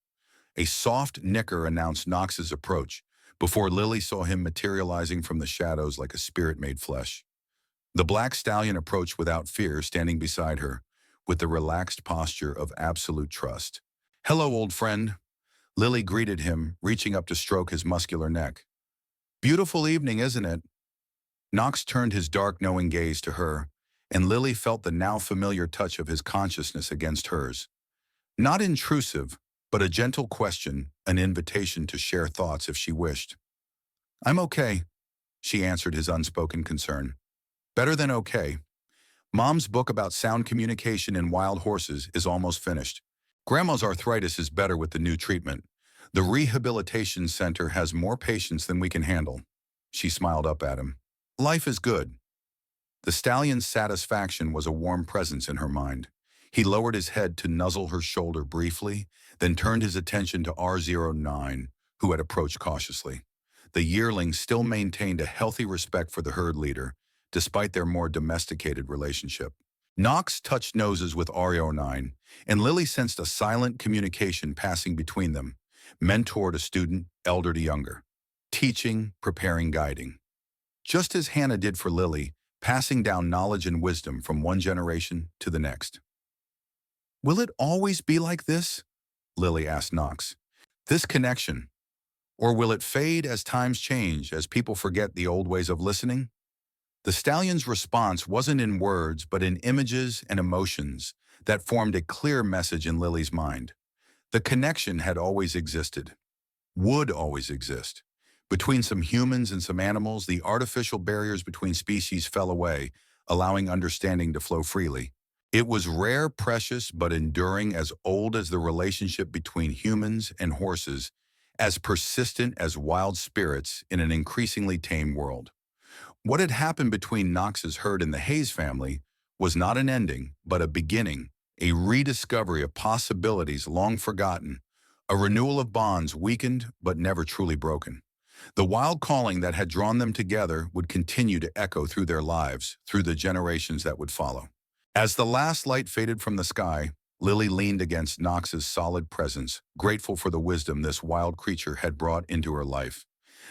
A soft nicker announced Knox's approach, before Lily saw him materializing from the shadows like a spirit made flesh. The black stallion approached without fear, standing beside her, with the relaxed posture of absolute trust. "Hello, old friend." Lily greeted him, reaching up to stroke his muscular neck. "Beautiful evening, isn't it?" Knox turned his dark, knowing gaze to her, and Lily felt the now familiar touch of his consciousness against hers. Not intrusive, but a gentle question, an invitation to share thoughts if she wished. "I'm okay," she answered his unspoken concern. "Better than okay. Mom's book about sound communication in wild horses is almost finished. Grandma's arthritis is better with the new treatment. The rehabilitation center has more patients than we can handle." She smiled up at him. "Life is good." The stallion's satisfaction was a warm presence in her mind. He lowered his head to nuzzle her shoulder briefly, then turned his attention to R09, who had approached cautiously. The yearling still maintained a healthy respect for the herd leader, despite their more domesticated relationship. Knox touched noses with R09, and Lily sensed a silent communication passing between them, mentor to student, elder to younger, teaching, preparing, guiding. Just as Hannah did for Lily, passing down knowledge and wisdom from one generation to the next. "Will it always be like this?" Lily asked Knox. "This connection? Or will it fade as times change, as people forget the old ways of listening?" The stallion's response wasn't in words, but in images and emotions that formed a clear message in Lily's mind. The connection had always existed, would always exist. Between some humans and some animals, the artificial barriers between species fell away, allowing understanding to flow freely. It was rare, precious, but enduring, as old as the relationship between humans and horses, as persistent as wild spirits in an increasingly tame world. What had happened between Knox's herd and the Hayes family was not an ending, but a beginning, a rediscovery of possibilities long forgotten, a renewal of bonds weakened but never truly broken. The wild calling that had drawn them together would continue to echo through their lives, through the generations that would follow. As the last light faded from the sky, Lily leaned against Knox's solid presence, grateful for the wisdom this wild creature had brought into her life.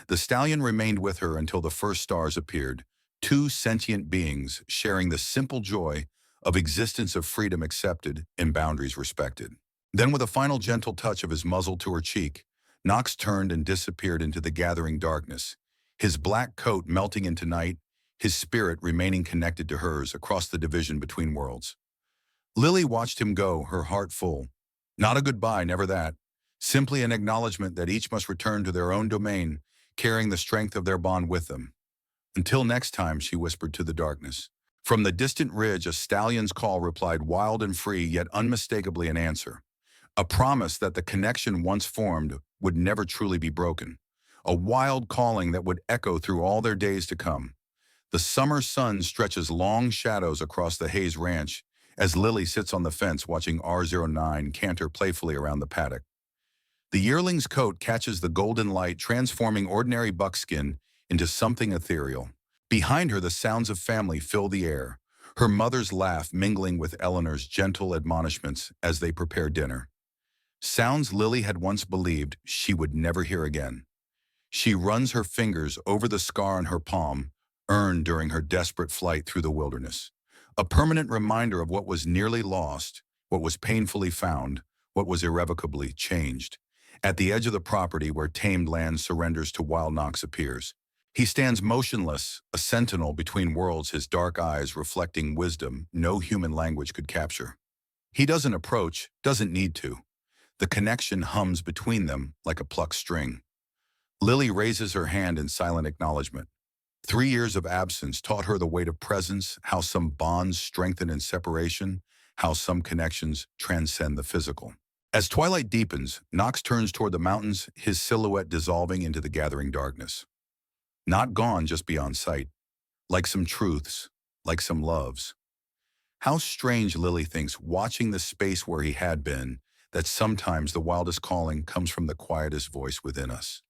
The stallion remained with her until the first stars appeared, two sentient beings sharing the simple joy of existence, of freedom accepted and boundaries respected. Then, with a final gentle touch of his muzzle to her cheek, Knox turned and disappeared into the gathering darkness, his black coat melting into night, his spirit remaining connected to hers across the division between worlds. Lily watched him go, her heart full. Not a goodbye, never that. Simply an acknowledgement that each must return to their own domain, carrying the strength of their bond with them. Until next time, she whispered to the darkness. From the distant ridge, a stallion's call replied wild and free, yet unmistakably an answer. A promise that the connection once formed would never truly be broken. A wild calling that would echo through all their days to come. The summer sun stretches long shadows across the Hayes Ranch as Lily sits on the fence watching R09 canter playfully around the paddock. The yearling's coat catches the golden light, transforming ordinary buckskin into something ethereal. Behind her, the sounds of family fill the air, her mother's laugh mingling with Eleanor's gentle admonishments as they prepare dinner. Sounds Lily had once believed she would never hear again. She runs her fingers over the scar on her palm, earned during her desperate flight through the wilderness. A permanent reminder of what was nearly lost, what was painfully found, what was irrevocably changed. At the edge of the property where tamed land surrenders to wild Knox appears. He stands motionless, a sentinel between worlds, his dark eyes reflecting wisdom no human language could capture. He doesn't approach, doesn't need to. The connection hums between them like a plucked string. Lily raises her hand in silent acknowledgement. 3 years of absence taught her the weight of presence, how some bonds strengthen in separation, how some connections transcend the physical. As twilight deepens, Knox turns toward the mountains, his silhouette dissolving into the gathering darkness. Not gone, just beyond sight. Like some truths, like some loves. How strange, Lily thinks, watching the space where he had been, that sometimes the wildest calling comes from the quietest voice within us.